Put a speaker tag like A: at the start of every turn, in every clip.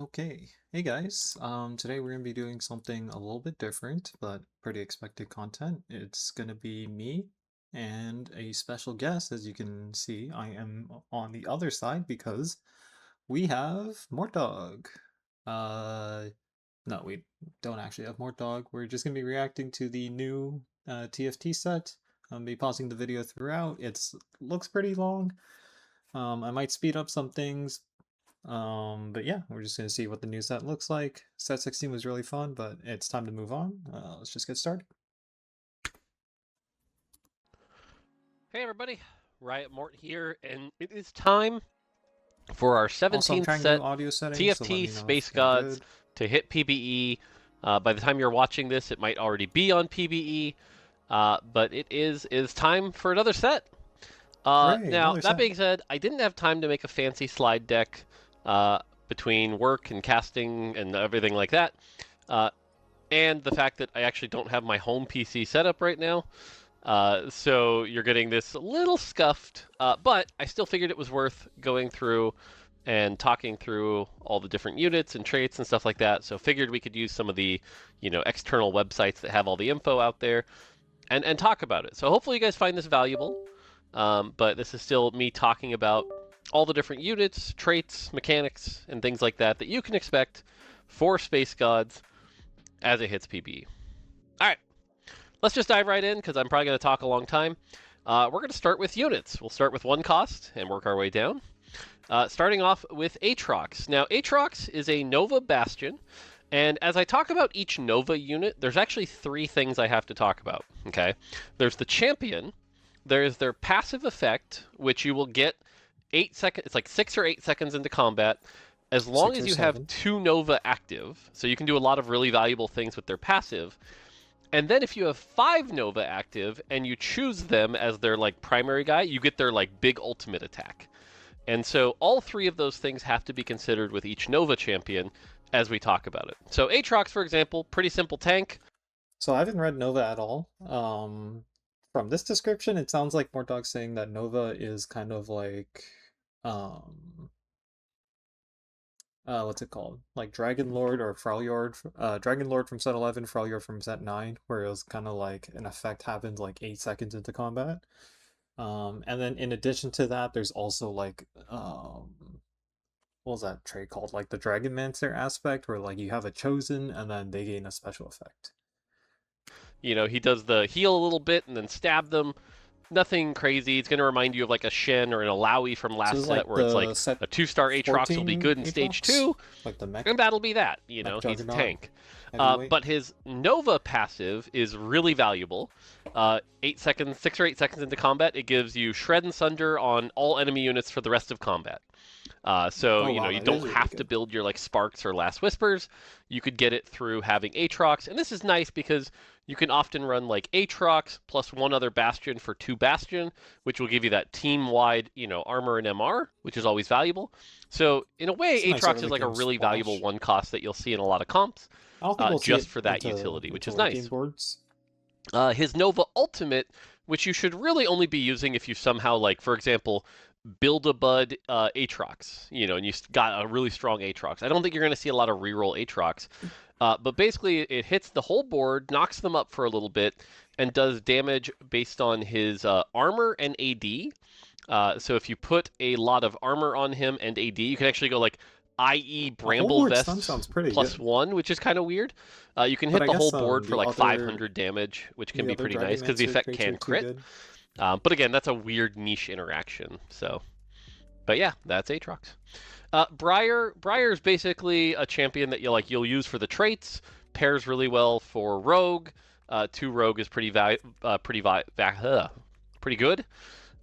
A: Okay, hey guys. Today we're gonna be doing something a little bit different, but pretty expected content. It's gonna be me and a special guest. As you can see, I am on the other side because we have Mort Dog. Uh, no, we don't actually have Mort Dog. We're just gonna be reacting to the new TFT set. I'll be pausing the video throughout. It's looks pretty long. I might speed up some things, but yeah, we're just gonna see what the new set looks like. Set 16 was really fun, but it's time to move on. Let's just get started.
B: Hey everybody, Riot Mort here, and it is time for our
A: Also, I'm
B: 17th
A: trying new
B: set
A: audio settings, so let
B: TFT
A: me know if
B: Space
A: they're
B: Gods
A: good.
B: to hit PBE. By the time you're watching this, it might already be on PBE, but it is time for another set.
A: Hooray,
B: Now,
A: another
B: that
A: set.
B: being said, I didn't have time to make a fancy slide deck between work and casting and everything like that, uh, and the fact that I actually don't have my home PC set up right now. So you're getting this little scuffed, but I still figured it was worth going through and talking through all the different units and traits and stuff like that. So figured we could use some of the, external websites that have all the info out there and talk about it. So hopefully you guys find this valuable. But this is still me talking about all the different units, traits, mechanics, and things like that that you can expect for Space Gods as it hits PBE. All right, let's just dive right in because I'm probably going to talk a long time. We're going to start with units. We'll start with one cost and work our way down. Starting off with Aatrox. Now, Aatrox is a Nova Bastion, and as I talk about each Nova unit, there's actually three things I have to talk about. Okay, there's the champion, there's their passive effect, which you will get 8 seconds. It's like 6 or 8 seconds into combat, as long
A: Six
B: as
A: or
B: you have
A: seven.
B: two Nova active. So you can do a lot of really valuable things with their passive. And then if you have 5 Nova active and you choose them as their like primary guy, you get their like big ultimate attack. And so all three of those things have to be considered with each Nova champion as we talk about it. So Aatrox, for example, pretty simple tank.
A: So I haven't read Nova at all. From this description, it sounds like Mortdog's saying that Nova is kind of like, um, what's it called? Like Dragon Lord or Freljord, Dragon Lord from set 11, Freljord from set 9, where it was kind of like an effect happens like 8 seconds into combat. And then in addition to that, there's also like, what was that trait called? Like the Dragonmancer aspect, where like you have a chosen and then they gain a special effect.
B: He does the heal a little bit and then stab them. Nothing crazy. It's going to remind you of like a Shen or an Alawi from
A: So
B: last
A: it's
B: set,
A: like
B: where it's
A: the
B: like
A: set
B: a 2-star Aatrox will be
A: 14
B: good in stage
A: Aatrox,
B: 2,
A: like the
B: and that'll be that.
A: mech
B: He's a
A: juggernaut
B: tank.
A: heavyweight.
B: But his Nova passive is really valuable. 8 seconds, 6 or 8 seconds into combat, it gives you Shred and Sunder on all enemy units for the rest of combat. So
A: Oh wow,
B: you
A: that is
B: don't
A: really
B: have to
A: good.
B: build your like Sparks or Last Whispers. You could get it through having Aatrox, and this is nice because you can often run like Aatrox plus one other Bastion for 2 Bastion, which will give you that team-wide, armor and MR, which is always valuable. So in a
A: It's a
B: way,
A: nice
B: Aatrox is
A: early
B: like a
A: game
B: really valuable
A: splash.
B: one cost that you'll see in a lot of comps,
A: I don't think we'll see
B: just
A: it
B: for that
A: into
B: utility, which is
A: late game
B: nice.
A: boards.
B: His Nova Ultimate, which you should really only be using if you somehow, like, for example, build a Bud Aatrox, and you got a really strong Aatrox. I don't think you're going to see a lot of reroll Aatrox, but basically it hits the whole board, knocks them up for a little bit, and does damage based on his armor and AD. So if you put a lot of armor on him and AD, you can actually go like IE
A: A whole
B: Bramble
A: board stun
B: Vest
A: sounds pretty
B: plus
A: good.
B: 1, which is kind of weird. You can
A: But
B: hit
A: I
B: the whole
A: guess
B: board for
A: the
B: like
A: other
B: 500 damage, which can
A: the
B: be
A: other
B: pretty nice because the
A: Dragonmancer
B: effect
A: traits are
B: can
A: too
B: crit.
A: good.
B: But again, that's a weird niche interaction. But yeah, that's Aatrox. Briar is basically a champion that you'll use for the traits. Pairs really well for Rogue. 2 Rogue is pretty good.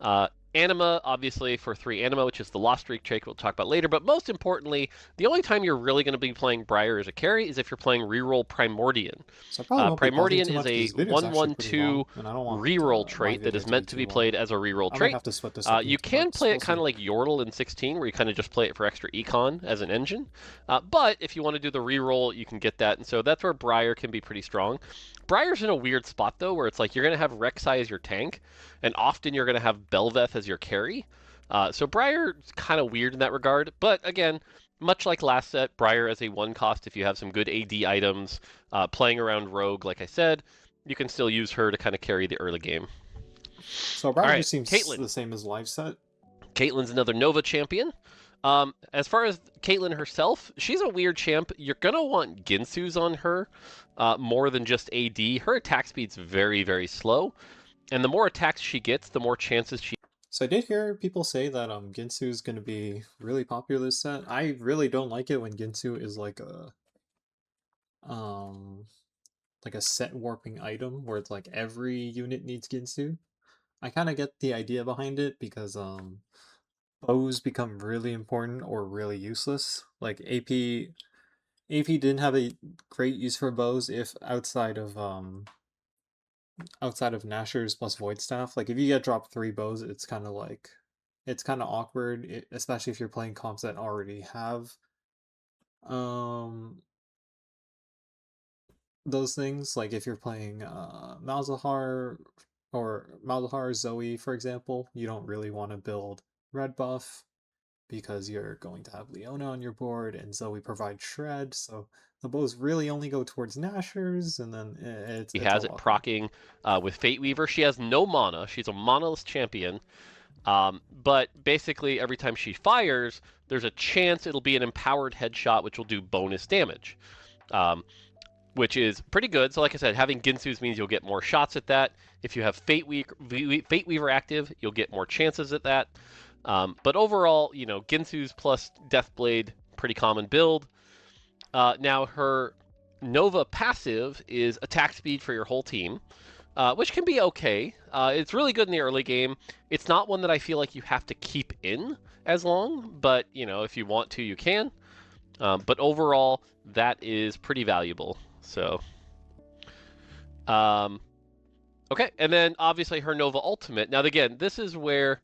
B: Uh, Anima, obviously, for 3 Anima, which is the Lost Streak trait we'll talk about later. But most importantly, the only time you're really going to be playing Briar as a carry is if you're playing reroll Primordian.
A: So I probably won't be pausing
B: Primordian
A: too
B: is
A: much because
B: a
A: this video is actually pretty long,
B: 1/1/2
A: and I don't want
B: reroll
A: my
B: trait that
A: video
B: is
A: to be
B: meant to
A: too
B: be
A: long.
B: played as a reroll
A: I might
B: trait.
A: have to split this up
B: You
A: into
B: can
A: parts.
B: play
A: We'll
B: it kind
A: see.
B: of like Yordle in 16, where you kind of just play it for extra econ as an engine. But if you want to do the reroll, you can get that, and so that's where Briar can be pretty strong. Briar's in a weird spot though, where it's like you're going to have Rek'Sai as your tank, and often you're going to have Belveth as your carry. So Briar's kind of weird in that regard, but again, much like last set, Briar as a one cost, if you have some good AD items, playing around Rogue, like I said, you can still use her to kind of carry the early game.
A: So
B: All
A: Briar
B: right,
A: just seems
B: Caitlyn.
A: the same as live set.
B: Caitlyn's another Nova champion. As far as Caitlyn herself, she's a weird champ. You're gonna want Ginsu's on her more than just AD. Her attack speed's very, very slow, and the more attacks she gets, the more chances she.
A: So I did hear people say that Ginsu is going to be really popular this set. I really don't like it when Ginsu is um like a set warping item where it's like every unit needs Ginsu. I kind of get the idea behind it because bows become really important or really useless. Like AP didn't have a great use for bows if outside of Nashor's plus Void Staff. Like if you get dropped 3 bows, it's kind of awkward, especially if you're playing comps that already have um those things. Like if you're playing Malzahar Zoe, for example, you don't really want to build red buff because you're going to have Leona on your board and Zoe provides shred, so the bows really only go towards Nashers, and then it's
B: has
A: all
B: it
A: awkward.
B: proccing with Fate Weaver. She has no mana. She's a manaless champion. But basically, every time she fires, there's a chance it'll be an empowered headshot, which will do bonus damage, um, which is pretty good. So, like I said, having Ginsu's means you'll get more shots at that. If you have Fate Weaver active, you'll get more chances at that. But overall, Ginsu's plus Deathblade, pretty common build. Now, her Nova passive is attack speed for your whole team, which can be okay. It's really good in the early game. It's not one that I feel like you have to keep in as long, but if you want to, you can. But overall, that is pretty valuable. So, um, okay, and then obviously her Nova Ultimate. Now, again, this is where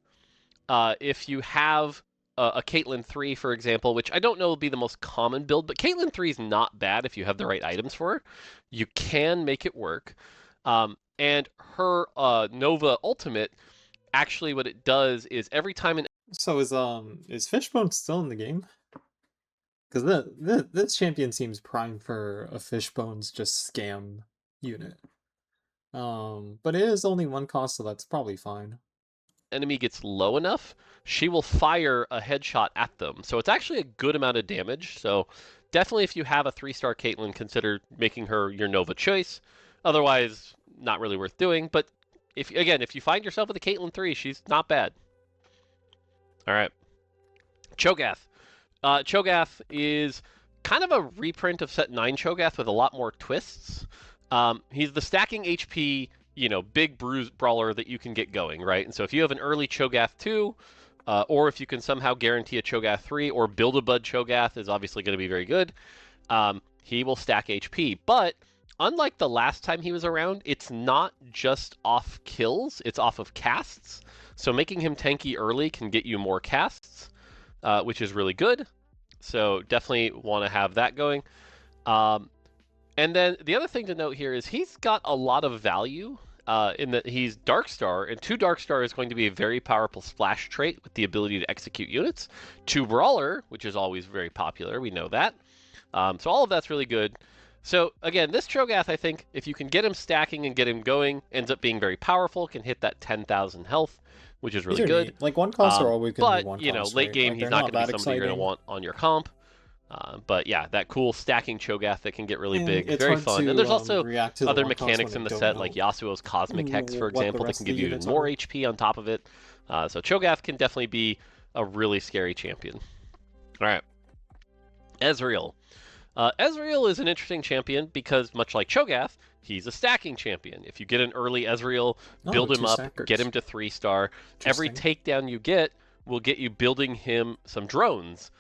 B: if you have a Caitlyn 3, for example, which I don't know will be the most common build, but Caitlyn 3 is not bad if you have the right items for her. You can make it work. And her Nova Ultimate, actually what it does is every time an
A: So is Fishbone still in the game? Because this champion seems prime for a Fishbone's just scam unit. But it is only 1 cost, so that's probably fine.
B: enemy gets low enough, she will fire a headshot at them. So it's actually a good amount of damage. So definitely if you have a 3-star Caitlyn, consider making her your Nova choice. Otherwise, not really worth doing. But if you find yourself with a Caitlyn 3, she's not bad. All right. Cho'Gath. Cho'Gath is kind of a reprint of set 9 Cho'Gath with a lot more twists. He's the stacking HP, big bruise brawler that you can get going, right? And so if you have an early Cho'Gath 2, or if you can somehow guarantee a Cho'Gath 3, or build a Bud Cho'Gath is obviously going to be very good, he will stack HP. But unlike the last time he was around, it's not just off kills, it's off of casts. So making him tanky early can get you more casts, which is really good. So definitely want to have that going. And then the other thing to note here is he's got a lot of value in that he's Darkstar, and 2 Darkstar is going to be a very powerful splash trait with the ability to execute units. 2 Brawler, which is always very popular, we know that. So all of that's really good. So again, this Cho'Gath, I think, if you can get him stacking and get him going, ends up being very powerful, can hit that 10,000 health, which is
A: These
B: really
A: are
B: good.
A: neat. Like 1 costs are always going to be
B: But,
A: 1 cost,
B: late
A: right?
B: game,
A: Like
B: he's
A: they're
B: not
A: not
B: going to be
A: that
B: somebody you're going to
A: exciting.
B: want on your comp. But yeah, that cool stacking Cho'Gath that can get really
A: And
B: big,
A: it's
B: very
A: hard
B: fun. And there's
A: to
B: also
A: react to the
B: other
A: 1 cost when
B: mechanics
A: they
B: in the
A: don't
B: set, like
A: know
B: Yasuo's Cosmic Hex, for
A: what the
B: example, that
A: rest
B: can
A: of the
B: give you even
A: units
B: more
A: are.
B: HP on top of it. So Cho'Gath can definitely be a really scary champion. All right, Ezreal. Ezreal is an interesting champion because, much like Cho'Gath, he's a stacking champion. If you get an early Ezreal,
A: Oh,
B: build him
A: two
B: up, get
A: stackers.
B: him to 3-star. Every
A: Interesting.
B: takedown you get will get you building him some drones.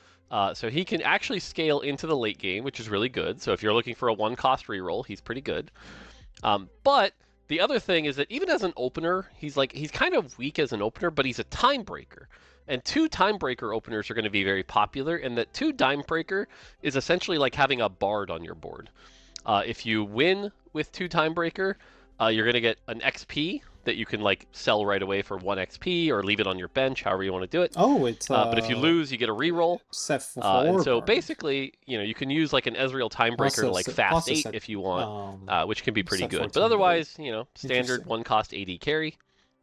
B: So he can actually scale into the late game, which is really good. So if you're looking for a 1-cost reroll, he's pretty good. But the other thing is that even as an opener, he's kind of weak as an opener, but he's a time breaker. And 2 time breaker openers are going to be very popular, and that 2 time breaker is essentially like having a bard on your board. If you win with 2 time breaker, you're going to get an XP that you can like sell right away for 1 XP or leave it on your bench, however you want to do it.
A: Oh, it's
B: But if you lose, you get a reroll.
A: set for
B: And so
A: forward.
B: basically, you can use like an Ezreal Timebreaker to
A: Also,
B: like fast
A: also
B: 8
A: set
B: if you want, which can be pretty
A: set
B: good. But
A: 14 mode.
B: otherwise, standard
A: Interesting.
B: 1 cost AD carry.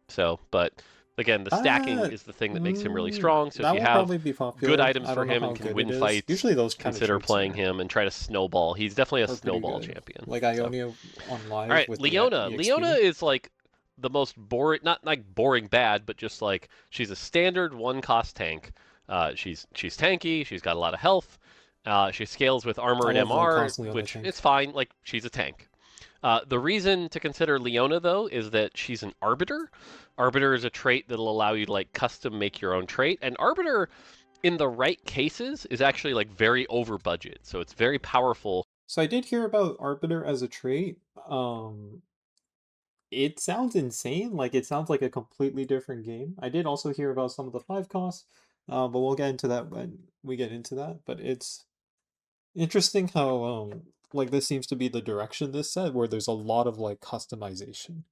B: So, but again, the stacking
A: That
B: is the thing that makes him really strong. So if
A: that
B: you
A: will
B: have
A: probably be
B: good
A: popular.
B: items
A: I
B: for
A: don't know
B: him
A: how
B: and can
A: good it
B: win
A: is.
B: fights,
A: Usually those kind of
B: consider
A: traits
B: playing him and try to snowball. He's definitely a
A: are pretty
B: snowball
A: good.
B: champion.
A: Like
B: So,
A: Ionia on
B: all
A: live
B: right,
A: with the
B: Leona. Leona
A: EXP.
B: is like the most boring, not like boring bad, but just like she's a standard 1 cost tank. She's tanky. She's got a lot of health. She scales with armor
A: I
B: and
A: love low
B: MR,
A: cost Leona
B: which
A: tank.
B: it's fine. Like she's a tank. The reason to consider Leona though is that she's an arbiter. Arbiter is a trait that'll allow you to like custom make your own trait, and arbiter in the right cases is actually like very over budget. So it's very powerful.
A: So I did hear about Arbiter as a trait. Um, it sounds insane. Like it sounds like a completely different game. I did also hear about some of the 5 costs, but we'll get into that when we get into that. But it's interesting how like this seems to be the direction this set, where there's a lot of like customization.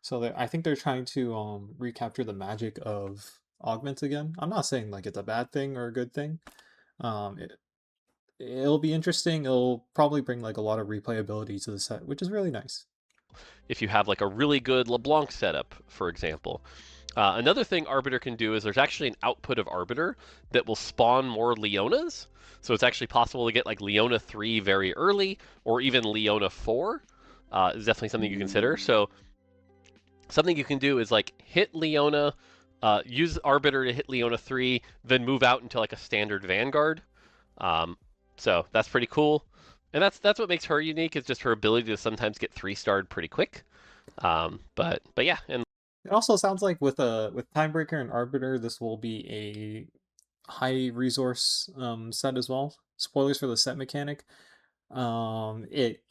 A: So I think they're trying to recapture the magic of augments again. I'm not saying like it's a bad thing or a good thing. It it'll be interesting. It'll probably bring like a lot of replayability to the set, which is really nice.
B: If you have like a really good LeBlanc setup, for example. Another thing Arbiter can do is there's actually an output of Arbiter that will spawn more Leonas. So it's actually possible to get like Leona 3 very early, or even Leona 4. Is definitely something you consider. So something you can do is like hit Leona, use Arbiter to hit Leona 3, then move out into like a standard Vanguard. Um, so that's pretty cool. And that's what makes her unique, is just her ability to sometimes get 3-starred pretty quick. But yeah, and
A: It also sounds like with Timebreaker and Arbiter, this will be a high resource set as well. Spoilers for the set mechanic. It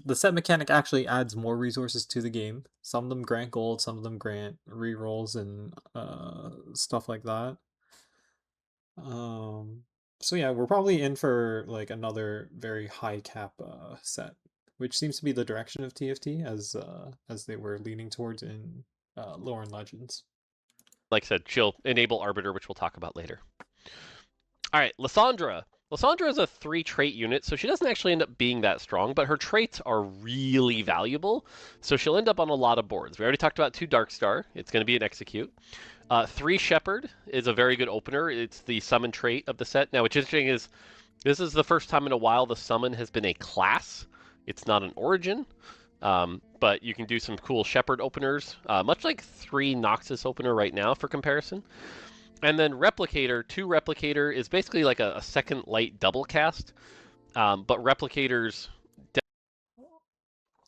A: the set mechanic actually adds more resources to the game. Some of them grant gold, some of them grant rerolls and stuff like that. Um, so yeah, we're probably in for like another very high cap set, which seems to be the direction of TFT as they were leaning towards in Lore and Legends.
B: like I said, she'll enable Arbiter, which we'll talk about later. All right, Lysandra. Lysandra is a 3 trait unit, so she doesn't actually end up being that strong, but her traits are really valuable, so she'll end up on a lot of boards. We already talked about 2 Darkstar. It's going to be an execute. 3 Shepherd is a very good opener. It's the summon trait of the set. Now, what's interesting is this is the first time in a while the summon has been a class. It's not an origin. But you can do some cool Shepherd openers, much like 3 Noxus opener right now for comparison. And then Replicator, 2 Replicator is basically like a second light double cast. But Replicators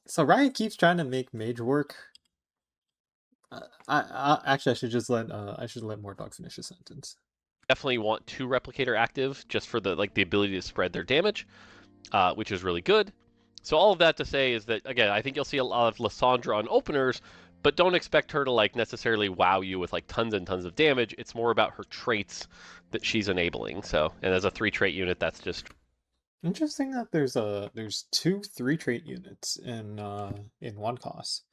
A: So Riot keeps trying to make mage work. Actually I should just let I should let more dog finish a sentence.
B: definitely want 2 Replicator active just for the ability to spread their damage, which is really good. So all of that to say is that, again, I think you'll see a lot of Lysandra on openers, but don't expect her to like necessarily wow you with like tons and tons of damage. It's more about her traits that she's enabling. So, and as a 3 trait unit, that's just
A: Interesting that there's 2 3 trait units in 1 cost.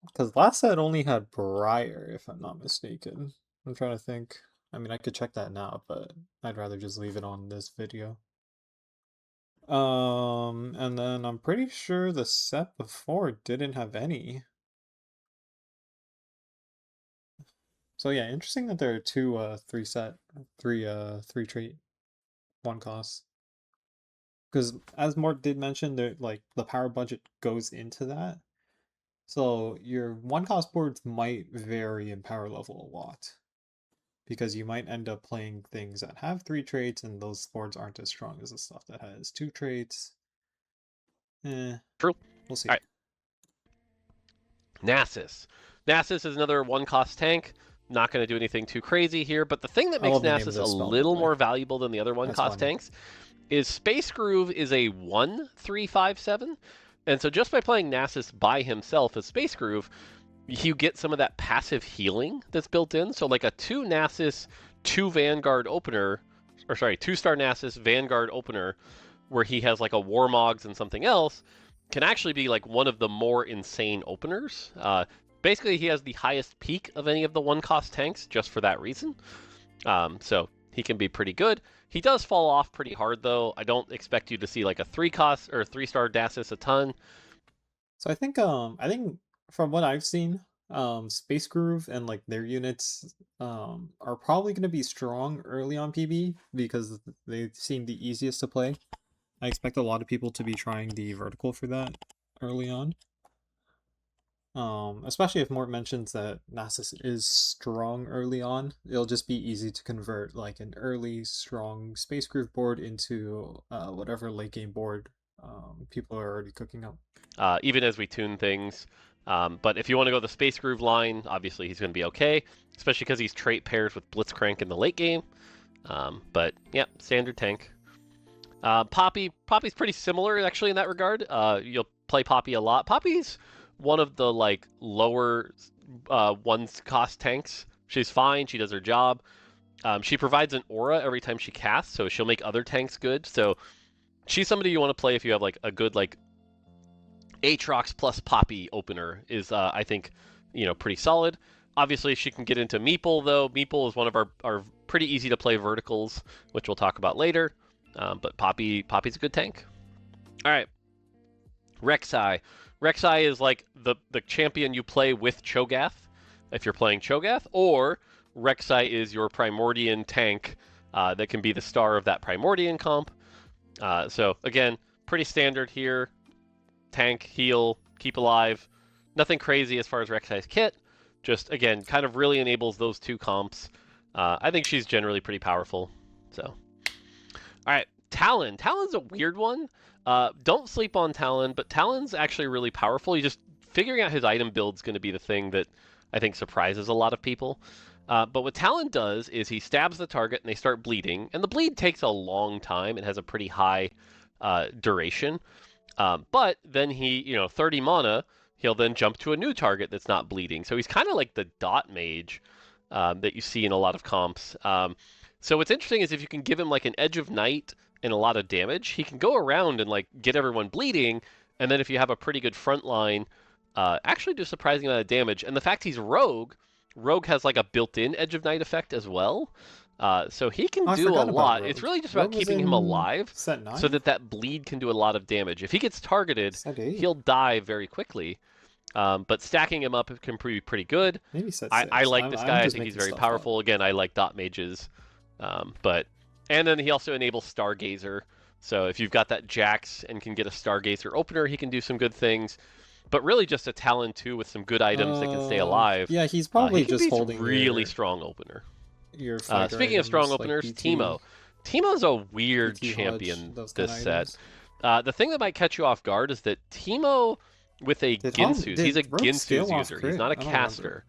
A: Because last set only had Briar, if I'm not mistaken. I'm trying to think. I mean, I could check that now, but I'd rather just leave it on this video. And then I'm pretty sure the set before didn't have any. So yeah, interesting that there are two three trait 1 costs. Because as Mort did mention, there like the power budget goes into that. So your 1 cost boards might vary in power level a lot. Because you might end up playing things that have 3 traits and those boards aren't as strong as the stuff that has 2 traits.
B: true.
A: We'll
B: All
A: see.
B: right, Nasus. Nasus is another 1 cost tank. Not going to do anything too crazy here, but the thing that
A: I
B: makes
A: love the name of
B: Nasus a
A: this spell, by the
B: little
A: way.
B: more valuable than the other 1
A: That's
B: cost
A: funny.
B: tanks is Space Groove is a 1/3/5/7. And so just by playing Nasus by himself as Space Groove, you get some of that passive healing that's built in. So like a 2 Nasus, 2 Vanguard opener, or sorry, 2-star Nasus Vanguard opener, where he has like a Warmogs and something else, can actually be like one of the more insane openers. basically he has the highest peak of any of the one cost tanks just for that reason. So he can be pretty good. He does fall off pretty hard though. I don't expect you to see like a 3 cost or 3-star Dacis a ton.
A: So I think from what I've seen, Space Groove and like their units are probably going to be strong early on PB because they seem the easiest to play. I expect a lot of people to be trying the vertical for that early on. Especially if Mort mentions that Nasus is strong early on, it'll just be easy to convert like an early strong Space Groove board into whatever late game board people are already cooking up.
B: Even as we tune things. But if you want to go the Space Groove line, obviously he's going to be okay, especially because he's trait pairs with Blitzcrank in the late game. But yeah, standard tank. Poppy's pretty similar actually in that regard. You'll play Poppy a lot. Poppy's one of the like lower ones cost tanks. She's fine. She does her job. She provides an aura every time she casts, so she'll make other tanks good. So she's somebody you want to play if you have like a good like Aatrox plus Poppy opener is I think pretty solid. Obviously, she can get into Meeple though. Meeple is one of our pretty easy to play verticals, which we'll talk about later. But Poppy's a good tank. All right, Rek'Sai. Rek'Sai is like the champion you play with Cho'Gath if you're playing Cho'Gath, or Rek'Sai is your Primordian tank that can be the star of that Primordian comp. So again, pretty standard here. Tank, heal, keep alive. Nothing crazy as far as Rek'Sai's kit. Just again, kind of really enables those two comps. I think she's generally pretty powerful. So, all right, Talon. Talon's a weird one. Don't sleep on Talon, but Talon's actually really powerful. You just figuring out his item build is going to be the thing that I think surprises a lot of people. But what Talon does is he stabs the target and they start bleeding, and the bleed takes a long time. It has a pretty high duration. But then he, 30 mana, he'll then jump to a new target that's not bleeding. So he's kind of like the dot mage that you see in a lot of comps. So what's interesting is if you can give him like an Edge of Night and a lot of damage, he can go around and like get everyone bleeding. And then if you have a pretty good front line, actually do a surprising amount of damage. And the fact he's Rogue, Rogue has like a built-in Edge of Night effect as well. So he can
A: Oh, I
B: do a
A: forgot about
B: lot. It's
A: Rogue.
B: really just about
A: Rogue was
B: keeping him
A: in
B: alive
A: set
B: so
A: 9?
B: that bleed can do a lot of damage. If he gets targeted,
A: Set 8?
B: he'll die very quickly. But stacking him up can be pretty good.
A: Maybe set
B: I
A: 6.
B: like this
A: I'm
B: guy. I
A: just
B: think he's
A: making
B: very
A: stuff up.
B: powerful. Again, I like dot mages. And then he also enables Stargazer. So if you've got that Jax and can get a Stargazer opener, he can do some good things. But really just a Talon too with some good items that can stay alive.
A: Yeah, he's
B: He
A: probably
B: can
A: just
B: be
A: holding
B: really strong opener.
A: your fighter
B: Speaking of strong
A: items like
B: openers,
A: BT,
B: Teemo. Teemo's a weird
A: BT Hodge,
B: champion
A: those kind
B: this
A: of
B: set.
A: items.
B: The thing that might catch you off guard is that Teemo with a Ginsu's, he's a
A: Did Rogue
B: Ginsu's
A: scale off
B: user. He's
A: crit?
B: not a
A: I don't remember.
B: caster.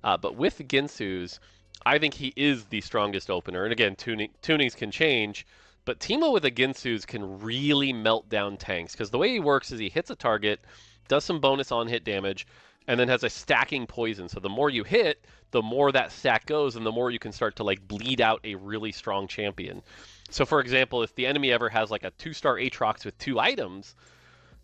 B: But with Ginsu's, I think he is the strongest opener. And again, tunings can change. But Teemo with a Ginsu's can really melt down tanks because the way he works is he hits a target, does some bonus on hit damage, and then has a stacking poison. So the more you hit, the more that stack goes, and the more you can start to like bleed out a really strong champion. So for example, if the enemy ever has like a 2-star Aatrox with 2 items,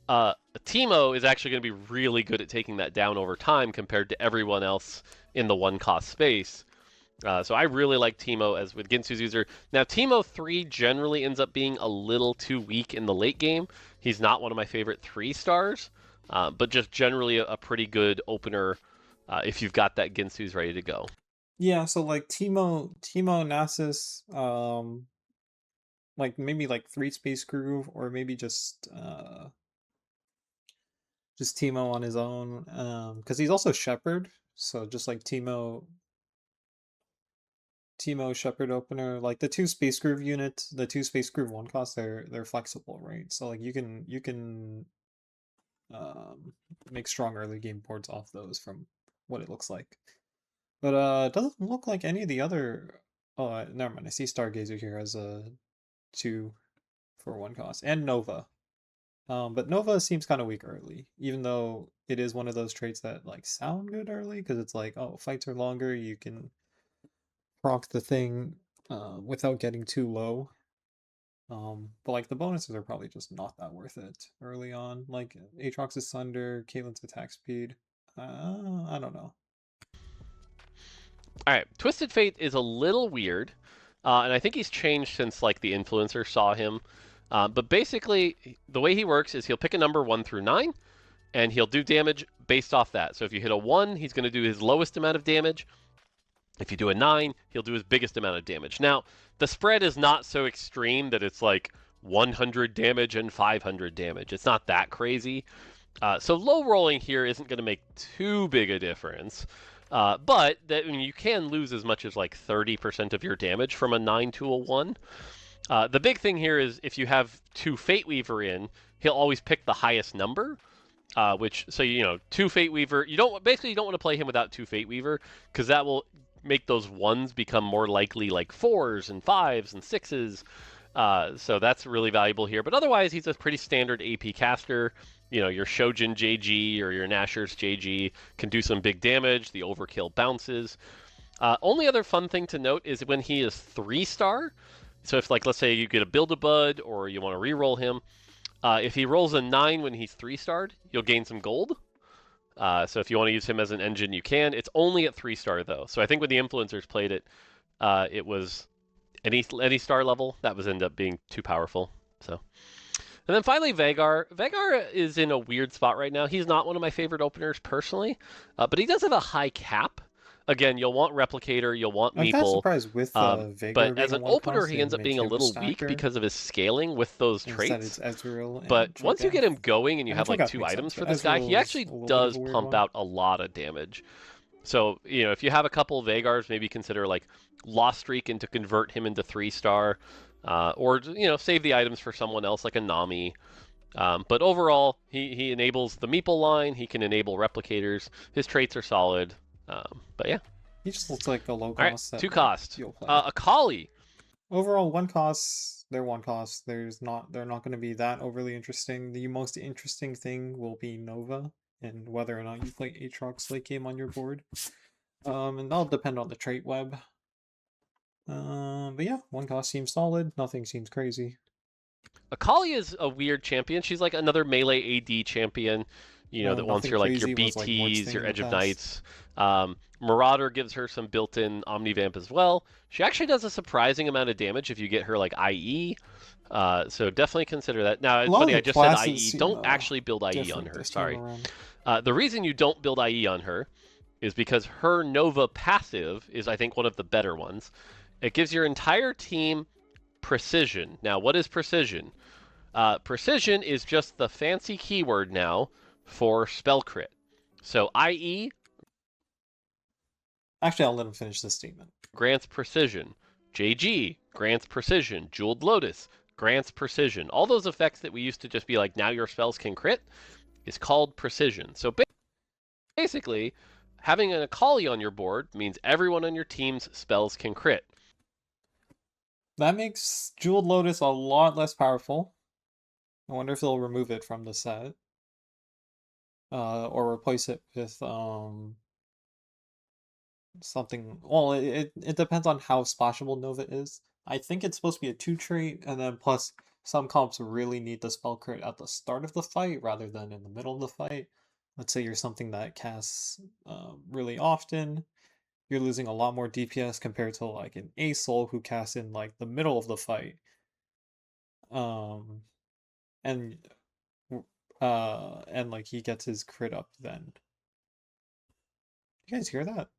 B: Teemo is actually going to be really good at taking that down over time compared to everyone else in the one cost space. So I really like Teemo as with Ginsu's user. Now Teemo 3 generally ends up being a little too weak in the late game. He's not one of my favorite 3-stars, but just generally a pretty good opener if you've got that Ginsu's ready to go.
A: Yeah, so like Teemo Nasus, like maybe like 3 Space Groove, or maybe just Teemo on his own. Because he's also Shepherd, so just like Teemo Shepherd opener, like the 2 Space Groove units, the 2 Space Groove 1 cost, they're flexible, right? So like you can make strong early game boards off those from what it looks like. But it doesn't look like any of the other. Oh, never mind. I see Stargazer here as a 2 for 1 cost, and Nova. But Nova seems kind of weak early, even though it is one of those traits that like sound good early because it's like, oh, fights are longer, you can proc the thing without getting too low. But like the bonuses are probably just not that worth it early on. Like Aatrox's Sunder, Caitlyn's attack speed. I don't know.
B: All right, Twisted Fate is a little weird, and I think he's changed since like the influencer saw him. But basically, the way he works is he'll pick a number 1 through 9, and he'll do damage based off that. So if you hit a 1, he's going to do his lowest amount of damage. If you do a 9, he'll do his biggest amount of damage. Now, the spread is not so extreme that it's like 100 damage and 500 damage. It's not that crazy. So low rolling here isn't going to make too big a difference. But that, I mean, you can lose as much as like 30% of your damage from a 9 to a 1. The big thing here is if you have 2 Fate Weaver in, he'll always pick the highest number. Which, so, 2 Fate Weaver, you don't want to play him without 2 Fate Weaver, because that will make those 1s become more likely like 4s and 5s and 6s. So that's really valuable here. But otherwise, he's a pretty standard AP caster. Your Shojin JG or your Nashor's JG can do some big damage. The overkill bounces. Only other fun thing to note is when he is 3-star. So if, like, let's say you get a Build-A-Bud or you want to re-roll him, if he rolls a 9 when he's 3-starred, you'll gain some gold. So if you want to use him as an engine, you can. It's only at 3-star, though. So I think when the influencers played it, it was any star level. That was end up being too powerful. So, and then finally, Vagar. Vagar is in a weird spot right now. He's not one of my favorite openers personally, but he does have a high cap. Again, you'll want Replicator, you'll want
A: I'm kind of
B: Meeple,
A: surprised with
B: but
A: Vagar being
B: as
A: a
B: an
A: one
B: opener,
A: cost,
B: he
A: they
B: ends up being
A: make
B: a
A: him a
B: little weak
A: stacker.
B: because of his scaling with those
A: Instead,
B: traits.
A: it's Ezreal
B: But
A: and
B: once you get him
A: Cho'Gath.
B: going and you
A: And
B: have like
A: Cho'Gath
B: 2
A: makes
B: items
A: sense,
B: for
A: but
B: this guy, he
A: Ezreal is
B: actually
A: a little bit of
B: does
A: a weird
B: pump
A: one.
B: out a lot of damage. So, if you have a couple Vagars, maybe consider like Lost Streak and to convert him into 3-star, or save the items for someone else like a Nami. But overall, he enables the Meeple line. He can enable replicators. His traits are solid. But yeah.
A: He just looks like a low
B: All right,
A: cost that
B: 2 cost.
A: you'll play.
B: Akali.
A: Overall, one cost. They're one cost. They're not going to be that overly interesting. The most interesting thing will be Nova and whether or not you play Aatrox late game on your board. And that'll depend on the trait web. But yeah, one cost seems solid. Nothing seems crazy.
B: Akali is a weird champion. She's like another melee AD champion, that wants
A: Nothing
B: your
A: crazy was like Mort's
B: BTs,
A: thing
B: your
A: in the
B: Edge of
A: past.
B: Knights. Marauder gives her some built-in Omnivamp as well. She actually does a surprising amount of damage if you get her like IE. So definitely consider that. Now,
A: A
B: it's
A: lot of
B: funny,
A: the
B: I just said
A: classes
B: IE.
A: seem
B: Don't actually build IE on
A: different
B: her.
A: this time
B: Sorry.
A: around.
B: The reason you don't build IE on her is because her Nova passive is, I think, one of the better ones. It gives your entire team precision. Now, what is precision? Precision is just the fancy keyword now for spell crit. So IE
A: Actually, I'll let him finish this statement.
B: grants precision. JG grants precision. Jeweled Lotus grants precision. All those effects that we used to just be like, now your spells can crit, is called precision. So basically, having an Akali on your board means everyone on your team's spells can crit.
A: That makes Jeweled Lotus a lot less powerful. I wonder if they'll remove it from the set. Or replace it with something. Well, it depends on how splashable Nova is. I think it's supposed to be a 2 trait, and then plus some comps really need the spell crit at the start of the fight rather than in the middle of the fight. Let's say you're something that casts really often. You're losing a lot more DPS compared to like an Asol who casts in like the middle of the fight. Um, and and like he gets his crit up then. You guys hear that?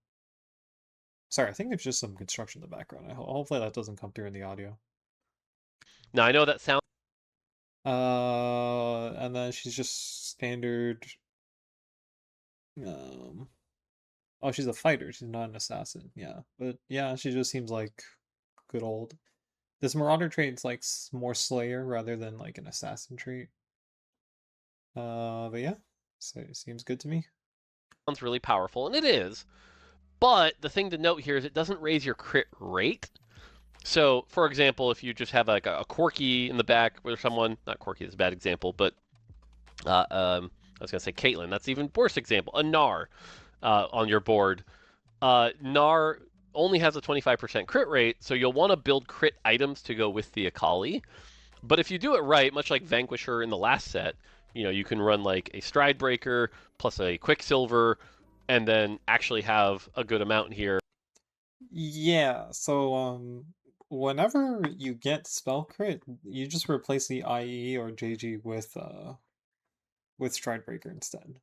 A: Sorry, I think there's just some construction in the background. Hopefully that doesn't come through in the audio.
B: Now, I know that sounds.
A: And then she's just standard. Um, oh, she's a fighter. She's not an assassin. Yeah, but yeah, she just seems like good old. This Marauder trait's like more Slayer rather than like an assassin trait. But yeah, so it seems good to me.
B: Sounds really powerful, and it is. But the thing to note here is it doesn't raise your crit rate. So, for example, if you just have like a Corki in the back where someone, not Corki is a bad example, but I was gonna say Caitlyn. That's even worse example. A Gnar on your board. Gnar only has a 25% crit rate, so you'll want to build crit items to go with the Akali. But if you do it right, much like Vanquisher in the last set, You can run like a stride breaker plus a quicksilver, and then actually have a good amount here.
A: Yeah, so whenever you get spell crit, you just replace the IE or JG with Stridebreaker instead.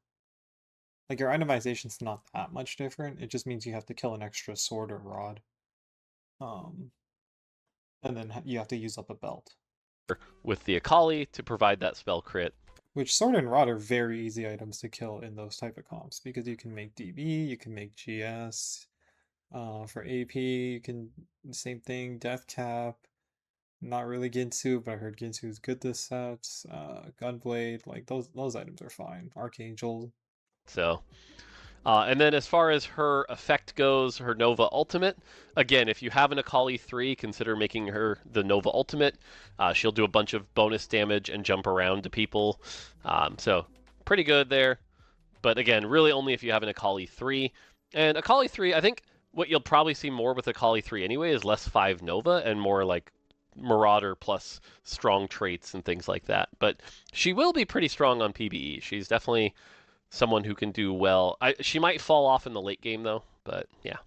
A: Like your itemization's not that much different. It just means you have to kill an extra sword or rod. Um and then you have to use up a belt.
B: With the Akali to provide that spell crit.
A: Which sword and rod are very easy items to kill in those type of comps because you can make DB, you can make GS. For AP, you can same thing, Death Cap. Not really Ginsu, but I heard Ginsu is good this set. Gunblade, like those items are fine. Archangel.
B: So and then as far as her effect goes, her Nova Ultimate, again, if you have an Akali 3, consider making her the Nova Ultimate. She'll do a bunch of bonus damage and jump around to people. So pretty good there. But again, really only if you have an Akali 3. And Akali 3, I think what you'll probably see more with Akali 3 anyway is less 5 Nova and more like Marauder plus strong traits and things like that. But she will be pretty strong on PBE. She's definitely someone who can do well. She might fall off in the late game though, but yeah.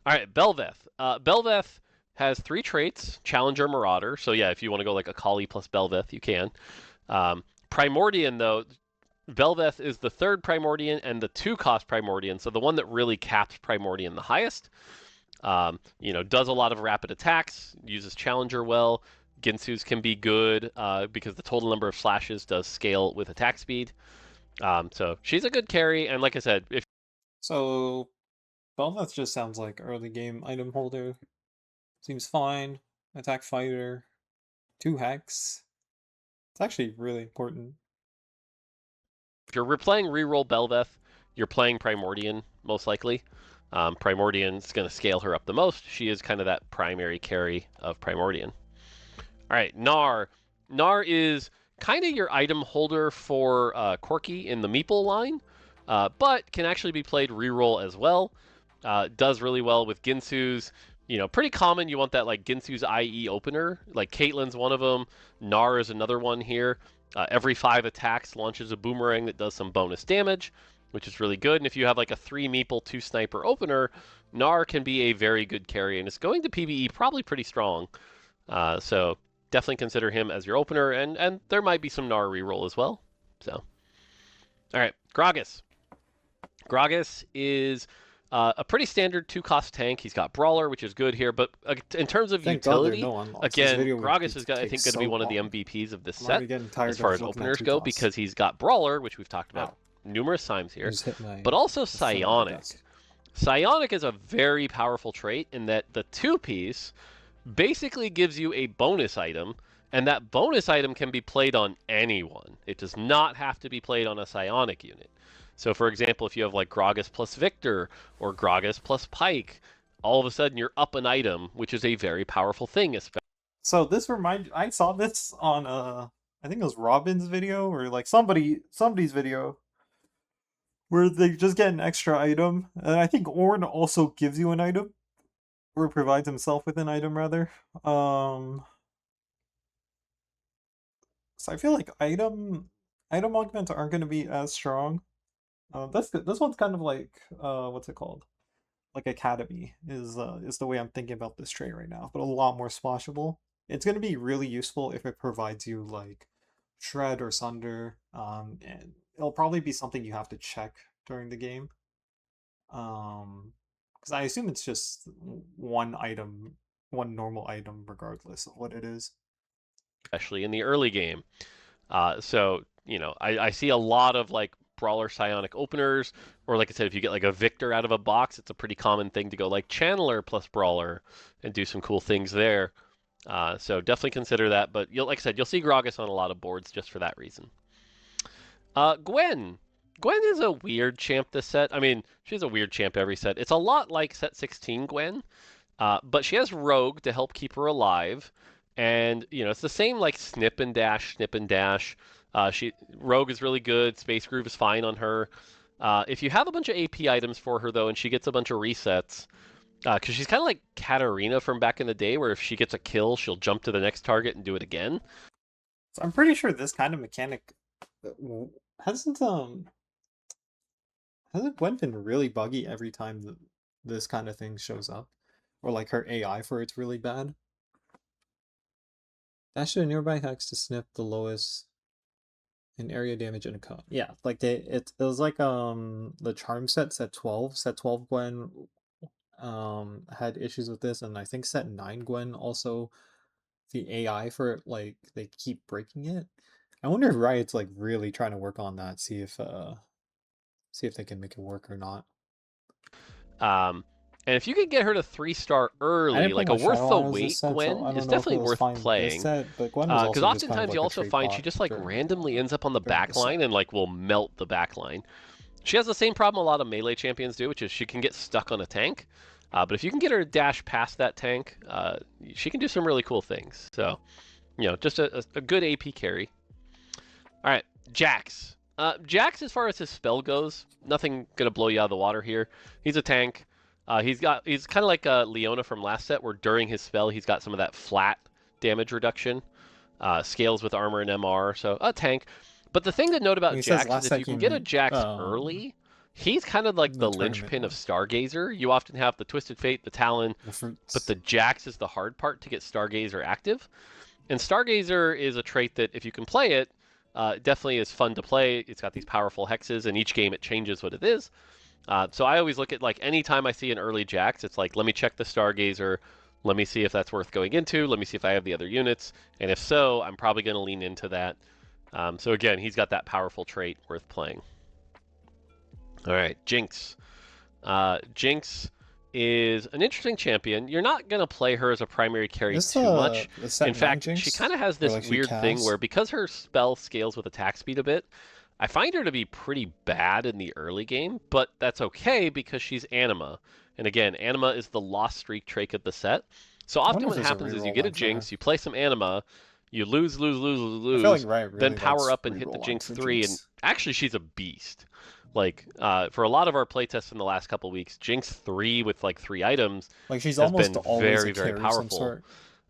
B: All right, Belveth. Belveth has 3 traits: Challenger, Marauder. So yeah, if you want to go like Akali plus Belveth, you can. Primordian though, Belveth is the 3rd Primordian and the 2-cost Primordian, so the one that really caps Primordian the highest. Does a lot of rapid attacks, uses Challenger well. Ginsu's can be good because the total number of slashes does scale with attack speed. So she's a good carry, and like I said, if
A: So Bel'Veth just sounds like early game item holder. Seems fine. Attack fighter. 2 hex. It's actually really important.
B: you're playing reroll Belveth, you're playing Primordian most likely. Primordian's going to scale her up the most. She is kind of that primary carry of Primordian. All right, Gnar. Gnar is kind of your item holder for Corki in the Meeple line, but can actually be played reroll as well. Does really well with Ginsu's. Pretty common. You want that like Ginsu's IE opener. Like Caitlyn's one of them. Gnar is another one here. Every 5 attacks launches a boomerang that does some bonus damage, which is really good. And if you have like a 3 Meeple, 2 Sniper opener, Gnar can be a very good carry, and it's going to PBE probably pretty strong. So definitely consider him as your opener, and there might be some Gnar reroll as well. So, all right, Gragas. Gragas is a pretty standard 2-cost tank. He's got Brawler, which is good here, but in terms of
A: Thank God there are
B: utility,
A: no unlocks. This
B: again,
A: video
B: Gragas
A: would
B: is, I
A: take
B: think, going to
A: so
B: be one of the
A: long.
B: MVPs of this
A: I'm
B: set
A: already getting
B: as
A: tired
B: far
A: of
B: as
A: looking at
B: openers
A: 2
B: go,
A: costs.
B: because he's got Brawler, which we've talked about
A: Ow.
B: numerous times
A: I
B: here,
A: just hit my
B: but also
A: the front of my
B: Psionic.
A: desk.
B: Psionic is a very powerful trait in that the 2-piece basically gives you a bonus item, and that bonus item can be played on anyone. It does not have to be played on a psionic unit. So, for example, if you have like Gragas plus Victor or Gragas plus Pike, all of a sudden you're up an item, which is a very powerful thing.
A: So this I saw this on I think it was Robin's video or like somebody's video where they just get an extra item. And I think Orn also gives you an item or provides himself with an item rather. So I feel like item augments aren't going to be as strong. That's good. This one's kind of like what's it called? Like Academy is the way I'm thinking about this trait right now, but a lot more splashable. It's going to be really useful if it provides you like Shred or Sunder, and it'll probably be something you have to check during the game. Because I assume it's just one item, one normal item, regardless of what it is.
B: Especially in the early game. I see a lot of like Brawler Psionic openers, or like I said, if you get like a Victor out of a box, it's a pretty common thing to go like Channeler plus Brawler and do some cool things there. So definitely consider that. But like I said, you'll see Gragas on a lot of boards just for that reason. Gwen. Gwen is a weird champ this set. I mean, she's a weird champ every set. It's a lot like set 16 Gwen, but she has Rogue to help keep her alive. And, it's the same like snip and dash, snip and dash. Rogue is really good. Space Groove is fine on her. If you have a bunch of AP items for her, though, and she gets a bunch of resets, because she's kind of like Katarina from back in the day, where if she gets a kill, she'll jump to the next target and do it again.
A: So I'm pretty sure this kind of mechanic Hasn't hasn't Gwen been really buggy every time this kind of thing shows up? Or like her AI for it's really bad? Dash to a nearby hex to snip the lowest in area damage in a cone. Yeah, like it was like the charm set 12, set 12 Gwen had issues with this, and I think set 9 Gwen also the AI for it, like they keep breaking it. I wonder if Riot's like really trying to work on that, see if they can make it work or not.
B: Um, and if you can get her to 3-star
A: I
B: early,
A: didn't play
B: like a
A: much
B: worth
A: Shadow
B: the
A: Isles this
B: wait
A: set, so
B: Gwen
A: I
B: is
A: don't know if it
B: definitely
A: was
B: worth
A: fine this
B: playing.
A: set, but Gwen was
B: Because
A: also just kind of
B: oftentimes you
A: like a
B: also
A: trade
B: find she
A: bot
B: just like
A: during
B: randomly ends up on the
A: the
B: back line
A: set.
B: and like will melt the back line. She has the same problem a lot of melee champions do, which is she can get stuck on a tank. But if you can get her to dash past that tank, she can do some really cool things. So, just a good AP carry. All right, Jax. Jax, as far as his spell goes, nothing gonna blow you out of the water here. He's a tank. He's kind of like Leona from last set, where during his spell he's got some of that flat damage reduction, scales with armor and MR, so a tank. But the thing to note
A: When
B: about
A: he says
B: Jax is
A: last
B: if
A: set
B: you
A: he
B: can get a
A: meant
B: Jax early, he's kind of like
A: the
B: the
A: tournament
B: linchpin of
A: one.
B: Stargazer. You often have the Twisted Fate, the Talon,
A: The
B: but
A: fruits.
B: the Jax is the hard part to get Stargazer active. And Stargazer is a trait that, if you can play it, definitely is fun to play. It's got these powerful hexes, and each game it changes what it is. So I always look at like anytime I see an early Jax, it's like let me check the Stargazer, let me see if that's worth going into, let me see if I have the other units, and if so, I'm probably going to lean into that. So again, he's got that powerful trait worth playing. All right, Jinx. Jinx is an interesting champion. You're not going to play her as a primary carry
A: Is
B: too much.
A: the
B: In
A: set 9
B: fact, she kind
A: Jinx?
B: of has
A: Where
B: this
A: like she
B: weird thing where
A: casts?
B: because her spell scales with attack speed a bit, I find her to be pretty bad in the early game, but that's okay because she's Anima. And again, Anima is the lost streak trait of the set. So
A: I wonder
B: often
A: if
B: what
A: there's a
B: happens is you
A: reroll
B: get a
A: line for her.
B: Jinx, you play some Anima, you lose, lose, lose, lose,
A: I feel like
B: lose,
A: Riot
B: then
A: really
B: power
A: likes
B: up and hit the
A: reroll lines
B: Jinx
A: for
B: 3, and
A: Jinx.
B: actually she's a beast. Like for a lot of our playtests in the last couple weeks, Jinx 3 with like 3 items
A: Like she's
B: has
A: almost
B: been
A: always a
B: very, very
A: carry of some
B: powerful.
A: sort.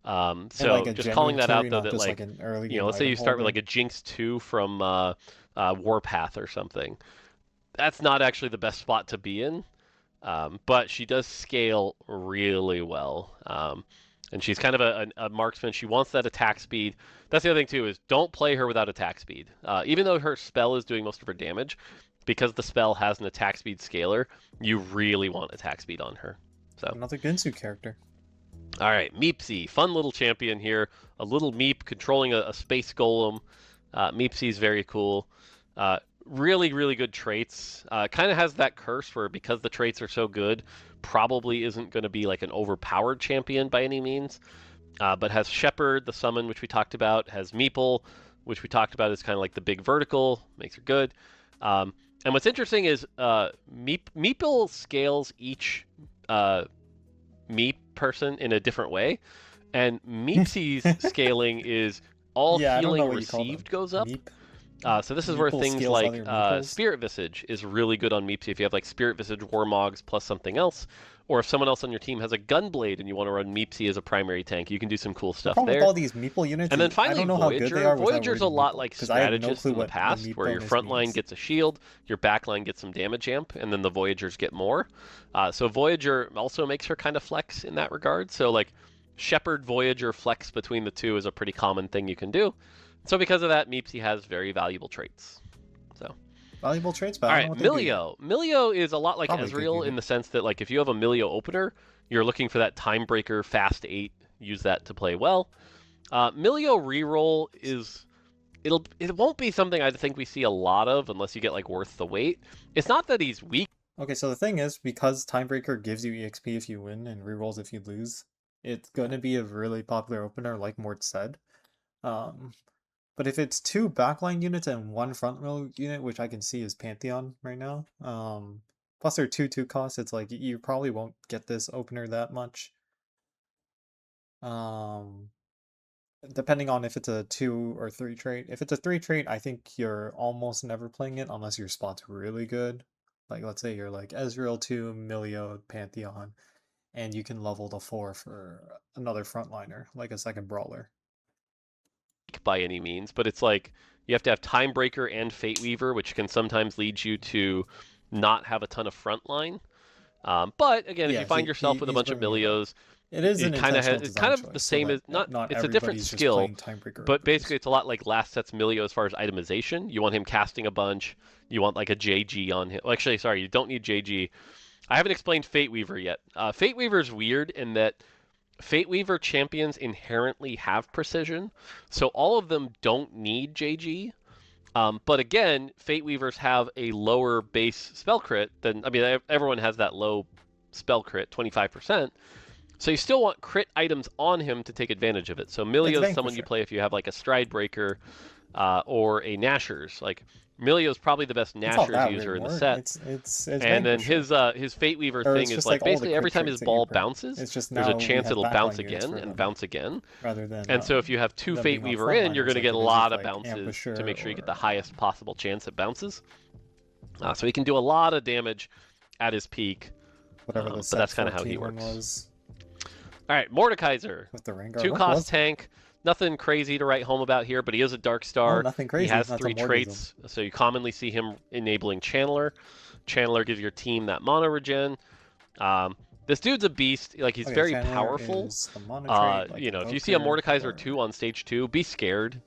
A: And like
B: So
A: a
B: just calling
A: genuine
B: that out
A: carry,
B: though,
A: not
B: that
A: just like
B: like,
A: an early game
B: let's say
A: item
B: you start with like
A: holder.
B: a Jinx 2 from Warpath or something. That's not actually the best spot to be in, but she does scale really well. And she's kind of a marksman. She wants that attack speed. That's the other thing too is don't play her without attack speed. Even though her spell is doing most of her damage, because the spell has an attack speed scaler, you really want attack speed on her. So,
A: Another Ginsu character.
B: all right, Meepsy, fun little champion here. A little Meep controlling a space golem. Meepsy's very cool. Really, really good traits. Kind of has that curse where because the traits are so good, probably isn't going to be like an overpowered champion by any means. But has Shepherd, the summon, which we talked about. Has Meeple, which we talked about is kind of like the big vertical, makes her good. And what's interesting is Meeple scales each Meep person in a different way. And Meepsy's scaling is all
A: Yeah, I don't know
B: healing
A: what you call them.
B: received goes up.
A: Meep.
B: So this is where
A: Meeple
B: things
A: scales
B: like
A: other meeples.
B: Spirit Visage is really good on Meepsy if you have like Spirit Visage Warmogs plus something else, or if someone else on your team has a Gunblade and you want to run Meepsy as a primary tank, you can do some cool
A: The
B: stuff
A: problem with
B: there.
A: all these meeple units
B: And then
A: is I
B: finally,
A: don't know how good they
B: Voyager.
A: are without
B: Voyager's a
A: reading
B: lot
A: meeple
B: like
A: because I have no
B: Strategist
A: clue
B: in the
A: what the
B: past,
A: meep
B: where your
A: bonus
B: front line
A: means.
B: gets a shield, your back line gets some damage amp, and then the Voyagers get more. So Voyager also makes her kind of flex in that regard. So like Shepherd Voyager flex between the two is a pretty common thing you can do. So because of that, Meepsy has very valuable traits. So
A: Valuable traits, but I
B: all
A: don't know
B: right,
A: what they do yet.
B: Milio. Milio is a lot like
A: Probably a good
B: Ezreal in
A: unit.
B: the sense that like if you have a Milio opener, you're looking for that Timebreaker fast 8, use that to play well. Milio reroll is it won't be something I think we see a lot of unless you get like worth the wait. It's not that he's weak.
A: Okay, so the thing is, because Timebreaker gives you EXP if you win and rerolls if you lose, it's gonna be a really popular opener, like Mort said. Um, but if it's two backline units and one front row unit, which I can see is Pantheon right now, plus their 2/2 cost, it's like you probably won't get this opener that much. Um, Depending on if it's a 2 or 3 trait. If it's a 3 trait, I think you're almost never playing it unless your spot's really good. Like let's say you're like Ezreal 2, Milio, Pantheon, and you can level to 4 for another frontliner, like a second brawler.
B: By any means, but it's like You have to have Time Breaker and Fate Weaver, which can sometimes lead you to not have a ton of frontline. But again, if you
A: Yeah,
B: find yourself with a
A: he's
B: bunch of
A: bringing it up.
B: Milios,
A: It is an intentional
B: it's
A: design
B: kind of the
A: choice so
B: same
A: that
B: as not.
A: not
B: It's a different
A: everybody's just
B: skill,
A: playing Timebreaker
B: but
A: ogres.
B: basically it's a lot like last set's Milio as far as itemization. You want him casting a bunch. You want like a JG on him. Well, actually, sorry, you don't need JG. I haven't explained Fate Weaver yet. Fate Weaver is weird in that Fate Weaver champions inherently have precision, so all of them don't need JG. But again, Fate Weavers have a lower base spell crit than, I mean, everyone has that low spell crit, 25%. So you still want crit items on him to take advantage of it. So
A: It's
B: Milio's someone you
A: Vanquisher.
B: play if you have like a Stride Breaker or a Nashers. Like Milio's probably the best
A: It's not
B: Nashers
A: that weird
B: user in the
A: more.
B: set.
A: It's
B: And then
A: Vanquisher.
B: his Fate Weaver
A: Or
B: thing
A: it's
B: is
A: just
B: like
A: like all the
B: basically every
A: crit
B: time his
A: traits that you
B: ball
A: print.
B: bounces,
A: It's just
B: there's a
A: now we
B: chance
A: have
B: it'll bounce
A: backline units
B: again
A: for
B: and
A: them
B: bounce again.
A: rather than
B: And so if you have two
A: them
B: Fate
A: being on
B: Weaver in, you're
A: frontliners
B: going to
A: like
B: get a
A: it is with
B: lot of
A: like
B: bounces to
A: Ambusher
B: make sure you get
A: or
B: the highest possible chance it bounces. So he can do a lot of damage at his peak,
A: whatever the
B: but
A: set
B: that's kind of how he
A: 14 one
B: works.
A: was
B: All right, Mordekaiser.
A: with the Rengar.
B: Two
A: What
B: cost
A: was?
B: tank. Nothing crazy to write home about here, but he is a Dark
A: Oh,
B: Star.
A: nothing
B: He
A: crazy.
B: has
A: That's a
B: three
A: Mortism.
B: traits, so you commonly see him enabling Channeler. Channeler gives your team that mono regen. This dude's a beast. Like he's
A: Okay,
B: very
A: Chandler
B: powerful.
A: is the mono trait, like
B: If you see a
A: Invoker
B: Mordekaiser
A: or
B: 2 on stage 2, be scared.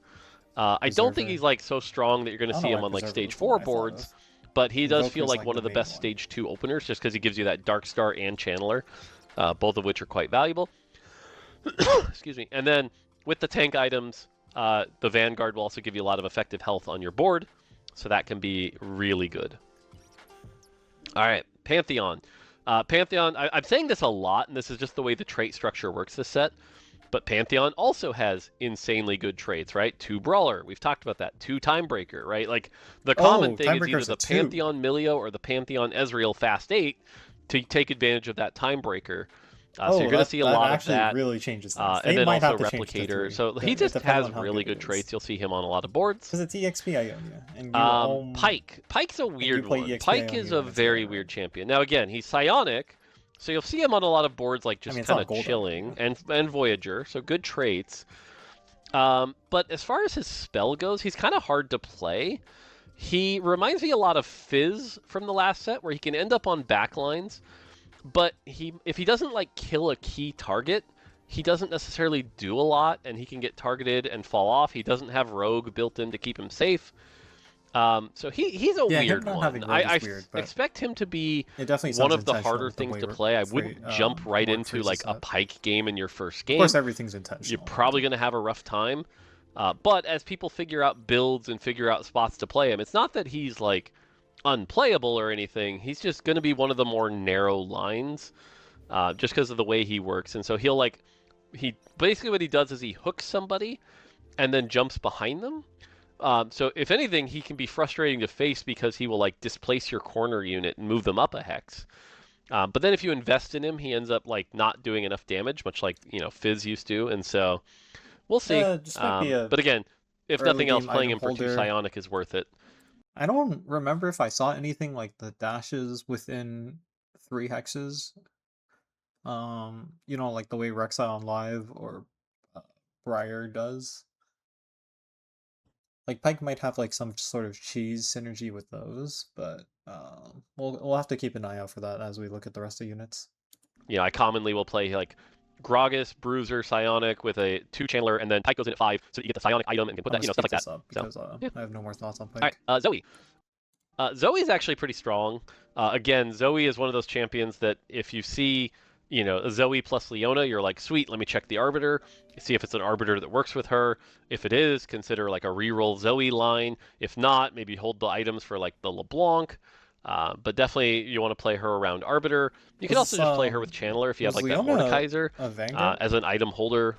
B: I don't think
A: Preserver.
B: he's like so strong that you're going
A: I
B: to
A: don't know
B: see
A: why
B: him on like
A: Preserver
B: stage
A: was the one
B: 4
A: I thought
B: boards,
A: of.
B: but he does feel
A: Invoker's
B: like
A: like
B: one
A: the
B: of the
A: main
B: best
A: one.
B: stage 2 openers just because he gives you that Dark Star and Channeler, both of which are quite valuable. Excuse me. And then with the tank items, the Vanguard will also give you a lot of effective health on your board, so that can be really good. All right, Pantheon. Pantheon, I'm saying this a lot, and this is just the way the trait structure works this set, but Pantheon also has insanely good traits, right? 2 Brawler, we've talked about that. 2 Time Breaker, right? Like, the common
A: Oh,
B: thing is either
A: Timebreaker's a
B: the
A: 2.
B: Pantheon Milio or the Pantheon Ezreal Fast 8 to take advantage of that Time Breaker. So you're
A: Oh,
B: going to see a
A: that
B: lot of
A: actually
B: that.
A: really changes things.
B: And
A: They
B: then
A: might
B: also
A: have to change to
B: Replicator.
A: 3.
B: So he
A: It
B: just
A: depends
B: has
A: on how
B: really
A: good it
B: good traits.
A: is.
B: You'll see him on a lot of boards.
A: Because it's EXP Ionia, and you all
B: Pike. Pike's a
A: like you
B: weird
A: play
B: one.
A: EXP
B: Pike is
A: Ionia
B: a
A: when it's
B: very
A: there,
B: weird
A: right?
B: champion. Now again, he's psionic, so you'll see him on a lot of boards like
A: I
B: just
A: mean, it's
B: kind
A: not
B: of
A: gold
B: chilling,
A: Ionia.
B: and Voyager, so good traits. But as far as his spell goes, he's kind of hard to play. He reminds me a lot of Fizz from the last set, where he can end up on backlines, but if he doesn't like kill a key target, he doesn't necessarily do a lot, and he can get targeted and fall off. He doesn't have Rogue built in to keep him safe. So he's a
A: Yeah, him
B: weird
A: not
B: one.
A: having Rogue
B: I
A: is weird, but
B: expect him to be
A: it definitely
B: one
A: sounds
B: of the
A: intentional
B: harder
A: with the
B: things
A: way
B: to play. I
A: Fra
B: wouldn't jump right
A: Morg
B: into
A: phrases
B: like a
A: that.
B: Pike game in your first
A: Of course,
B: game.
A: everything's
B: You're
A: intentional.
B: probably going to have a rough time. But as people figure out builds and figure out spots to play him, it's not that he's like unplayable or anything. He's just going to be one of the more narrow lines, just because of the way he works. And so he basically what he does is he hooks somebody and then jumps behind them. So if anything, he can be frustrating to face because he will like displace your corner unit and move them up a hex. But then if you invest in him, he ends up like not doing enough damage, much like Fizz used to. And so we'll see.
A: Just might be a
B: But again, if
A: early
B: nothing else,
A: game
B: playing
A: item
B: him for 2
A: holder.
B: Psionic is worth it.
A: I don't remember if I saw anything like the dashes within 3 hexes. Like the way Rek'Sai on Live or uh, Briar does. Like Pike might have like some sort of cheese synergy with those, but we'll have to keep an eye out for that as we look at the rest of units.
B: I commonly will play like Gragas, Bruiser, Psionic with a 2 Chandler, and then Pike goes in at 5, so that you get the Psionic item and can put
A: I'm
B: that,
A: gonna
B: stuff
A: speed
B: like that.
A: this up
B: So,
A: because
B: yeah.
A: I have no more thoughts on
B: All
A: Pike.
B: right, Zoe. Zoe's actually pretty strong. Again, Zoe is one of those champions that if you see, Zoe plus Leona, you're like, sweet, let me check the Arbiter, see if it's an Arbiter that works with her. If it is, consider like a reroll Zoe line. If not, maybe hold the items for like the LeBlanc. But definitely you want to play her around Arbiter. You can also
A: Was
B: just play her with Chandler if you have
A: was
B: like that
A: Leona
B: Mordekaiser
A: a Vanguard?
B: as an item holder.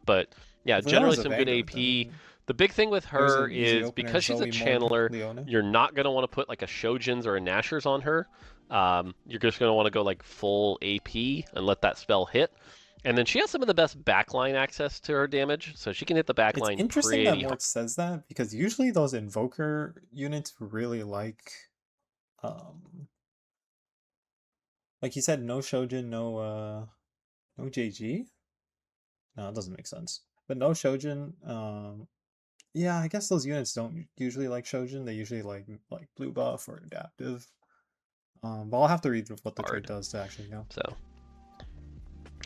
B: But yeah,
A: If
B: generally
A: Leona's a
B: some good
A: Vanguard,
B: AP.
A: then
B: The big thing with
A: there's
B: her
A: an easy
B: is
A: opener:
B: because she's a
A: Zoe Morg
B: channeler,
A: Leona.
B: you're not going to want to put like a Shojin's or a Nashor's on her. You're just going to want to go like full AP and let that spell hit. And then she has some of the best backline access to her damage, so she can hit the
A: It's
B: backline
A: interesting that
B: pretty hard.
A: Mort says that because usually those Invoker units really like he said, no Shojin, no JG. No, it doesn't make sense. But no Shojin, Yeah, I guess those units don't usually like Shojin. They usually like blue buff or adaptive. But I'll have to read what the trait
B: Hard.
A: does to actually know.
B: So,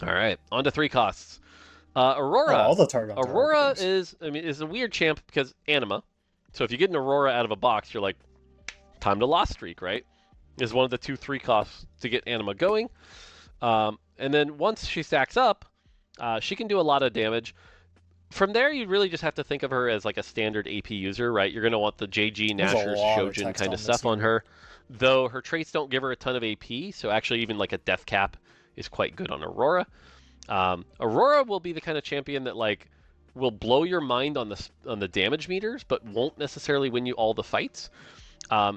B: all right, on to 3 costs.
A: Oh,
B: Aurora.
A: all the Targons are
B: Aurora
A: arbiters.
B: is a weird champ because anima. So if you get an Aurora out of a box, you're like, time to lost streak, right? Is one of the 2/3 costs to get anima going. And then once she stacks up, she can do a lot of damage. From there, you really just have to think of her as like a standard AP user, right? You're going to want the JG,
A: There's a
B: Nashers,
A: lot of
B: Shojin
A: text
B: kind of
A: on this
B: stuff on
A: unit.
B: her. Though her traits don't give her a ton of AP, so actually even like a death cap is quite good on Aurora. Aurora will be the kind of champion that like will blow your mind on the damage meters, but won't necessarily win you all the fights.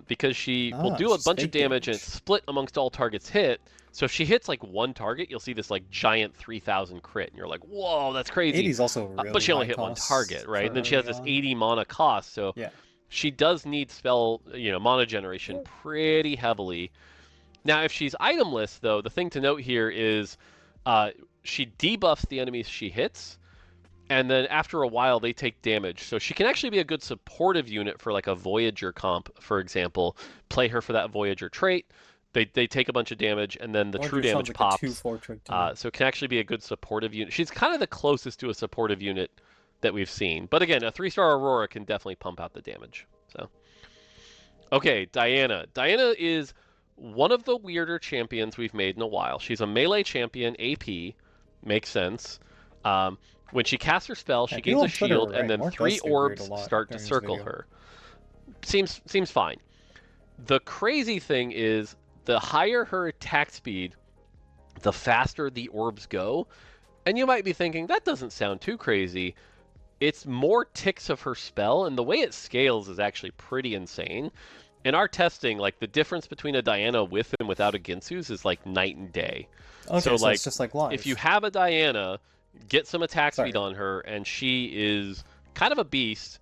B: Because she will
A: Ah,
B: do a
A: she's
B: bunch of
A: fake
B: damage and it's
A: damage.
B: split amongst all targets hit. So if she hits like one target, you'll see this like giant 3,000 crit, and you're like, whoa, that's crazy.
A: 80 is also
B: But
A: really
B: she only
A: high
B: hit one target,
A: cost
B: right?
A: for
B: And then she has
A: early
B: this
A: on.
B: 80 mana cost, so
A: Yeah.
B: she does need spell, mana generation pretty heavily. Now, if she's itemless, though, the thing to note here is uh, she debuffs the enemies she hits, and then after a while they take damage. So she can actually be a good supportive unit for like a Voyager comp, for example. Play her for that Voyager trait. They take a bunch of damage, and then the true
A: Voyager sounds
B: damage
A: like a
B: pops.
A: 2/4 trick to me.
B: So it can actually be a good supportive unit. She's kind of the closest to a supportive unit that we've seen. But again, a 3-star Aurora can definitely pump out the damage. So okay, Diana. Diana is one of the weirder champions we've made in a while. She's a melee champion, AP, makes sense. Um, when she casts her spell,
A: Yeah,
B: she gains
A: people
B: a
A: on Twitter
B: shield,
A: were
B: and
A: right.
B: then
A: Morph
B: 3
A: does stay weird a
B: orbs
A: lot
B: start to
A: during this
B: circle
A: video.
B: her. Seems fine. The crazy thing is, the higher her attack speed, the faster the orbs go. And you might be thinking, that doesn't sound too crazy. It's more ticks of her spell, and the way it scales is actually pretty insane. In our testing, like the difference between a Diana with and without a Ginsu's is like night and day. So
A: Okay, so it's
B: like
A: just like
B: if you
A: live.
B: have a Diana, get some attack speed
A: Sorry.
B: on her, and she is kind of a beast.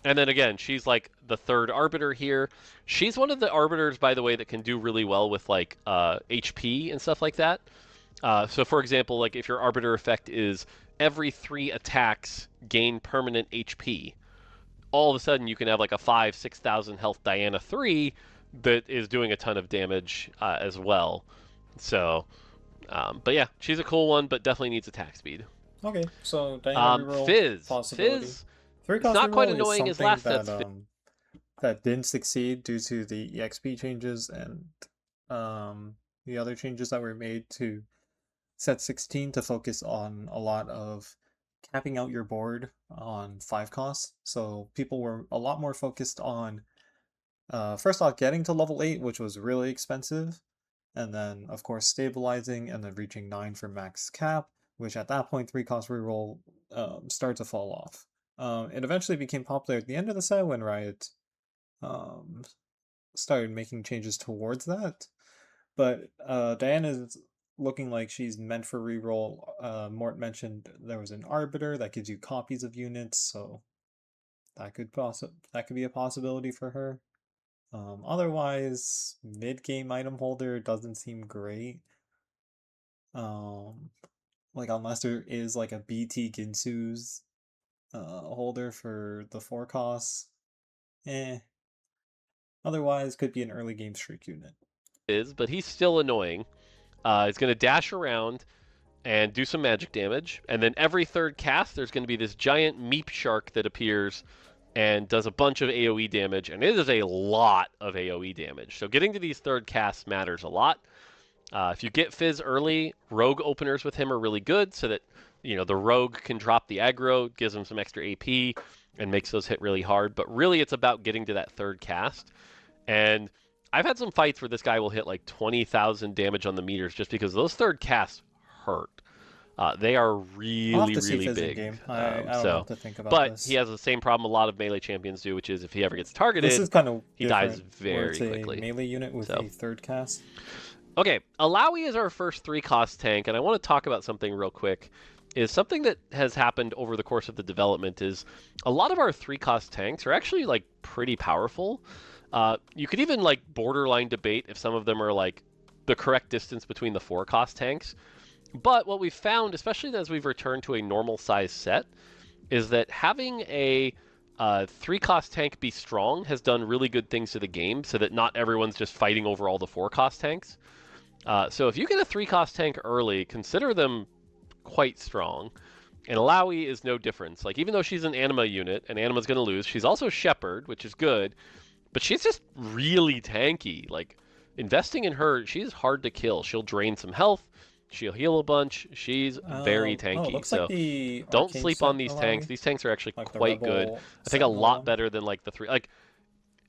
B: And then again, she's like the third arbiter here. She's one of the arbiters, by the way, that can do really well with like HP and stuff like that. So for example, like if your arbiter effect is every 3 attacks gain permanent HP, all of a sudden you can have like a 5,000-6,000 health Diana 3 that is doing a ton of damage as well. So, but yeah, she's a cool one, but definitely needs attack speed.
A: Okay, so Diana reroll possibility.
B: Fizz.
A: Three
B: It's
A: cost
B: not quite
A: reroll is
B: annoying as
A: something
B: last set's Fizz.
A: that didn't succeed due to the EXP changes and the other changes that were made to set 16 to focus on a lot of capping out your board on 5 costs. So people were a lot more focused on first off getting to level 8, which was really expensive, and then of course stabilizing and then reaching 9 for max cap, which at that point 3 cost reroll started to fall off. It eventually became popular at the end of the set when Riot um, started making changes towards that. But Diana's looking like she's meant for reroll. Mort mentioned there was an arbiter that gives you copies of units, so that could be a possibility for her. Otherwise, mid game item holder doesn't seem great. Um, like unless there is like a BT Ginsu's holder for the 4 costs. Eh. Otherwise, could be an early game streak unit.
B: But he's still annoying. He's going to dash around and do some magic damage, and then every third cast, there's going to be this giant meep shark that appears and does a bunch of AoE damage, and it is a lot of AoE damage. So getting to these third casts matters a lot. If you get Fizz early, rogue openers with him are really good, so that the rogue can drop the aggro, gives him some extra AP, and makes those hit really hard. But really, it's about getting to that third cast. And I've had some fights where this guy will hit like 20,000 damage on the meters just because those third casts hurt. They are
A: I'll have
B: really,
A: to see
B: really
A: Fizz in
B: big.
A: game. I don't know
B: So,
A: what to think about
B: but he
A: this.
B: has the same problem a lot of melee champions do, which is if he ever gets
A: This
B: targeted,
A: is kind of
B: he dies
A: different, where it's
B: very
A: a
B: quickly.
A: melee unit with
B: So,
A: a third cast.
B: okay, Alawi is our first 3 cost tank, and I want to talk about something real quick. Is something that has happened over the course of the development is a lot of our 3 cost tanks are actually like pretty powerful. You could even like borderline debate if some of them are like the correct distance between the 4 cost tanks. But what we've found, especially as we've returned to a normal size set, is that having a 3-cost tank be strong has done really good things to the game so that not everyone's just fighting over all the 4-cost tanks. So if you get a 3-cost tank early, consider them quite strong. And Alawi is no difference. Like, even though she's an Anima unit, and Anima's going to lose, she's also Shepherd, which is good, but she's just really tanky. Like, investing in her, she's hard to kill. She'll drain some health, she'll heal a bunch, she's very
A: Oh, it
B: tanky.
A: looks like
B: So
A: the
B: don't
A: arcade
B: sleep on
A: set
B: these tanks.
A: Malawi,
B: These tanks are actually
A: like the
B: quite good.
A: Rebel
B: I think a
A: Sentinel
B: lot
A: one.
B: better than, like, the 3... Like,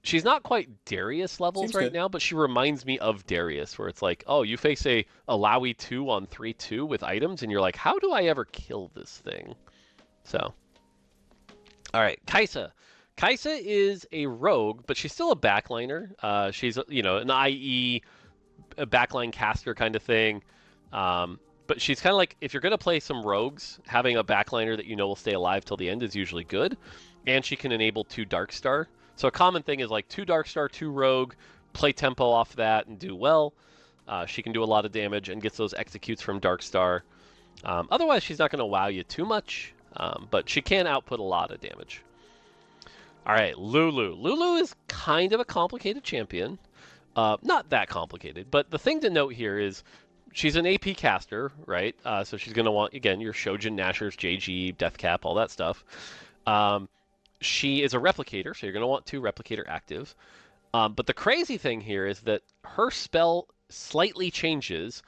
B: she's not quite Darius levels
A: Seems
B: right
A: good.
B: now, but she reminds me of Darius, where it's like, oh, you face a Alawi 2 on 3-2 with items, and you're like, how do I ever kill this thing? So, all right, Kaisa. Kaisa is a rogue, but she's still a backliner. She's, an IE, a backline caster kind of thing. But she's kind of like, if you're going to play some rogues, having a backliner that you know will stay alive till the end is usually good. And she can enable 2 Darkstar. So a common thing is like 2 Darkstar, 2 Rogue, play tempo off that and do well. She can do a lot of damage and gets those executes from Darkstar. Otherwise, she's not going to wow you too much, but she can output a lot of damage. All right, Lulu. Lulu is kind of a complicated champion. Not that complicated, but the thing to note here is she's an AP caster, right? So she's going to want, again, your Shojin, Nashers, JG, Deathcap, all that stuff. She is a replicator, so you're going to want 2 replicator active. But the crazy thing here is that her spell slightly changes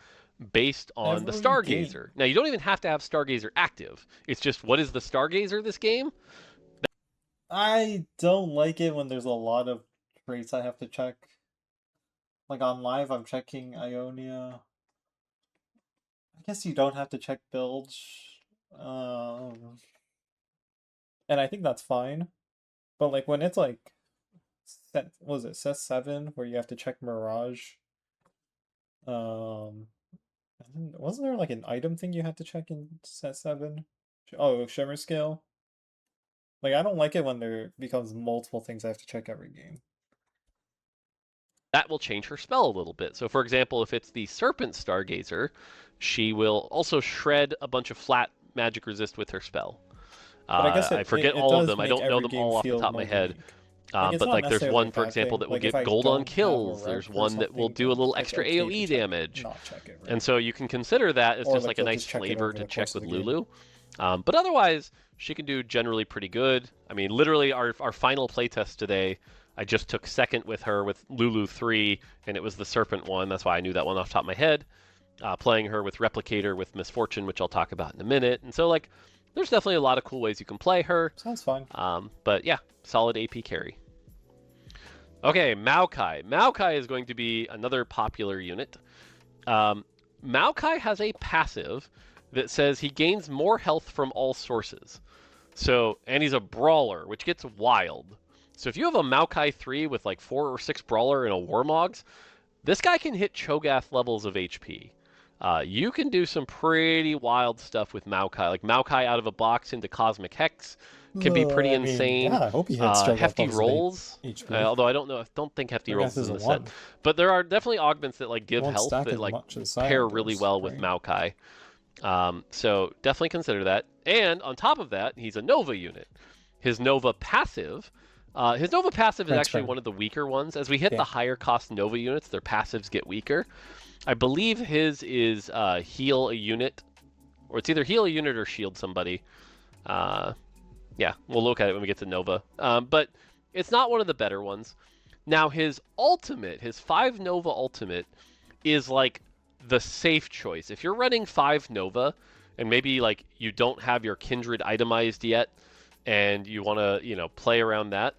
B: based on the
A: Every game.
B: Stargazer. Now, you don't even have to have Stargazer active. It's just, what is the Stargazer this game?
A: I don't like it when there's a lot of traits I have to check. Like on live, I'm checking Ionia. I guess you don't have to check Bilge. And I think that's fine. But like when it's like set, what was it, set 7 where you have to check Mirage? Um, and then wasn't there like an item thing you had to check in set 7? Oh, Shimmer Scale. Like I don't like it when there becomes multiple things I have to check every game.
B: That will change her spell a little bit. So, for example, if it's the Serpent Stargazer, she will also shred a bunch of flat magic resist with her spell.
A: But I guess
B: I
A: it,
B: forget
A: it, it
B: all of
A: does
B: them. I
A: make
B: don't know
A: every
B: them
A: game
B: all off the
A: feel
B: top of my
A: more
B: head.
A: unique. Like it's
B: But
A: not
B: like, there's
A: necessarily a
B: one, for
A: bad
B: example,
A: thing.
B: that will
A: Like if
B: give
A: I
B: gold on
A: don't have a
B: kills.
A: rep
B: There's
A: or
B: one that will
A: something,
B: do a
A: then
B: little
A: it's
B: extra
A: okay to
B: AOE
A: check,
B: damage.
A: not check it,
B: And
A: right?
B: so you can consider that as
A: Or
B: just
A: like
B: like a
A: you'll
B: nice
A: just check it
B: flavor
A: over
B: to
A: the
B: check
A: course of
B: with
A: the game.
B: Lulu. But otherwise, she can do generally pretty good. I mean, literally, our final playtest today, I just took second with her with Lulu 3, and it was the Serpent one. That's why I knew that one off the top of my head. Playing her with Replicator with Misfortune, which I'll talk about in a minute. And so, like, there's definitely a lot of cool ways you can play her.
A: Sounds fine.
B: But yeah, solid AP carry. Okay, Maokai. Maokai is going to be another popular unit. Maokai has a passive that says he gains more health from all sources. So, and he's a brawler, which gets wild. So if you have a Maokai 3 with like 4 or 6 brawler and a Warmogs, this guy can hit Cho'Gath levels of HP. You can do some pretty wild stuff with Maokai. Like Maokai out of a box into Cosmic Hex can be pretty
A: I mean,
B: insane.
A: yeah, I hope he hits Strogoth
B: Hefty
A: levels of
B: rolls,
A: HP.
B: although I don't think Hefty
A: Strogoth
B: rolls is
A: is
B: in
A: a
B: the set.
A: 1.
B: But there are definitely augments that like
A: It
B: give
A: won't
B: health
A: stack
B: that
A: as
B: like
A: much as
B: pair
A: Silent
B: really
A: Burst,
B: well with
A: right?
B: Maokai. So definitely consider that. And on top of that, he's a Nova unit. His Nova passive is actually
A: Transfer.
B: one of the weaker ones. As we hit the
A: Yeah.
B: higher cost Nova units, their passives get weaker. I believe his is heal a unit, or it's either heal a unit or shield somebody. Yeah, we'll look at it when we get to Nova. But it's not one of the better ones. Now his ultimate, his 5 Nova ultimate, is like the safe choice. If you're running 5 Nova, and maybe like you don't have your kindred itemized yet, and you want to, play around that,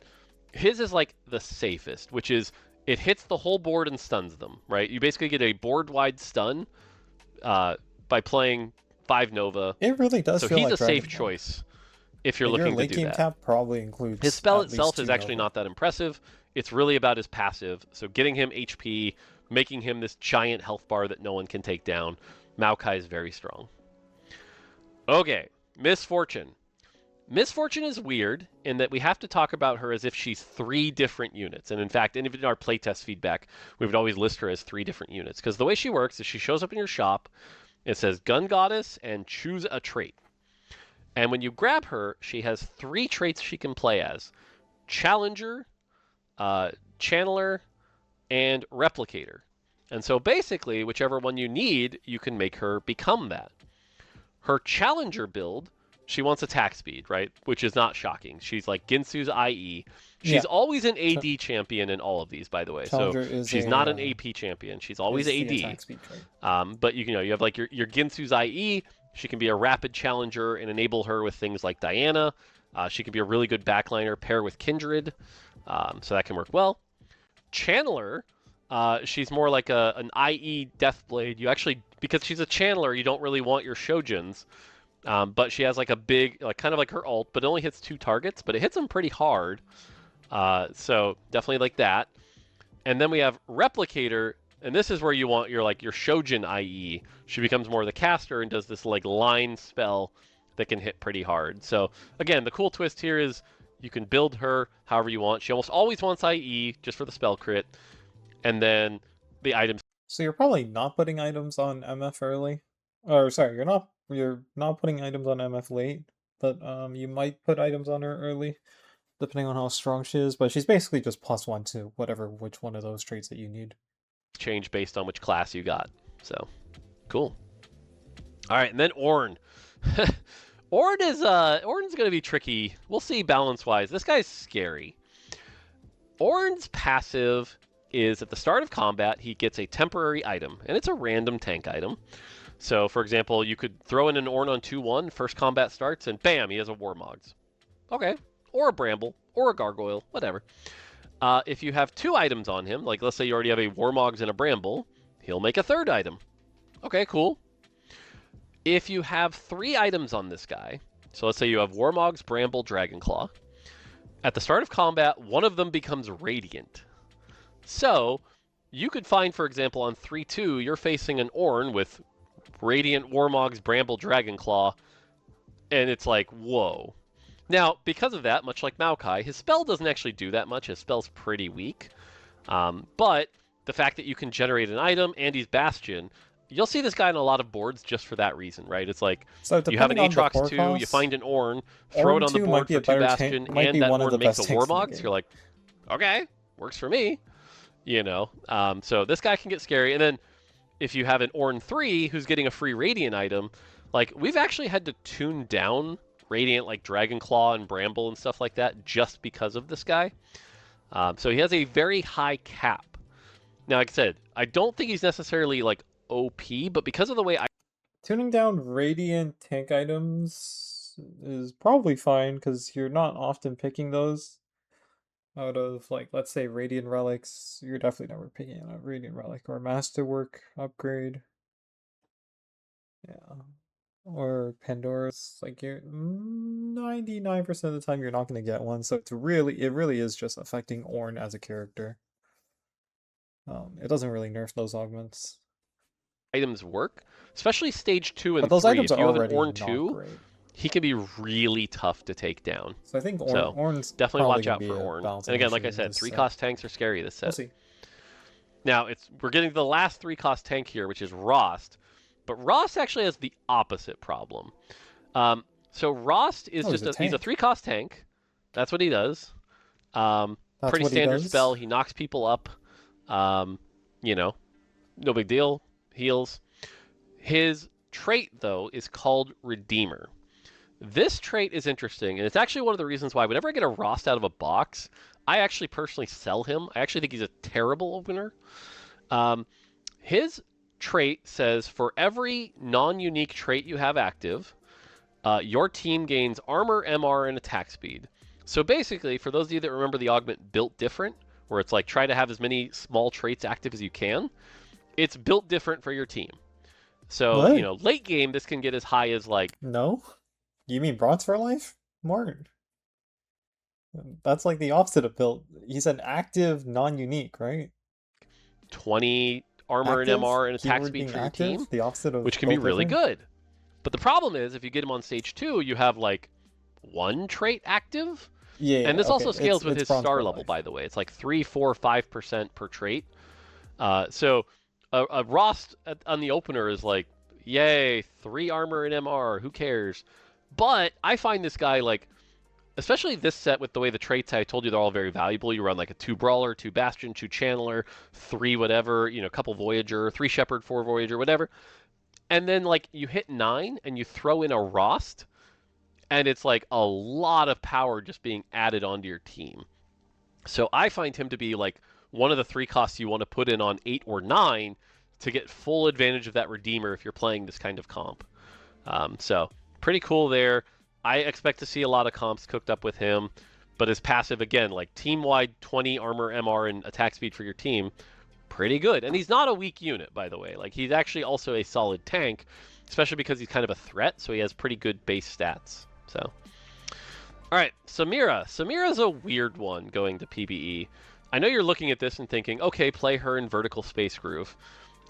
B: his is like the safest, which is it hits the whole board and stuns them, right? You basically get a board-wide stun by playing 5 Nova.
A: It really does
B: So
A: feel
B: he's
A: like
B: a safe
A: Dragon Ball.
B: choice if you're
A: Like your
B: looking to
A: late
B: do
A: game
B: that.
A: cap probably includes
B: His spell
A: at least
B: itself
A: 2
B: is actually
A: Nova.
B: not that impressive. It's really about his passive. So getting him HP, making him this giant health bar that no one can take down. Maokai is very strong. Okay, Misfortune. Misfortune is weird in that we have to talk about her as if she's 3 different units. And in fact, in our playtest feedback, we would always list her as 3 different units. Because the way she works is she shows up in your shop, it says Gun Goddess and choose a trait. And when you grab her, she has 3 traits she can play as: Challenger, uh, Channeler, and Replicator. And so basically, whichever one you need, you can make her become that. Her Challenger build, she wants attack speed, right? Which is not shocking. She's like Ginsu's IE. She's
A: Yeah.
B: always an
A: Ch
B: AD champion in all of these, by the way. So
A: Challenger is
B: she's not an AP champion. She's always
A: the
B: AD.
A: attack speed trait.
B: But you know, you have like your Ginsu's IE. She can be a rapid challenger and enable her with things like Diana. She can be a really good backliner, pair with Kindred, so that can work well. Channeler, she's more like an IE Deathblade. You actually, because she's a channeler, you don't really want your Shojins, but she has like a big, like kind of like her ult, but it only hits 2 targets, but it hits them pretty hard. So definitely like that. And then we have Replicator, and this is where you want your like your Shojin IE. She becomes more of the caster and does this like line spell that can hit pretty hard. So again, the cool twist here is you can build her however you want. She almost always wants IE just for the spell crit, and then the items.
A: So you're probably not putting items on MF early, or sorry, you're not putting items on MF late, but you might put items on her early, depending on how strong she is. But she's basically just +1 to which one of those traits that you need.
B: Change based on which class you got. So cool. All right, and then Ornn. Ornn's going to be tricky. We'll see balance wise. This guy's scary. Ornn's passive is at the start of combat, he gets a temporary item, and it's a random tank item. So, for example, you could throw in an Ornn on 2-1, first combat starts, and bam, he has a Warmogs. Okay. Or a Bramble, or a Gargoyle, whatever. If you have 2 items on him, like let's say you already have a Warmogs and a Bramble, he'll make a 3rd item. Okay, cool. If you have 3 items on this guy, so let's say you have Warmogs, Bramble, Dragonclaw, at the start of combat, one of them becomes Radiant. So, you could find, for example, on 3-2, you're facing an Ornn with Radiant, Warmogs, Bramble, Dragonclaw, and it's like, whoa. Now, because of that, much like Maokai, his spell doesn't actually do that much. His spell's pretty weak. But the fact that you can generate an item and he's Bastion, you'll see this guy on a lot of boards just for that reason, right? It's like
A: So
B: you have an
A: depending on the
B: Aatrox 2, you
A: forecast,
B: find an Ornn, throw it
A: Ornn
B: on the
A: 2 might
B: board
A: be
B: for
A: a
B: 2
A: better
B: Bastion,
A: might
B: and
A: be
B: that
A: one of the
B: Ornn makes
A: best
B: a
A: tanks in the
B: Warmogs.
A: game.
B: You're like, okay, works for me. You know, so this guy can get scary. And then if you have an Ornn 3 who's getting a free Radiant item, like we've actually had to tune down Radiant like Dragonclaw and Bramble and stuff like that just because of this guy. So he has a very high cap. Now, like I said, I don't think he's necessarily like OP, but because of the way I
A: Tuning down Radiant tank items is probably fine because you're not often picking those. Out of like, let's say Radiant Relics, you're definitely never picking a Radiant Relic or Masterwork upgrade. Yeah. Or Pandora's, like you're 99% of the time you're not going to get one. So it really is just affecting Ornn as a character. It doesn't really nerf those augments.
B: items work, especially stage 2
A: But
B: and
A: those
B: 3.
A: items
B: If
A: are
B: you have an
A: already
B: Ornn
A: not
B: 2,
A: great.
B: he can be really tough to take down.
A: So I think
B: So
A: Ornn's
B: definitely
A: probably
B: watch
A: going
B: out
A: to be
B: for
A: a
B: Ornn.
A: balancing
B: And again, like
A: issue
B: I
A: in
B: said,
A: this
B: 3
A: set.
B: cost tanks are scary this
A: We'll
B: set.
A: see.
B: Now we're getting to the last 3 cost tank here, which is Rost. But Rost actually has the opposite problem. So Rost is
A: Oh, he's
B: just
A: a
B: he's a
A: tank.
B: 3 cost tank. That's what he does.
A: That's
B: Pretty
A: what he
B: standard
A: does.
B: spell. He knocks people up. You know, no big deal. Heals. His trait, though, is called Redeemer. This trait is interesting, and it's actually one of the reasons why whenever I get a Rost out of a box, I actually personally sell him. I actually think he's a terrible opener. His trait says for every non-unique trait you have active, your team gains armor, MR, and attack speed. So basically, for those of you that remember the augment Built Different, where it's like try to have as many small traits active as you can, it's built different for your team. So, you
A: What?
B: know, late game, this can get as high as like
A: No? You mean Bronze for Life? Martin. That's like the opposite of built. He's an active, non-unique, right?
B: 20 armor and
A: Active?
B: MR and attack
A: Keyword
B: speed
A: being
B: for your team,
A: active? The opposite of
B: which can be
A: built
B: really
A: different?
B: good. But the problem is, if you get him on stage 2, you have like 1 trait active. And
A: Yeah,
B: this
A: okay.
B: also scales with
A: It's
B: his
A: Bronze
B: star
A: for
B: level,
A: Life.
B: by the way. It's like 3, 4, 5% per trait. So a Rost on the opener is like, yay, 3 armor and MR, who cares? But I find this guy, like, especially this set with the way the traits I told you they're all very valuable. You run like a 2 Brawler, 2 Bastion, 2 Channeler, 3 whatever, you know, a couple Voyager, 3 Shepherd, 4 Voyager, whatever. And then like you hit 9 and you throw in a Rost, and it's like a lot of power just being added onto your team. So I find him to be like one of the 3 costs you want to put in on 8 or 9 to get full advantage of that Redeemer if you're playing this kind of comp. So pretty cool there. I expect to see a lot of comps cooked up with him, but his passive, again, like team-wide 20 armor, MR, and attack speed for your team, pretty good. And he's not a weak unit, by the way. Like, he's actually also a solid tank, especially because he's kind of a threat, so he has pretty good base stats. So, all right, Samira. Samira's a weird one going to PvE. I know you're looking at this and thinking, okay, play her in Vertical Space Groove.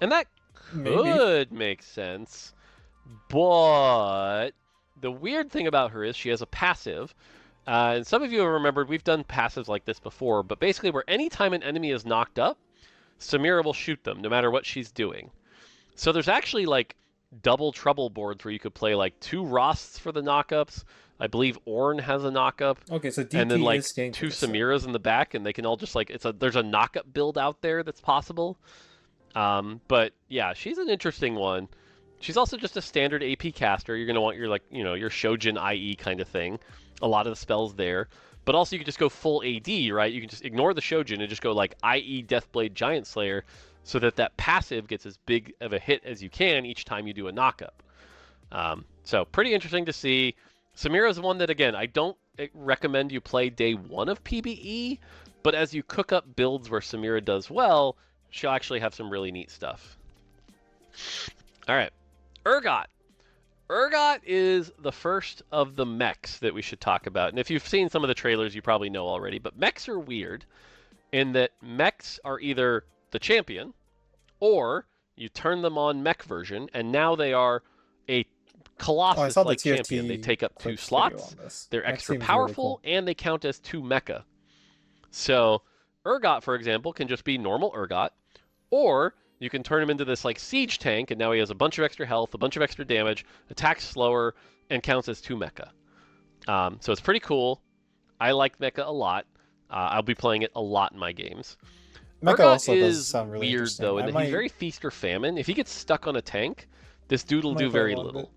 B: And that
A: Maybe.
B: could make sense, but the weird thing about her is she has a passive. And some of you have remembered we've done passives like this before, but basically where anytime an enemy is knocked up, Samira will shoot them no matter what she's doing. So there's actually like double trouble boards where you could play like 2 Rosts for the knockups. I believe Ornn has a knockup.
A: Okay, so
B: And then
A: DP
B: like
A: is staying
B: 2
A: this set.
B: Samiras in the back, and they can all just like there's a knockup build out there that's possible. But yeah, she's an interesting one. She's also just a standard AP caster. You're gonna want your like your Shojin IE kind of thing. A lot of the spells there, but also you can just go full AD, right? You can just ignore the Shojin and just go like IE Deathblade Giant Slayer, so that passive gets as big of a hit as you can each time you do a knockup. So pretty interesting to see. Samira's one that again I don't recommend you play day 1 of PBE, but as you cook up builds where Samira does well, she'll actually have some really neat stuff. All right, Urgot. Urgot is the first of the mechs that we should talk about. And if you've seen some of the trailers, you probably know already. But mechs are weird in that mechs are either the champion or you turn them on mech version, and now they are a
A: Oh, I saw the
B: Colossus-like champion. They
A: TFT
B: take up 2
A: clips video
B: slots,
A: on this.
B: they're
A: That
B: extra
A: seems really
B: powerful,
A: cool.
B: and they count as 2 mecha. So Urgot, for example, can just be normal Urgot, or you can turn him into this like siege tank, and now he has a bunch of extra health, a bunch of extra damage, attacks slower, and counts as 2 mecha. So it's pretty cool. I like mecha a lot. I'll be playing it a lot in my games.
A: Mecha
B: Urgot
A: also does
B: is
A: sound really
B: weird
A: interesting.
B: though, in
A: I
B: that he's
A: might
B: very feast or famine. If he gets stuck on a tank, this dude will do
A: play
B: very
A: a lot of it.
B: little.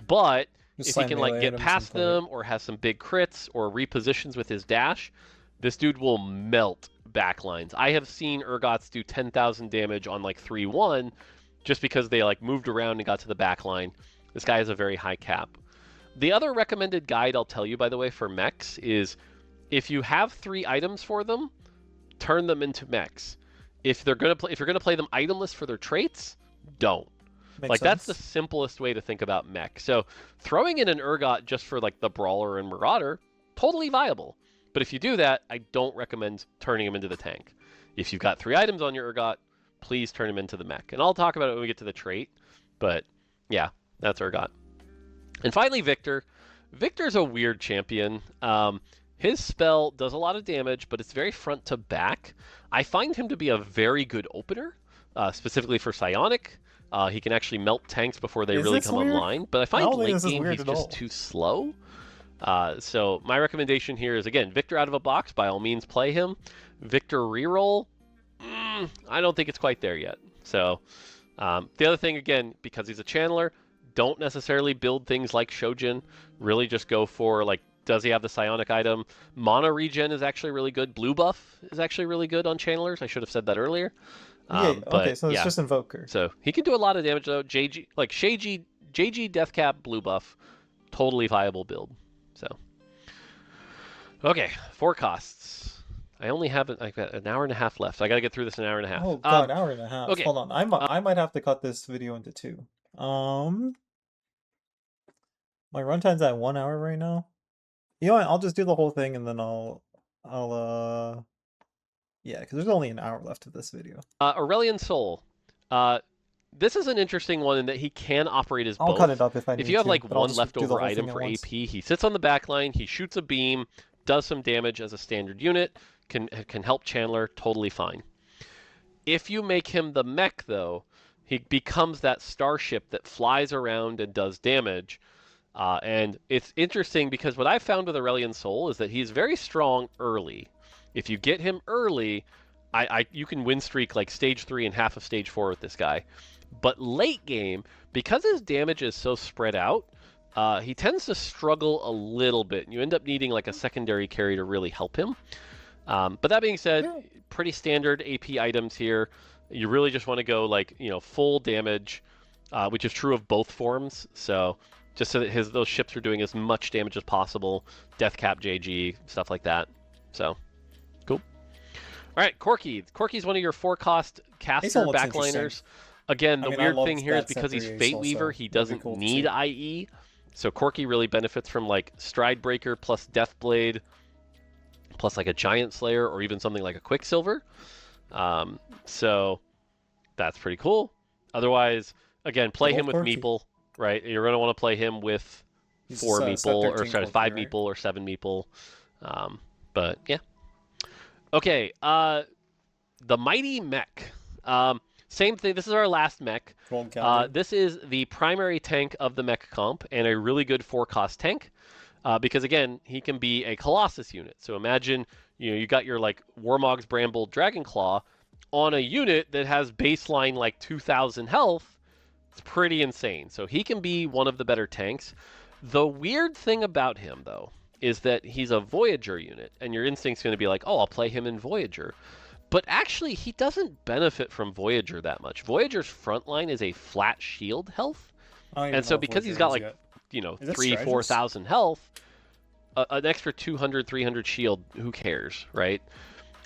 B: But
A: Just
B: if he
A: slam
B: can like
A: melee
B: get
A: items and
B: past
A: play it.
B: them or has some big crits or repositions with his dash, this dude will melt backlines. I have seen Urgots do 10,000 damage on like 3-1 just because they like moved around and got to the backline. This guy has a very high cap. The other recommended guide I'll tell you, by the way, for mechs is if you have 3 items for them, turn them into mechs. If you're gonna play them itemless for their traits, don't.
A: Makes
B: Like that's the
A: sense.
B: simplest way to think about mech. So throwing in an Urgot just for like the Brawler and Marauder, totally viable. But if you do that, I don't recommend turning him into the tank. If you've got 3 items on your Urgot, please turn him into the mech. And I'll talk about it when we get to the trait. But yeah, that's Urgot. And finally, Victor. Victor's a weird champion. His spell does a lot of damage, but it's very front to back. I find him to be a very good opener, specifically for Psionic. He can actually melt tanks before they
A: Is
B: really
A: this
B: come
A: weird?
B: online, but I
A: I
B: find
A: don't think
B: late
A: this is
B: game
A: weird
B: he's
A: at
B: just
A: all.
B: too slow. So my recommendation here is, again, Victor out of a box. By all means, play him. Victor reroll. I don't think it's quite there yet. So the other thing, again, because he's a channeler, don't necessarily build things like Shojin. Really just go for, like, does he have the psionic item? Mana regen is actually really good. Blue buff is actually really good on channelers. I should have said that earlier.
A: Yeah, okay,
B: But
A: so it's
B: yeah,
A: just Invoker.
B: so he can do a lot of damage though. JG, like JG Deathcap blue buff, totally viable build. So okay, forecasts. I only have I've got an hour and a half left. I got to get through this in an hour and a half.
A: Oh god, hour and a half.
B: Okay.
A: Hold on, I might have to cut this video into 2. My runtime's at 1 hour right now. You know what? I'll just do the whole thing and then I'll yeah, because there's only an hour left of this video.
B: Aurelian Soul. This is an interesting one in that he can operate as
A: I'll cut
B: both.
A: it up if I
B: If
A: need
B: you have
A: to,
B: like
A: but I'll
B: one
A: just do the
B: leftover
A: whole
B: item
A: thing at
B: for
A: once.
B: AP, he sits on the back line, he shoots a beam, does some damage as a standard unit, can help Chandler, totally fine. If you make him the mech though, he becomes that starship that flies around and does damage. And it's interesting because what I found with Aurelion Sol is that he's very strong early. If you get him early, you can win streak like stage 3 and half of stage 4 with this guy. But late game, because his damage is so spread out, he tends to struggle a little bit. You end up needing like a secondary carry to really help him. But that being said,
A: Yeah.
B: pretty standard AP items here. You really just want to go like, full damage, which is true of both forms. So just so that those ships are doing as much damage as possible. Death Cap JG, stuff like that. So, cool. All right, Corki. Corki's one of your 4-cost caster
A: looks interesting.
B: backliners. Again, the
A: I
B: weird thing
A: love
B: here is
A: that
B: because he's
A: Set 3
B: Fate
A: also.
B: Weaver, he
A: That'd be
B: doesn't
A: cool to
B: need
A: see.
B: IE. So Corki really benefits from like Stride Breaker plus Death Blade plus like a Giant Slayer or even something like a Quicksilver. So that's pretty cool. Otherwise, again,
A: They're
B: play him
A: both
B: with
A: quirky.
B: Meeple, right? You're going to want to play him with
A: He's
B: 4
A: a Set
B: Meeple, or
A: 13
B: sorry,
A: quirky,
B: 5
A: right?
B: Meeple or 7 Meeple. But yeah. Okay, the Mighty Mech. Same thing. This is our last mech.
A: Gold Gathering.
B: This is the primary tank of the mech comp and a really good 4-cost tank. Because again, he can be a Colossus unit. So imagine you got your like Warmog's Bramble Dragonclaw on a unit that has baseline like 2,000 health. It's pretty insane. So he can be one of the better tanks. The weird thing about him though is that he's a Voyager unit, and your instinct's going to be like, oh, I'll play him in Voyager. But actually, he doesn't benefit from Voyager that much. Voyager's frontline is a flat shield health,
A: I don't even
B: and
A: know
B: so
A: what
B: because he's
A: Voyager
B: got
A: is
B: like
A: yet. Is it
B: 3
A: Strategist?
B: 4,000 health, an extra 200 300 shield, who cares, right?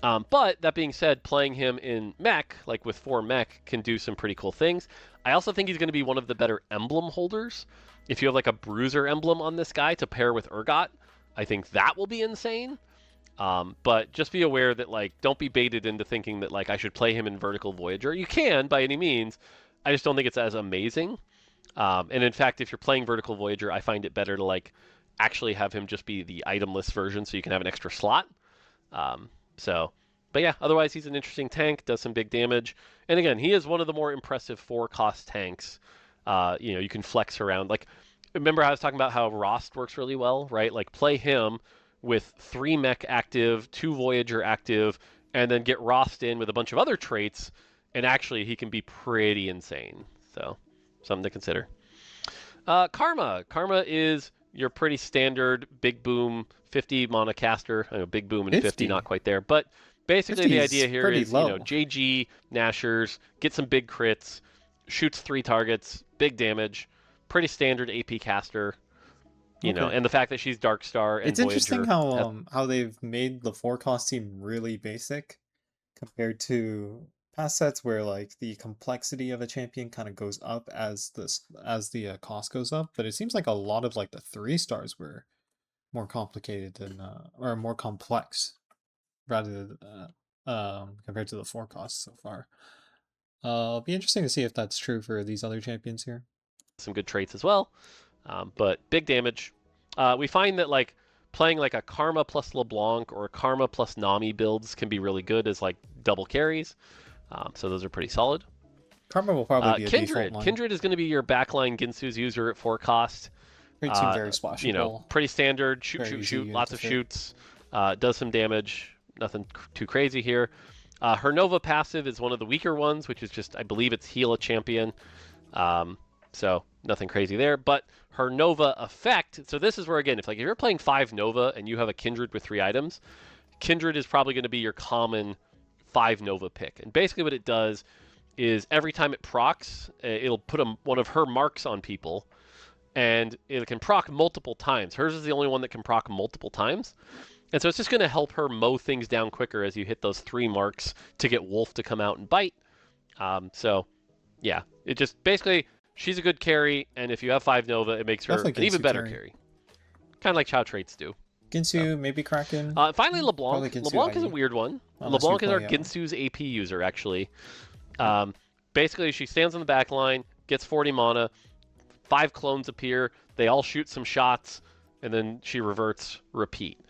B: But that being said, playing him in mech, like with 4 mech, can do some pretty cool things. I also think he's going to be one of the better emblem holders. If you have like a bruiser emblem on this guy to pair with Urgot, I think that will be insane. But just be aware that like don't be baited into thinking that like I should play him in Vertical Voyager. You can by any means. I just don't think it's as amazing. And in fact, if you're playing Vertical Voyager, I find it better to like actually have him just be the itemless version, so you can have an extra slot. Um, so, but yeah, otherwise he's an interesting tank, does some big damage, and again, he is one of the more impressive 4-cost tanks. You can flex around. Like, remember I was talking about how Rost works really well, right? Like, play him with 3 mech active, 2 Voyager active, and then get Rost in with a bunch of other traits, and actually he can be pretty insane. So, something to consider. Karma. Karma is your pretty standard big boom 50 mana caster. I know big boom and 50 not
A: 50.
B: quite there, but basically
A: 50
B: the
A: is
B: idea here
A: pretty
B: is
A: low.
B: JG Nashers, get some big crits, shoots 3 targets, big damage, pretty standard AP caster.
A: Okay.
B: And the fact that she's Dark Star and
A: It's interesting
B: Voyager.
A: how they've made the 4 cost seem really basic compared to past sets where like the complexity of a champion kind of goes up as the cost goes up, but it seems like a lot of like the 3 stars were more complicated than or more complex rather than compared to the 4 costs so far. It'll be interesting to see if that's true for these other champions here.
B: Some good traits as well, but big damage. We find that like playing like a Karma plus LeBlanc or a Karma plus Nami builds can be really good as like double carries. So those are pretty solid.
A: Karma will probably be a default
B: Kindred.
A: line.
B: Kindred is going to be your backline Ginsu's user at 4 cost.
A: It seems very splashable.
B: Pretty standard. Shoot,
A: Very
B: shoot,
A: easy
B: shoot.
A: unit
B: Lots
A: to
B: of
A: fit.
B: shoots. Does some damage. Nothing too crazy here. Her Nova passive is one of the weaker ones, which is just, I believe it's heal a champion. So nothing crazy there. But her Nova effect, so this is where, again, if you're playing 5 Nova and you have a Kindred with 3 items, Kindred is probably going to be your common 5 Nova pick. And basically what it does is every time it procs, it'll put one of her marks on people, and it can proc multiple times. Hers is the only one that can proc multiple times. And so it's just going to help her mow things down quicker as you hit those 3 marks to get Wolf to come out and bite. So, yeah, it just basically, she's a good carry, and if you have 5 Nova, it makes her
A: Definitely
B: an even
A: Ginsu
B: better
A: carry.
B: carry. Kind of like how traits do.
A: Ginsu, maybe Kraken.
B: Finally,
A: Probably
B: LeBlanc.
A: Ginsu
B: LeBlanc is a
A: IE.
B: weird one.
A: Unless you
B: LeBlanc is our
A: play,
B: Ginsu's AP user, actually. Basically, she stands on the back line, gets 40 mana, 5 clones appear, they all shoot some shots, and then she reverts, repeat.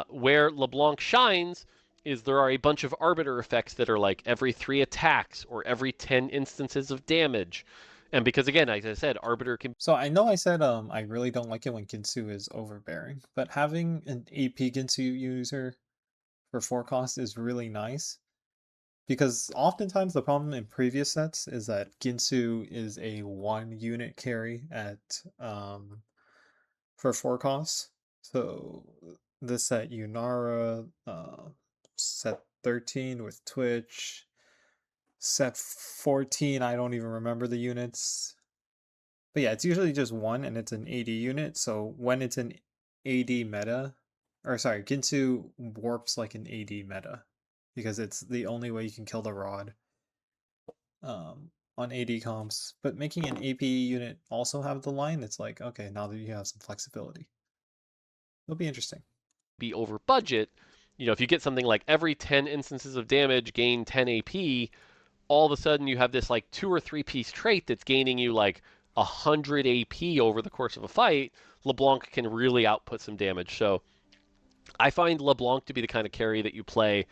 B: Where LeBlanc shines is there are a bunch of arbiter effects that are like every 3 attacks or every 10 instances of damage. And because again, as I said, Arbiter can
A: So I know I said I really don't like it when Ginsu is overbearing, but having an AP Ginsu user for 4 cost is really nice because oftentimes the problem in previous sets is that Ginsu is a 1 unit carry at for 4 costs. So this set Yunara, set 13 with Twitch, set 14, I don't even remember the units. But yeah, it's usually just one and it's an AD unit. So when it's an AD meta, or sorry, Ginsu warps like an AD meta because it's the only way you can kill the rod on AD comps. But making an AP unit also have the line, it's like, okay, now that you have some flexibility. It'll be interesting.
B: be over budget. If you get something like every 10 instances of damage gain 10 AP, all of a sudden you have this like 2 or 3 piece trait that's gaining you like 100 AP over the course of a fight. LeBlanc can really output some damage. So I find LeBlanc to be the kind of carry that you play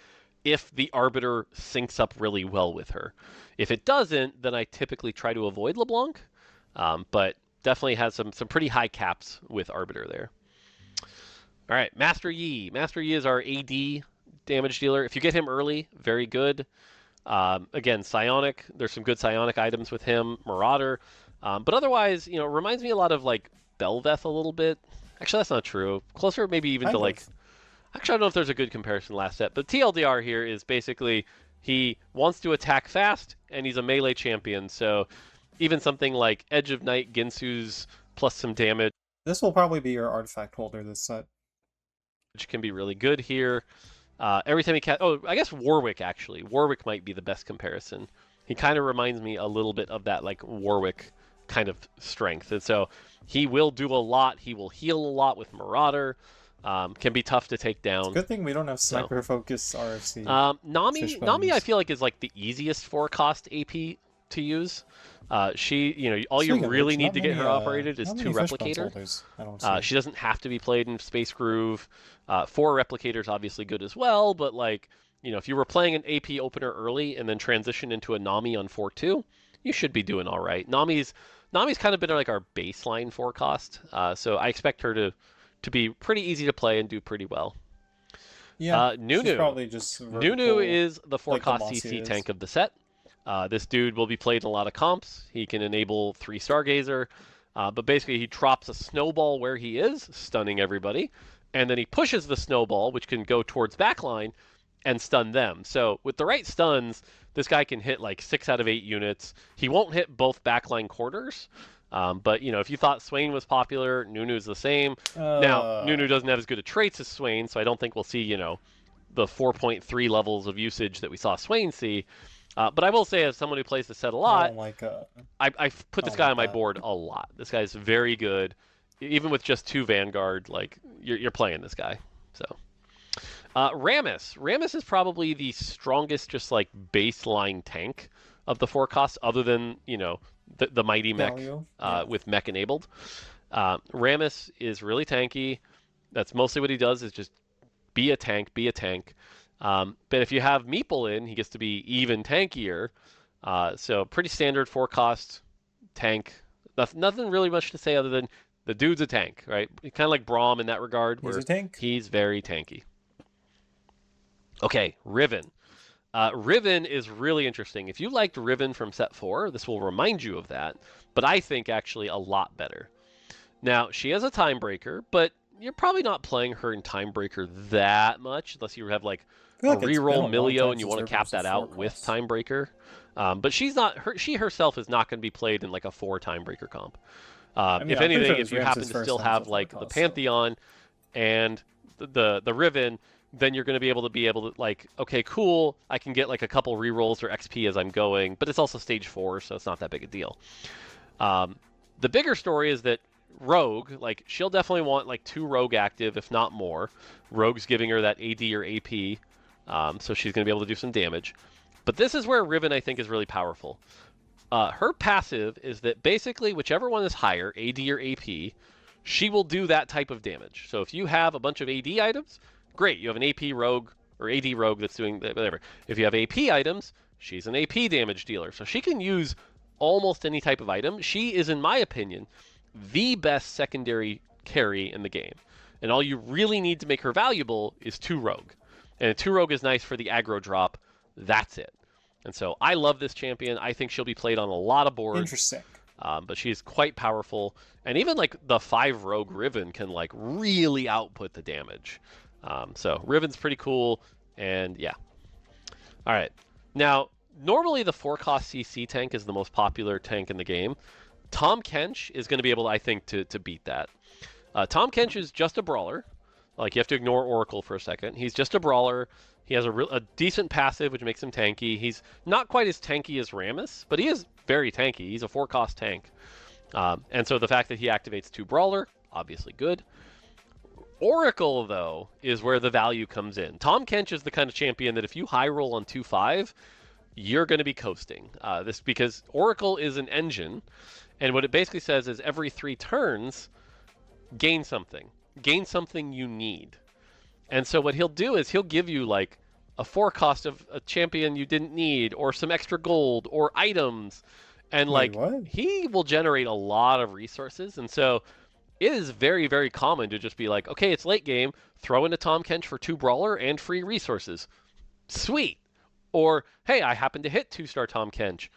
B: if the Arbiter syncs up really well with her. If it doesn't, then I typically try to avoid LeBlanc, but definitely has some pretty high caps with Arbiter there. All right, Master Yi. Master Yi is our AD damage dealer. If you get him early, very good. Again, Psionic. There's some good Psionic items with him. Marauder. But otherwise, reminds me a lot of like Belveth a little bit. Actually, that's not true. Closer maybe even to
A: Kind
B: like.
A: of.
B: Actually, I don't know if there's a good comparison last set. But TLDR here is basically he wants to attack fast and he's a melee champion. So even something like Edge of Night Ginsu's plus some damage
A: This will probably be your artifact holder this set.
B: can be really good here. Every time he I guess Warwick actually. Warwick might be the best comparison. He kind of reminds me a little bit of that like Warwick kind of strength, and so he will do a lot. He will heal a lot with Marauder. Can be tough to take
A: It's a
B: down.
A: good thing we don't have
B: So
A: sniper focus RFC
B: Nami, I
A: Fishbones.
B: feel like is like the easiest 4 cost AP to use. All you
A: Speaking of
B: really
A: which,
B: need to get her operated is
A: not
B: 2
A: many Fishbones
B: replicator.
A: holders. I don't see.
B: She doesn't have to be played in Space Groove. 4 replicators obviously good as well, but like if you were playing an AP opener early and then transition into a Nami on 4-2, you should be doing all right. Nami's kind of been like our baseline 4 cost, so I expect her to be pretty easy to play and do pretty well.
A: Yeah, she's
B: Nunu.
A: probably just
B: Nunu
A: vertical,
B: is the 4
A: like the
B: cost
A: Mossy
B: CC
A: is.
B: tank of the set. This dude will be played in a lot of comps. He can enable 3 Stargazer, but basically he drops a snowball where he is, stunning everybody, and then he pushes the snowball, which can go towards backline, and stun them. So with the right stuns, this guy can hit like 6 out of 8 units. He won't hit both backline quarters, but if you thought Swain was popular, Nunu's the same. Now, Nunu doesn't have as good a traits as Swain, so I don't think we'll see, the 4.3 levels of usage that we saw Swain see. But I will say, as someone who plays the set a
A: I
B: lot,
A: don't like
B: I've put
A: I
B: this
A: don't
B: guy
A: like
B: on my
A: that.
B: board a lot. This guy's very good, even with just 2 Vanguard. Like you're playing this guy. So Rammus is probably the strongest, just like baseline tank of the 4 costs, other than the mighty mech
A: Galio, yeah.
B: with mech enabled. Rammus is really tanky. That's mostly what he does is just be a tank, be a tank. But if you have Meeple in, he gets to be even tankier. So pretty standard 4 cost tank. Nothing really much to say other than the dude's a tank, right? Kind of like Braum in that regard,
A: He's a
B: where
A: tank.
B: he's very tanky. Okay, Riven. Riven is really interesting. If you liked Riven from set 4, this will remind you of that, but I think actually a lot better. Now, she has a time breaker, but you're probably not playing her in time breaker that much unless you have like
A: I feel
B: a
A: like it's been
B: reroll
A: a long
B: Milio
A: time
B: and you
A: since
B: want to
A: Riven
B: cap
A: was a
B: that
A: 4
B: out with
A: cost.
B: time breaker. But she herself is not going to be played in like a 4 time breaker comp.
A: I mean,
B: If
A: I'm pretty sure
B: anything,
A: it was
B: if you happen
A: Rams's
B: to
A: first
B: still
A: time as a
B: have
A: 4
B: like the
A: cost, so.
B: Pantheon and the Riven, then you're going to be able to like, okay, cool, I can get like a couple rerolls or XP as I'm going, but it's also stage 4, so it's not that big a deal. The bigger story is that Rogue, like, she'll definitely want like 2 Rogue active, if not more. Rogue's giving her that AD or AP, so she's going to be able to do some damage. But this is where Riven, I think, is really powerful. Her passive is that basically whichever one is higher, AD or AP, she will do that type of damage. So if you have a bunch of AD items, great, you have an AP rogue or AD rogue that's doing whatever. If you have AP items, she's an AP damage dealer. So she can use almost any type of item. She is, in my opinion, the best secondary carry in the game. And all you really need to make her valuable is 2 Rogue. And 2 Rogue is nice for the aggro drop. That's it. And so I love this champion. I think she'll be played on a lot of boards.
A: Interesting.
B: But she's quite powerful. And even like the 5 Rogue Riven can like really output the damage. So Riven's pretty cool. And yeah. All right. Now, normally the 4-cost CC tank is the most popular tank in the game. Tom Kench is going to be able, I think, to beat that. Tom Kench is just a brawler. Like, you have to ignore Oracle for a second. He's just a brawler. He has a decent passive, which makes him tanky. He's not quite as tanky as Rammus, but he is very tanky. He's a 4-cost tank. And so the fact that he activates 2 brawler, obviously good. Oracle, though, is where the value comes in. Tom Kench is the kind of champion that if you high roll on 2-5, you're going to be coasting. This because Oracle is an engine, and what it basically says is every 3 turns, gain something. Gain something you need. And so what he'll do is he'll give you like a 4-cost of a champion you didn't need, or some extra gold, or items. And
A: Wait,
B: like,
A: what?
B: he will generate a lot of resources. And so it is very, very common to just be like, okay, it's late game, throw in a Tom Kench for 2 brawler and free resources. Sweet. Or, hey, I happen to hit 2-star Tom Kench.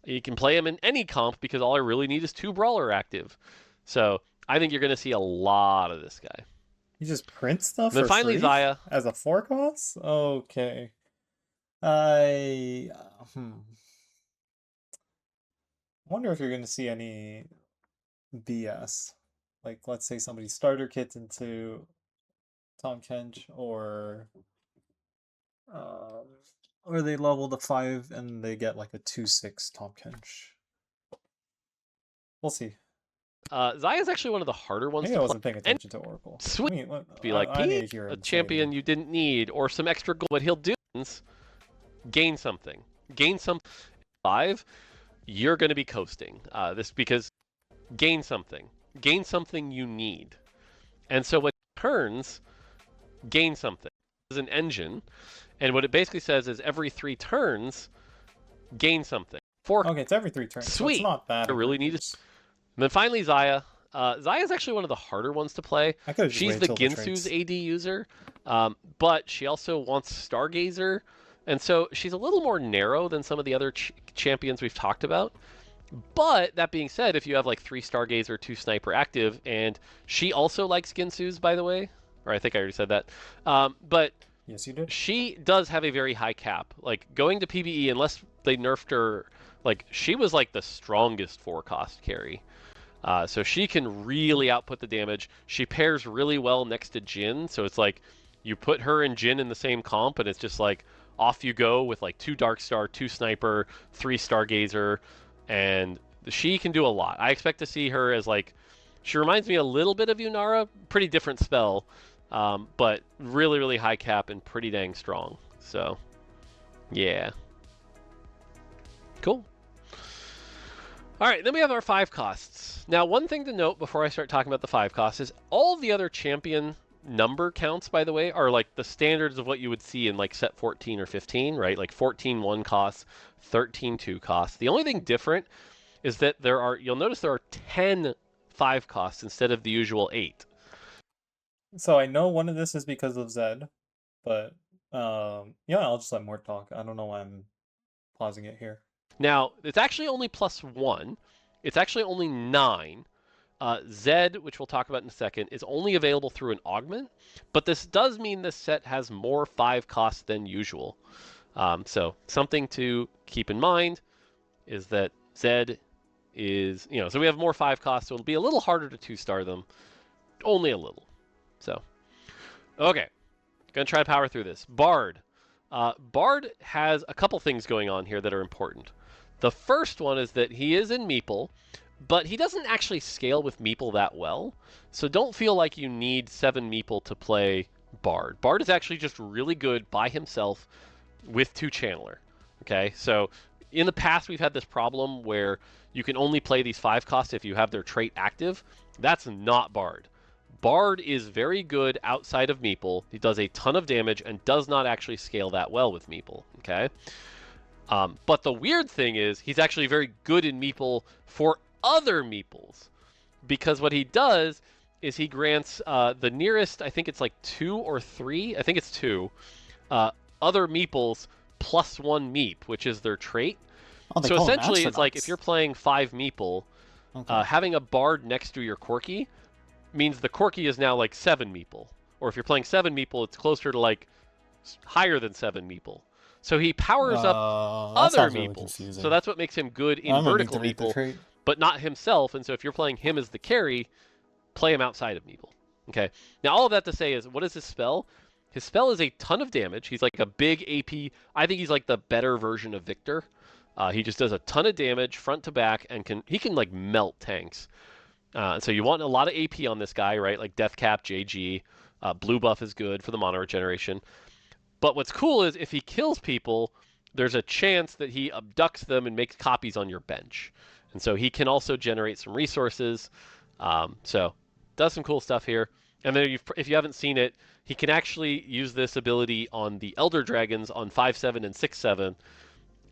B: You can play him in any comp because all I really need is 2 brawler active. So I think you're going to see a lot of this guy.
A: You just print stuff
B: And then
A: for
B: finally,
A: free
B: Xayah.
A: as a 4-cost? Okay. I wonder if you're going to see any BS. Like, let's say somebody starter kits into Tom Kench, or they level to 5 and they get like a 2/6 Tom Kench. We'll see.
B: Xayah is actually one of the harder ones
A: Maybe
B: to
A: I
B: play.
A: wasn't paying attention to Oracle.
B: Sweet.
A: I mean,
B: Be like,
A: I need to
B: Pete,
A: hear
B: a
A: him
B: champion
A: say.
B: you didn't need, or some extra gold. What he'll do is gain something. Gain some 5, you're going to be coasting. This because gain something. Gain something you need. And so what turns, gain something. Is an engine. And what it basically says is every 3 turns, gain something.
A: Okay, it's every 3 turns.
B: Sweet.
A: So it's not that.
B: I really need to. And then finally, Xayah. Xayah is actually one of the harder ones to play. She's the Ginsu's AD user, but she also wants Stargazer, and so she's a little more narrow than some of the other champions we've talked about. But that being said, if you have like 3 Stargazer, 2 Sniper active, and she also likes Ginsu's, by the way, or I think I already said that, but
A: yes, you did.
B: She does have a very high cap. Like, going to PvE, unless they nerfed her, like, she was like the strongest 4-cost carry. So she can really output the damage. She pairs really well next to Jhin, so it's like you put her and Jhin in the same comp, and it's just like off you go with like 2 Darkstar, 2 Sniper, 3 Stargazer, and she can do a lot. I expect to see her as like, she reminds me a little bit of Yunara, pretty different spell, but really, really high cap and pretty dang strong. So, yeah. Cool. All right, then we have our 5 costs. Now, one thing to note before I start talking about the 5 costs is all the other champion number counts, by the way, are like the standards of what you would see in like set 14 or 15, right? Like 14 1 costs, 13 2 costs. The only thing different is that you'll notice there are 10 5 costs instead of the usual 8.
A: So I know one of this is because of Zed, but yeah, I'll just let Mort talk. I don't know why I'm pausing it here.
B: Now, it's actually only +1. It's actually only 9. Zed, which we'll talk about in a second, is only available through an augment, but this does mean this set has more 5 costs than usual. So something to keep in mind is that Zed is, so we have more 5 costs, so it'll be a little harder to 2-star them. Only a little. So, okay. Gonna try to power through this. Bard. Bard has a couple things going on here that are important. The first one is that he is in Meeple, but he doesn't actually scale with Meeple that well, so don't feel like you need 7 Meeple to play Bard. Bard is actually just really good by himself with 2 Channeler. Okay, so in the past we've had this problem where you can only play these 5 costs if you have their trait active. That's not Bard. Bard is very good outside of Meeple. He does a ton of damage and does not actually scale that well with Meeple. Okay. But the weird thing is, he's actually very good in Meeple for other Meeples, because what he does is he grants the nearest, I think it's like 2 or 3, I think it's 2, uh, other Meeples +1 Meep, which is their trait.
A: Oh, they
B: So
A: call them
B: essentially, it's like if you're
A: astronauts.
B: playing 5 Meeple,
A: Okay.
B: having a Bard next to your Corki means the Corki is now like 7 Meeple. Or if you're playing 7 Meeple, it's closer to like higher than 7 Meeple. So he powers up
A: That
B: other
A: sounds really
B: Meeples. So
A: confusing.
B: that's what makes him good in
A: I'm gonna need to
B: vertical
A: read the
B: Meeple,
A: trait.
B: but not himself. And so if you're playing him as the carry, play him outside of Meeple. Okay. Now all of that to say is, what is his spell? His spell is a ton of damage. He's like a big AP. I think he's like the better version of Victor. He just does a ton of damage front to back, and he can like melt tanks. So you want a lot of AP on this guy, right? Like Death Cap, JG. Blue buff is good for the mono regeneration. But what's cool is if he kills people, there's a chance that he abducts them and makes copies on your bench. And so he can also generate some resources. So does some cool stuff here. And then if you haven't seen it, he can actually use this ability on the Elder Dragons on 5/7 and 6/7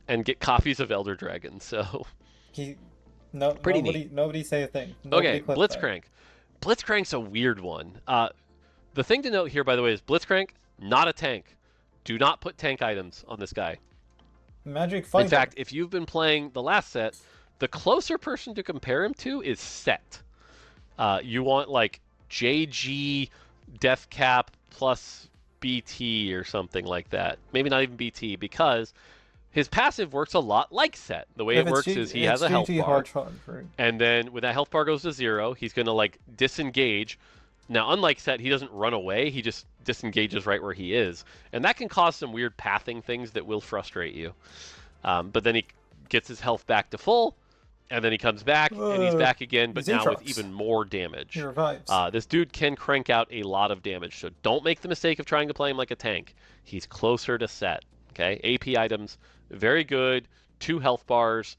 B: and get copies of Elder Dragons. So
C: He, no,
B: pretty neat.
C: nobody say a thing. Nobody
B: Okay,
C: clip that.
B: Blitzcrank. Blitzcrank's a weird one. The thing to note here, by the way, is Blitzcrank, not a tank. Do not put tank items on this guy.
C: Magic
B: In
C: fighter.
B: fact, if you've been playing the last set, the closer person to compare him to is Set. You want like JG Death Cap plus BT or something like that. Maybe not even BT, because his passive works a lot like Set. The way
C: If
B: it
C: it's
B: works
C: G,
B: is he
C: it's
B: has a health
C: GG
B: bar,
C: hard charge.
B: and then when that health bar goes to 0, he's going to like disengage. Now, unlike Set, he doesn't run away. He just disengages right where he is. And that can cause some weird pathing things that will frustrate you. But then he gets his health back to full, and then he comes back, and he's back again, but now with even more damage.
C: He revives.
B: This dude can crank out a lot of damage, so don't make the mistake of trying to play him like a tank. He's closer to Set. Okay, AP items, very good. 2 health bars.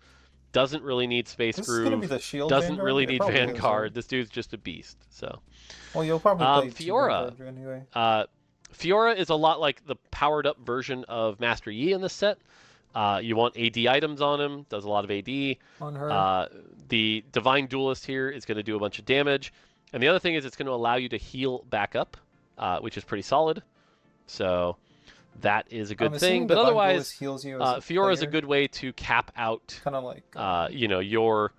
B: Doesn't really need Space
C: This is gonna be
B: Groove.
C: the shield
B: Doesn't
C: Vanguard?
B: really
C: It
B: need
C: probably is,
B: Vanguard.
C: right?
B: This dude's just a beast. So.
C: Well, you'll probably play two
B: Fiora.
C: Vanguard anyway.
B: Fiora is a lot like the powered up version of Master Yi in this set. You want AD items on him, does a lot of AD.
C: On her.
B: The Divine Duelist here is going to do a bunch of damage. And the other thing is it's going to allow you to heal back up, which is pretty solid. So that is a good thing. But otherwise,
C: heals you
B: Fiora is a good way to cap out
C: kind of like
B: your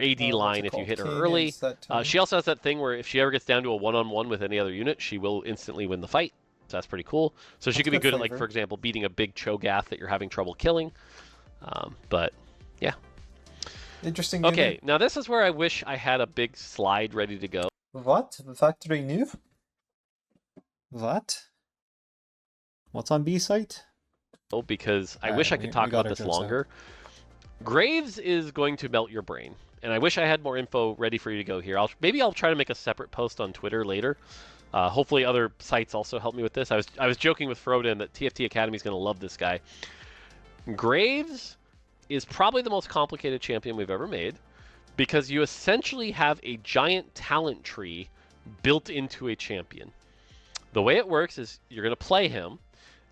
B: AD line if you hit her early. She also has that thing where if she ever gets down to a one-on-one with any other unit, she will instantly win the fight. So that's pretty cool. So she could be good at, like, for example, beating a big Cho'Gath that you're having trouble killing. But yeah.
C: Interesting.
B: Okay, now this is where I wish I had a big slide ready to go.
C: What? The factory new?
A: What? What's on B site?
B: Because I wish I could talk about this longer. Graves is going to melt your brain. And I wish I had more info ready for you to go here. Maybe I'll try to make a separate post on Twitter later. Hopefully other sites also help me with this. I was joking with Froden that TFT Academy is going to love this guy. Graves is probably the most complicated champion we've ever made, because you essentially have a giant talent tree built into a champion. The way it works is you're going to play him,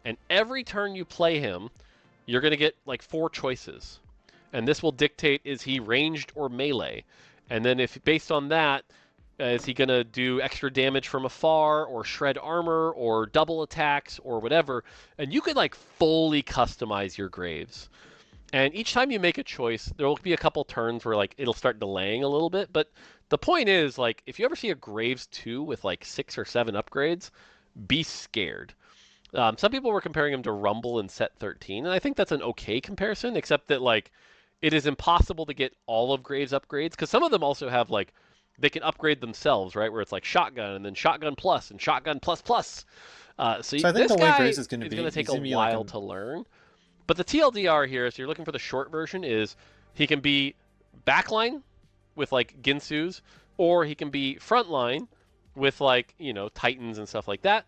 B: and every turn you play him, you're going to get like 4 choices. And this will dictate, is he ranged or melee? And then if based on that, is he going to do extra damage from afar, or shred armor, or double attacks, or whatever? And you could like fully customize your Graves. And each time you make a choice, there will be a couple turns where like it'll start delaying a little bit. But the point is, like, if you ever see a Graves 2 with like 6 or 7 upgrades, be scared. Some people were comparing him to Rumble in set 13, and I think that's an okay comparison, except that like it is impossible to get all of Graves upgrades, because some of them also have like they can upgrade themselves, right? Where it's like shotgun and then shotgun plus and shotgun plus plus. So
A: I think
B: this
A: the way
B: guy
A: Graves
B: is
A: going
B: going to take a while to learn. But the TLDR here, if you're looking for the short version, is he can be backline with like Ginsu's, or he can be frontline with like, Titans and stuff like that.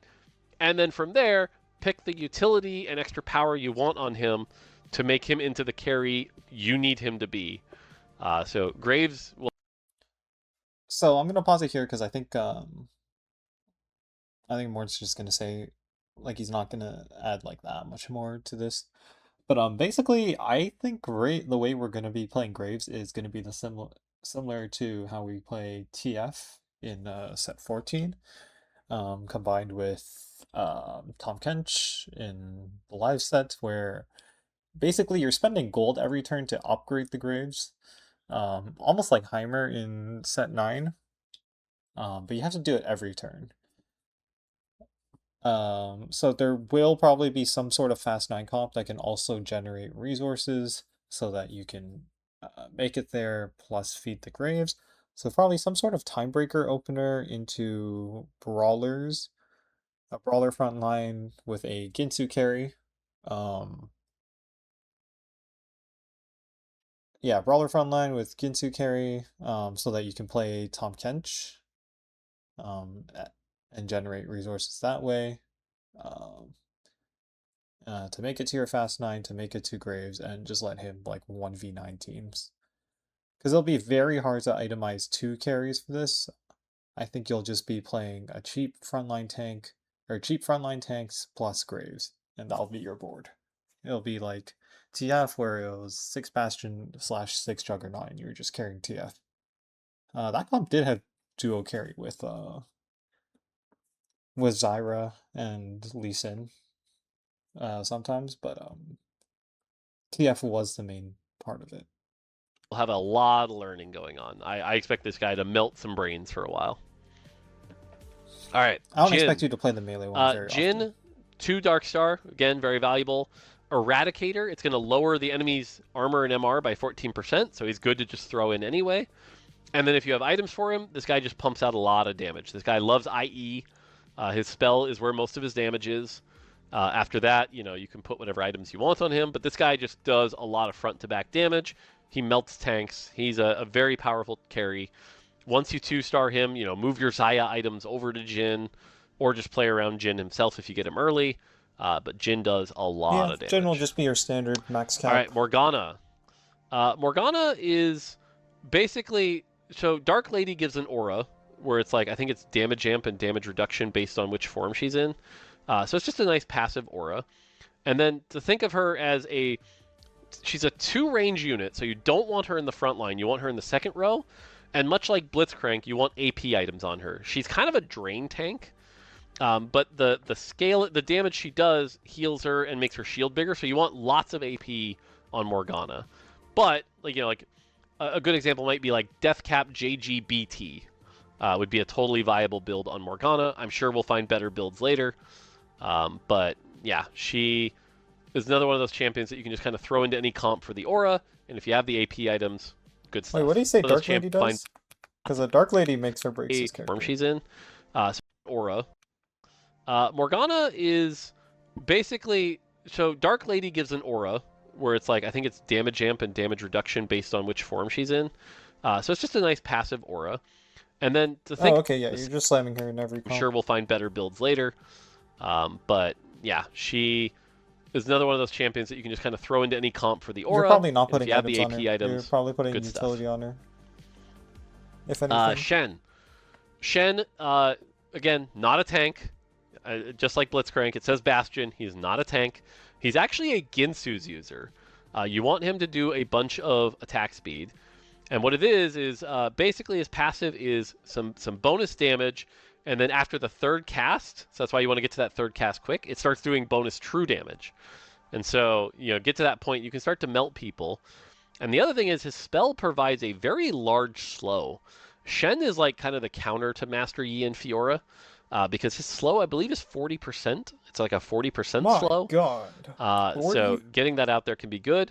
B: And then from there, pick the utility and extra power you want on him to make him into the carry you need him to be. So Graves will.
A: So I'm gonna pause it here because I think Mort's just gonna say like he's not gonna add like that much more to this. But basically, I think the way we're gonna be playing Graves is gonna be the similar to how we play TF in set 14, combined with Tom Kench in the live set, where basically you're spending gold every turn to upgrade the Graves, almost like Heimer in set 9, but you have to do it every turn. So there will probably be some sort of fast 9 comp that can also generate resources so that you can make it there plus feed the Graves. So probably some sort of Timebreaker opener into Brawlers, a Brawler front line with a Ginsu carry. Yeah, Brawler front line with Ginsu carry, so that you can play Tom Kench, and generate resources that way. To make it to your fast 9, to make it to Graves, and just let him like 1v9 teams. Because it'll be very hard to itemize 2 carries for this. I think you'll just be playing a cheap frontline tank, or cheap frontline tanks plus Graves, and that'll be your board. It'll be like TF where it was 6 Bastion / 6 Juggernaut, and you were just carrying TF. That comp did have duo carry with Zyra and Lee Sin sometimes, but TF was the main part of it.
B: We'll have a lot of learning going on. I expect this guy to melt some brains for a while. All right,
A: I don't
B: Jhin.
A: expect you to play the melee one very
B: Jhin,
A: often.
B: 2 Dark Star, again, very valuable. Eradicator, it's going to lower the enemy's armor and MR by 14%, so he's good to just throw in anyway. And then if you have items for him, this guy just pumps out a lot of damage. This guy loves IE. His spell is where most of his damage is. After that, you can put whatever items you want on him, but this guy just does a lot of front-to-back damage. He melts tanks. He's a very powerful carry. Once you 2-star him, move your Xayah items over to Jhin, or just play around Jhin himself if you get him early. But Jhin does a lot of damage.
C: Jhin will just be your standard max cap.
B: All right, Morgana. Morgana is basically... So Dark Lady gives an aura, where it's like, I think it's damage amp and damage reduction based on which form she's in. So it's just a nice passive aura. And then to think of her as she's a 2-range unit, so you don't want her in the front line, you want her in the second row. And much like Blitzcrank, you want AP items on her. She's kind of a drain tank, but the damage she does heals her and makes her shield bigger, so you want lots of AP on Morgana. But, a good example might be like Deathcap JGBT. Would be a totally viable build on Morgana. I'm sure we'll find better builds later. But yeah, she is another one of those champions that you can just kind of throw into any comp for the aura. And if you have the AP items, good stuff.
C: Wait, what do you say Dark Lady does? Because a Dark Lady makes or breaks his character.
B: Form she's in. So aura. Morgana is basically... So Dark Lady gives an aura, where it's like, I think it's damage amp and damage reduction based on which form she's in. So it's just a nice passive aura. And then to think...
C: Oh, okay, yeah, you're just slamming her in every comp.
B: I'm sure we'll find better builds later. But yeah, she is another one of those champions that you can just kind of throw into any comp for the aura.
C: You're probably not putting
B: items
C: on her. You're probably putting utility on her. If anything.
B: Shen, again, not a tank. Just like Blitzcrank, it says Bastion. He's not a tank. He's actually a Ginsu's user. You want him to do a bunch of attack speed. And what it is basically his passive is some bonus damage, and then after the 3rd cast, so that's why you want to get to that 3rd cast quick, it starts doing bonus true damage. And so, get to that point, you can start to melt people. And the other thing is his spell provides a very large slow. Shen is like kind of the counter to Master Yi and Fiora, because his slow, I believe, is 40%. It's like a 40% slow.
C: God.
B: So getting that out there can be good.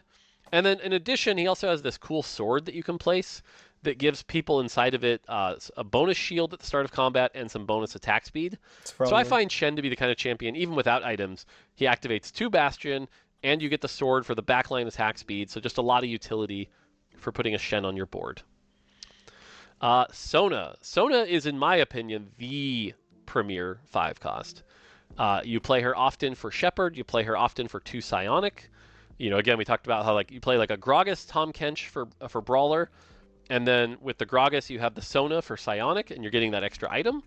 B: And then in addition, he also has this cool sword that you can place that gives people inside of it a bonus shield at the start of combat and some bonus attack speed. So I find Shen to be the kind of champion, even without items, he activates 2 Bastion, and you get the sword for the backline attack speed, so just a lot of utility for putting a Shen on your board. Sona. Sona is, in my opinion, the premier 5-cost. You play her often for Shepherd, you play her often for 2 Psionic. Again, we talked about how you play like a Gragas Tom Kench for Brawler, and then with the Gragas you have the Sona for Psionic, and you're getting that extra item.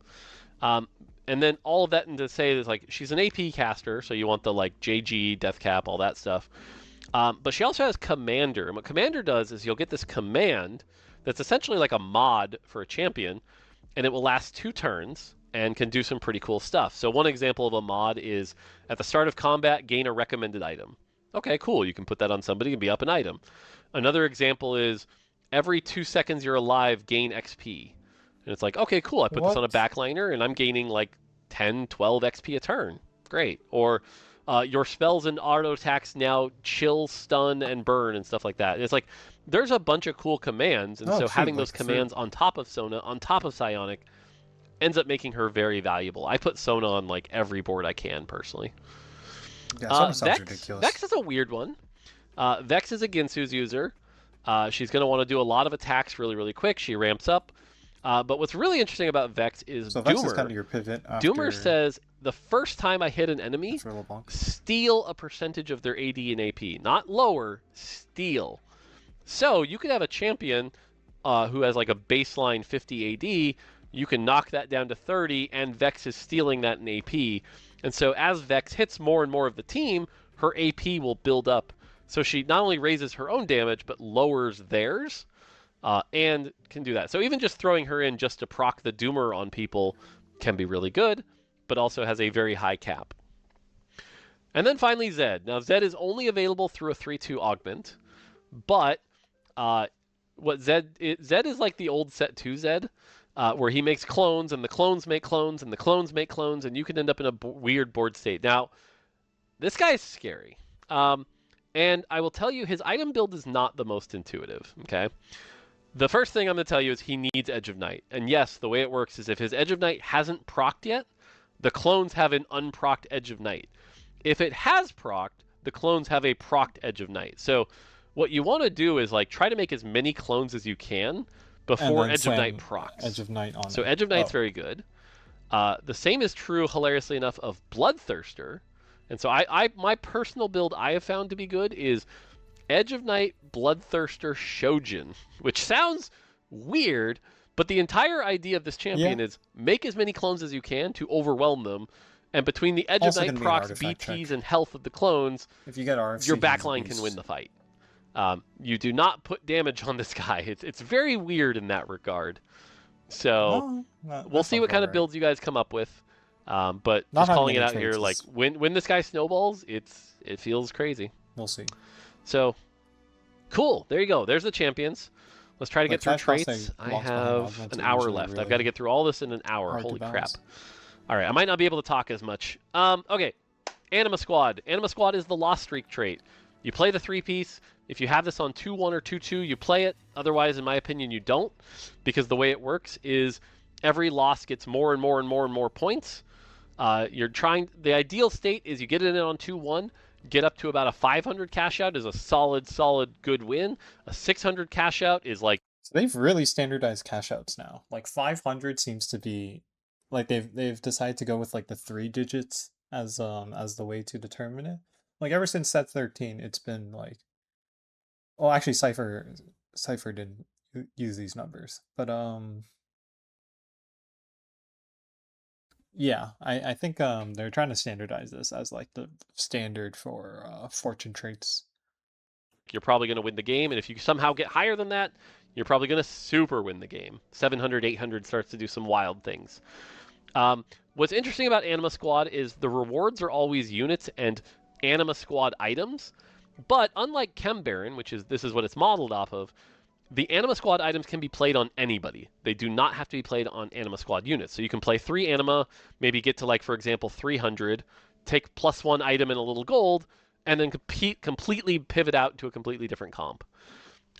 B: And then all of that, and to say is she's an AP caster, so you want the JG, Deathcap, all that stuff. But she also has Commander. And what Commander does is you'll get this command that's essentially like a mod for a champion, and it will last 2 turns and can do some pretty cool stuff. So one example of a mod is at the start of combat, gain a recommended item. Okay, cool. You can put that on somebody and be up an item. Another example is every 2 seconds you're alive, gain XP. And it's like, okay, cool. I put this on a backliner and I'm gaining like 10, 12 XP a turn. Great. Or your spells and auto attacks now chill, stun, and burn and stuff like that. And it's like there's a bunch of cool commands, and so having those commands on top of Sona, on top of Psionic, ends up making her very valuable. I put Sona on like every board I can personally.
A: Yeah, Sona sounds ridiculous.
B: Vex is a weird one. Vex is a Ginsu's user. She's going to want to do a lot of attacks really, really quick. She ramps up. But what's really interesting about Vex is Doomer.
A: Vex is kind of your pivot after...
B: Doomer says, the first time I hit an enemy, steal a percentage of their AD and AP. Not lower, steal. So you could have a champion who has like a baseline 50 AD. You can knock that down to 30, and Vex is stealing that in AP. And so as Vex hits more and more of the team, her AP will build up. So she not only raises her own damage, but lowers theirs. And can do that. So even just throwing her in just to proc the Doomer on people can be really good, but also has a very high cap. And then finally Zed. Now Zed is only available through a 3/2 augment, but what Zed is like the old set 2 Zed, where he makes clones and the clones make clones and the clones make clones, and you can end up in a weird board state. Now, this guy is scary. And I will tell you, his item build is not the most intuitive, okay? The first thing I'm going to tell you is he needs Edge of Night. And yes, the way it works is if his Edge of Night hasn't procced yet, the clones have an unprocced Edge of Night. If it has procced, the clones have a procced Edge of Night. So what you want to do is like try to make as many clones as you can before Edge of Night procs.
C: Edge of Night on
B: So Edge of Night's very good. The same is true, hilariously enough, of Bloodthirster. And so my personal build I have found to be good is Edge of Night, Bloodthirster, Shojin, which sounds weird, but the entire idea of this champion is make as many clones as you can to overwhelm them, and between the Edge of Night procs, BTs, and health of the clones,
A: if you get RFC,
B: your backline can win the fight. You do not put damage on this guy. It's very weird in that regard. So we'll see what kind of builds you guys come up with. But just calling it out here, like when this guy snowballs, it feels crazy.
A: We'll see.
B: So, cool. There you go. There's the champions. Let's try to get through traits. I have an hour left. I've got to get through all this in an hour. Holy crap. All right. I might not be able to talk as much. Okay. Anima Squad. Anima Squad is the Lost Streak trait. You play the 3-piece. If you have this on 2-1 or 2-2, you play it. Otherwise, in my opinion, you don't. Because the way it works is every loss gets more and more and more and more points. The ideal state is you get it in on 2-1. Get up to about a 500 cash out is a solid, good win. A 600 cash out is like...
A: So they've really standardized cash outs now. Like 500 seems to be like they've decided to go with like the 3 digits as the way to determine it. Like ever since set 13, it's been like, well, actually Cypher didn't use these numbers, but yeah, I think they're trying to standardize this as like the standard for fortune traits.
B: You're probably going to win the game, and if you somehow get higher than that, you're probably going to super win the game. 700, 800 starts to do some wild things. What's interesting about Anima Squad is the rewards are always units and Anima Squad items, but unlike Chem Baron, this is what it's modeled off of, the Anima Squad items can be played on anybody. They do not have to be played on Anima Squad units. So you can play 3 Anima, maybe get to, like, for example, 300, take +1 item and a little gold, and then completely pivot out to a completely different comp.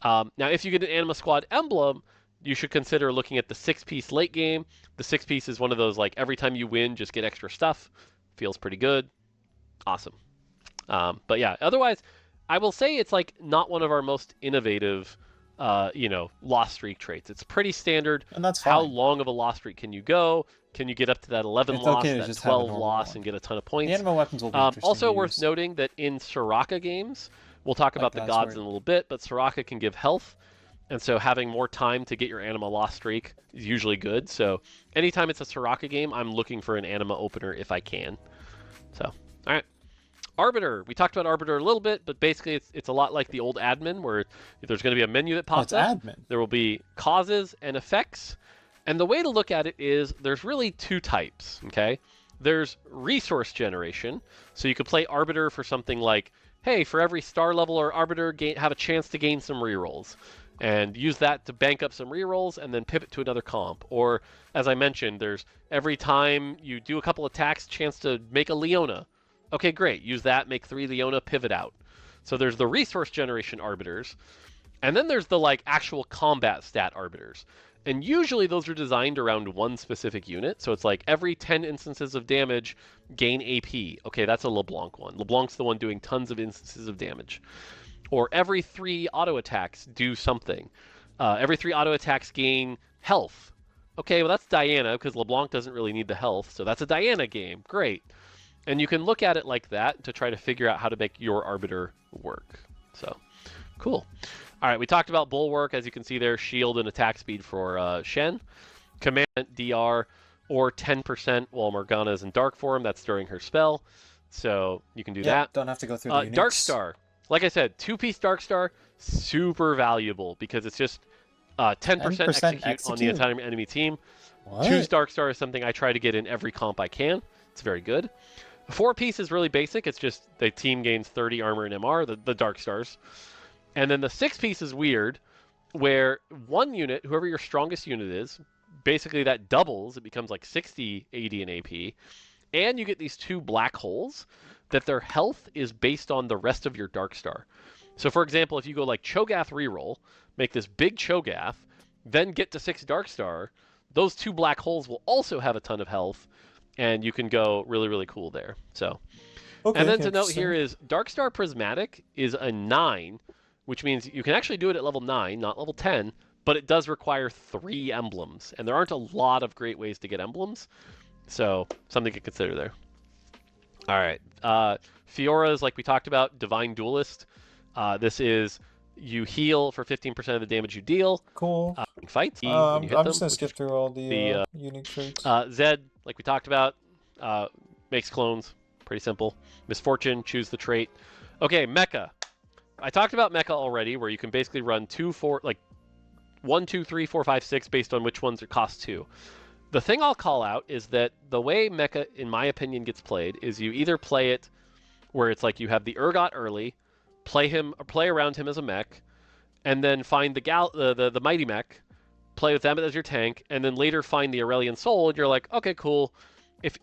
B: Now, if you get an Anima Squad emblem, you should consider looking at the 6-piece late game. The 6-piece is one of those, like, every time you win, just get extra stuff. Feels pretty good. Awesome. But yeah, otherwise, I will say it's, like, not one of our most innovative... lost streak traits. It's pretty standard.
A: And that's fine.
B: How long of a lost streak can you go? Can you get up to that 11 loss, that 12 loss, and get a ton of points?
A: The animal weapons will be interesting
B: also worth noting that in Soraka games, we'll talk about the gods in a little bit, but Soraka can give health, and so having more time to get your anima lost streak is usually good. So anytime it's a Soraka game, I'm looking for an anima opener if I can. So, all Arbiter. We talked about Arbiter a little bit, but basically it's a lot like the old admin, where there's going to be a menu that pops up.
C: Admin.
B: There will be causes and effects. And the way to look at it is there's really two types, okay? There's resource generation. So you could play Arbiter for something like, hey, for every star level or Arbiter, have a chance to gain some rerolls. And use that to bank up some rerolls and then pivot to another comp. Or, as I mentioned, there's every time you do a couple attacks, chance to make a Leona. Okay, great. Use that, make 3 Leona, pivot out. So there's the resource generation arbiters. And then there's the actual combat stat arbiters. And usually those are designed around one specific unit. So it's like every 10 instances of damage, gain AP. Okay, that's a LeBlanc one. LeBlanc's the one doing tons of instances of damage. Or every 3 auto attacks do something. Every 3 auto attacks gain health. Okay, well that's Diana because LeBlanc doesn't really need the health. So that's a Diana game. Great. And you can look at it like that to try to figure out how to make your arbiter work. So, cool. All right, we talked about Bulwark, as you can see there, shield and attack speed for Shen. Command DR, or 10% while Morgana is in dark form. That's during her spell. So you can do that.
C: Don't have to go through the uniques.
B: Dark Star. Like I said, 2-piece Dark Star, super valuable because it's just 10% execute on the entire enemy team.
C: What?
B: 2 Dark Star is something I try to get in every comp I can. It's very good. 4-piece is really basic. It's just the team gains 30 armor and MR, the Dark Stars. And then the 6-piece is weird, where one unit, whoever your strongest unit is, basically that doubles. It becomes like 60 AD and AP. And you get these 2 black holes that their health is based on the rest of your Dark Star. So for example, if you go like Cho'Gath reroll, make this big Cho'Gath, then get to 6 Dark Star, those 2 black holes will also have a ton of health, and you can go really, really cool there. So,
C: okay,
B: and then to note here is Darkstar Prismatic is a 9, which means you can actually do it at level 9, not level 10, but it does require 3 emblems, and there aren't a lot of great ways to get emblems, so something to consider there. All right, Fiora's, like we talked about, Divine Duelist. This is you heal for 15% of the damage you deal.
C: Cool.
B: Fights when you hit
C: I'm
B: them,
C: just gonna skip through all the unique traits.
B: Zed, like we talked about, makes clones. Pretty simple. Misfortune, choose the trait. Okay, Mecha. I talked about Mecha already, where you can basically run 1, 2, 3, 4, 5, 6 based on which ones it costs 2. The thing I'll call out is that the way Mecha, in my opinion, gets played is you either play it where it's like you have the Urgot early, play around him as a mech, and then find the Mighty Mech, play with them as your tank, and then later find the Aurelian Soul, and you're like, okay, cool. If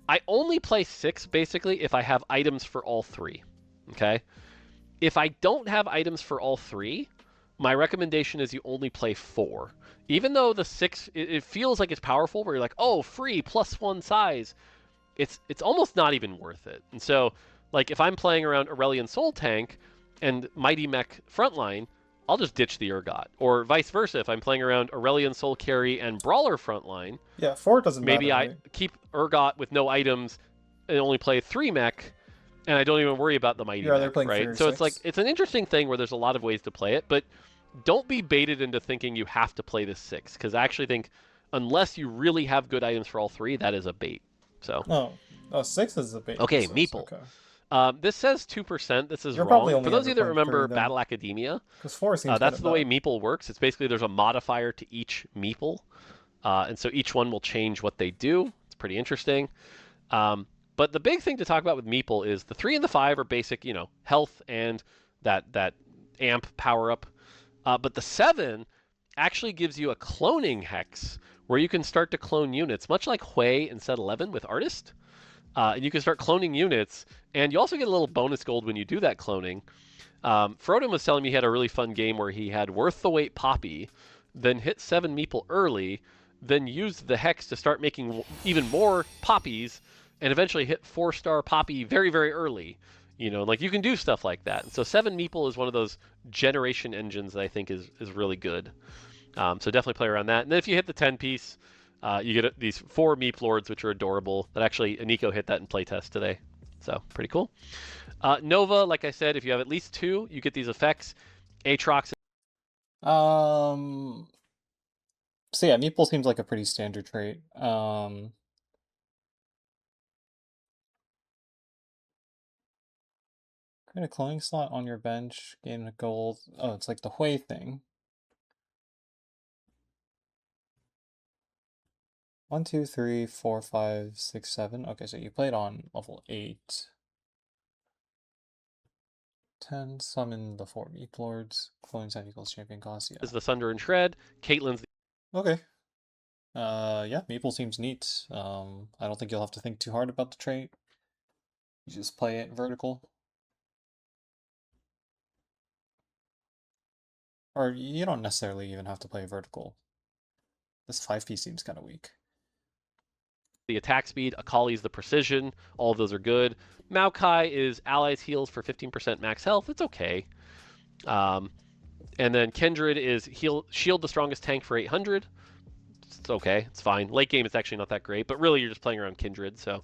B: I only play 6, basically, if I have items for all 3, okay? If I don't have items for all 3, my recommendation is you only play 4. Even though the 6, it feels like it's powerful, where you're like, oh, free, +1 size, it's almost not even worth it. And so, like, if I'm playing around Aurelian Soul tank and Mighty Mech frontline, I'll just ditch the Urgot. Or vice versa, if I'm playing around Aurelian Soul carry and Brawler frontline,
C: yeah, 4 doesn't
B: maybe
C: matter.
B: Maybe I keep Urgot with no items and only play 3 mech, and I don't even worry about the Mighty Mech, right? So it's an interesting thing where there's a lot of ways to play it, but don't be baited into thinking you have to play this 6, because I actually think unless you really have good items for all 3, that is a bait. So.
C: Oh, 6 is a bait.
B: Okay, Meeple. Okay. This says 2%. This is
C: You're
B: wrong. For those of you that remember Battle Academia,
C: 4 seems
B: that's the way Meeple works. It's basically there's a modifier to each Meeple, and so each one will change what they do. It's pretty interesting. But the big thing to talk about with Meeple is the 3 and the 5 are basic, health and that amp power up. But the 7 actually gives you a cloning hex where you can start to clone units, much like Hui in set 11 with Artist. And you can start cloning units, and you also get a little bonus gold when you do that cloning. Froden was telling me he had a really fun game where he had worth the wait Poppy, then hit 7 Meeple early, then used the hex to start making even more Poppies, and eventually hit 4-star Poppy very, very early. Like you can do stuff like that. And so 7 Meeple is one of those generation engines that I think is really good. So definitely play around that. And then if you hit the 10-piece, you get these 4 Meep Lords, which are adorable. That actually, Aniko hit that in playtest today. So, pretty cool. Nova, like I said, if you have at least 2, you get these effects. Aatrox.
C: So yeah, Meeple seems like a pretty standard trait. Create a cloning slot on your bench, gain a gold. Oh, it's like the Hui thing. 1, 2, 3, 4, 5, 6, 7. Okay, so you played on level 8. 10, summon the 4 Meat Lords. Cloning set equals champion cost, yeah.
B: Is the Thunder and Shred. Caitlyn's.
C: Okay. Yeah, Maple seems neat. I don't think you'll have to think too hard about the trait. You just play it vertical. Or you don't necessarily even have to play vertical. This 5P seems kind of weak.
B: The attack speed, Akali's the precision, all of those are good. Maokai is allies heals for 15% max health, it's okay. And then Kindred is shield the strongest tank for 800. It's okay, it's fine. Late game it's actually not that great, but really you're just playing around Kindred, so.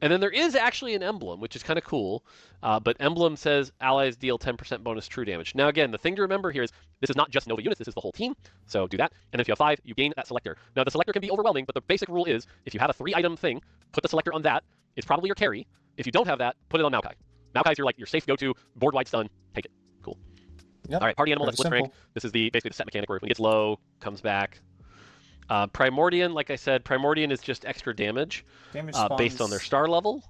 B: And then there is actually an emblem, which is kind of cool. But emblem says allies deal 10% bonus true damage. Now again, the thing to remember here is this is not just Nova units, this is the whole team. So do that. And if you have 5, you gain that selector. Now the selector can be overwhelming, but the basic rule is if you have a 3-item thing, put the selector on that. It's probably your carry. If you don't have that, put it on Maokai. Maokai's your safe go-to, board-wide stun. Take it. Cool.
C: Yep,
B: all right, party animal, that's Blitzcrank. This is basically the set mechanic where when it gets low, comes back. Primordian, like I said, Primordian is just extra damage based on their star level.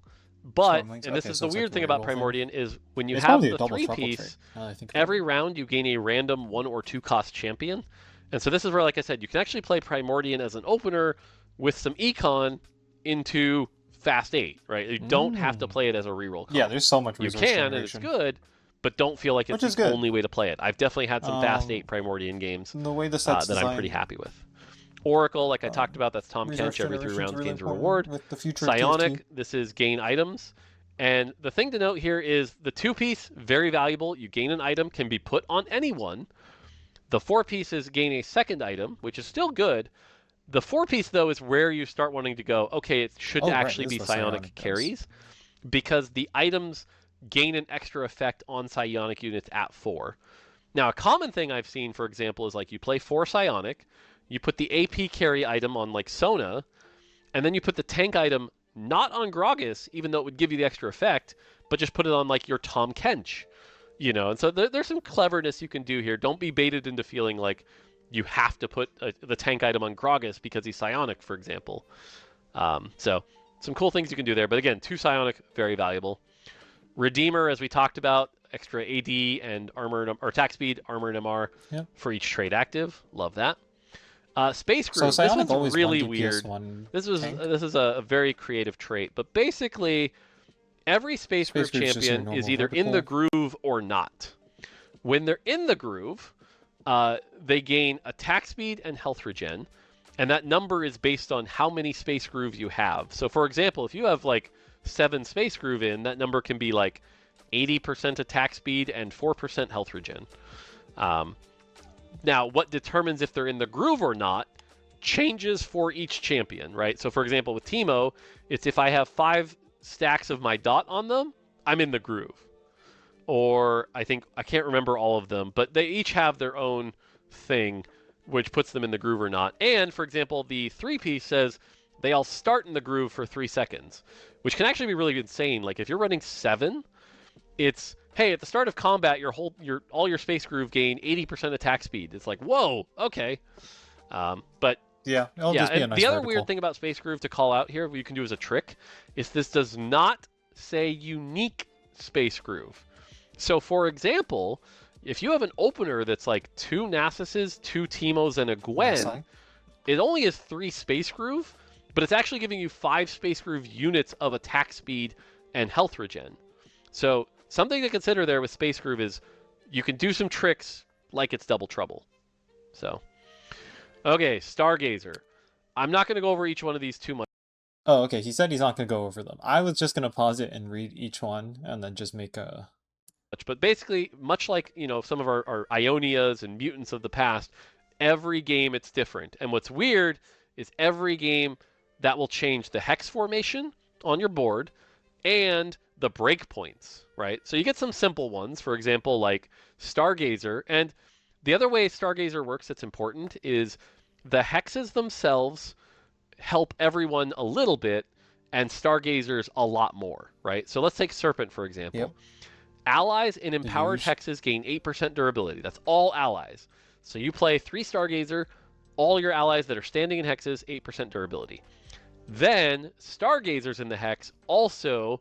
B: But, and this is the weird thing about Primordian, is when you have the 3-piece, every round you gain a random 1 or 2 cost champion. And so this is where, like I said, you can actually play Primordian as an opener with some econ into Fast 8, right? You don't have to play it as a reroll card.
C: Yeah, there's so much resource
B: You can,
C: generation.
B: and it's good, but don't feel like it's the only way to play it. I've definitely had some Fast 8 Primordian games
C: the way the set's
B: that I'm pretty happy with. Oracle, like I talked about, that's Tom Kench. Every 3 rounds gains a reward.
C: With the future
B: Psionic, this is gain items. And the thing to note here is the 2-piece, very valuable. You gain an item, can be put on anyone. The 4-piece is gain a second item, which is still good. The 4-piece, though, is where you start wanting to go, okay, it should actually be Psionic carries, because the items gain an extra effect on Psionic units at 4. Now, a common thing I've seen, for example, is like you play 4 Psionic, you put the AP carry item on like Sona, and then you put the tank item not on Gragas, even though it would give you the extra effect, but just put it on like your Tom Kench, And so there's some cleverness you can do here. Don't be baited into feeling like you have to put the tank item on Gragas because he's Psionic, for example. So some cool things you can do there. But again, 2 Psionic, very valuable. Redeemer, as we talked about, extra AD and armor or attack speed, armor and MR for each trait active. Love that. Space Groove.
C: So
B: this one's really
C: weird.
B: This is a very creative trait, but basically every Space Groove champion is either in the groove or not. When they're in the groove, they gain attack speed and health regen, and that number is based on how many Space Grooves you have. So for example, if you have like 7 Space Groove in, that number can be like 80% attack speed and 4% health regen. Now, what determines if they're in the groove or not changes for each champion, right? So, for example, with Teemo, it's if I have 5 stacks of my dot on them, I'm in the groove. Or I can't remember all of them, but they each have their own thing, which puts them in the groove or not. And, for example, the 3-piece says they all start in the groove for 3 seconds, which can actually be really insane. Like, if you're running 7, it's, hey, at the start of combat, all your Space Groove gain 80% attack speed. It's like, whoa, okay. But
C: yeah, just be a nice
B: the other
C: vertical.
B: weird thing about Space Groove to call out here, what you can do as a trick, is this does not say unique Space Groove. So, for example, if you have an opener that's like 2 Nasus's, 2 Teemos, and a Gwen, it only has 3 Space Groove, but it's actually giving you 5 Space Groove units of attack speed and health regen. So something to consider there with Space Groove is you can do some tricks like it's double trouble. So, okay, Stargazer. I'm not going to go over each one of these too much.
C: Oh, okay. He said he's not going to go over them. I was just going to pause it and read each one and then just make a...
B: But basically, much like, some of our Ionias and mutants of the past, every game it's different. And what's weird is every game that will change the hex formation on your board and the breakpoints, right? So you get some simple ones, for example, like Stargazer. And the other way Stargazer works that's important is the hexes themselves help everyone a little bit, and Stargazers a lot more, right? So let's take Serpent, for example.
C: Yep.
B: Allies in
C: The
B: empowered
C: use.
B: hexes gain 8% durability. That's all allies. So you play 3 Stargazer, all your allies that are standing in hexes, 8% durability. Then Stargazers in the hex also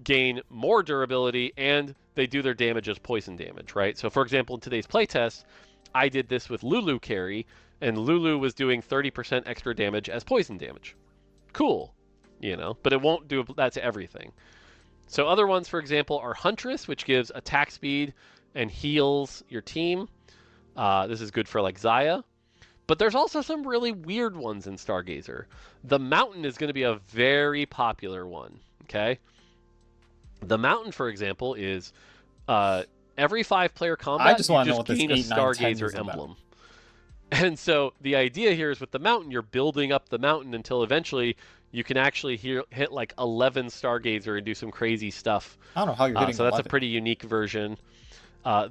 B: gain more durability, and they do their damage as poison damage, right? So for example, in today's playtest, I did this with Lulu carry, and Lulu was doing 30% extra damage as poison damage. Cool, but it won't do that to everything. So other ones, for example, are Huntress, which gives attack speed and heals your team. This is good for like Xayah. But there's also some really weird ones in Stargazer. The Mountain is going to be a very popular one, okay? The Mountain, for example, is every 5-player
C: I
B: combat,
C: just
B: you
C: want to know
B: just
C: what this
B: gain a
C: 8, 9, 10
B: Stargazer
C: is about.
B: emblem. And so the idea here is with the Mountain, you're building up the Mountain until eventually you can actually hit like 11 Stargazer and do some crazy stuff.
C: I don't know how you're hitting
B: So that's a
C: 11.
B: pretty unique version.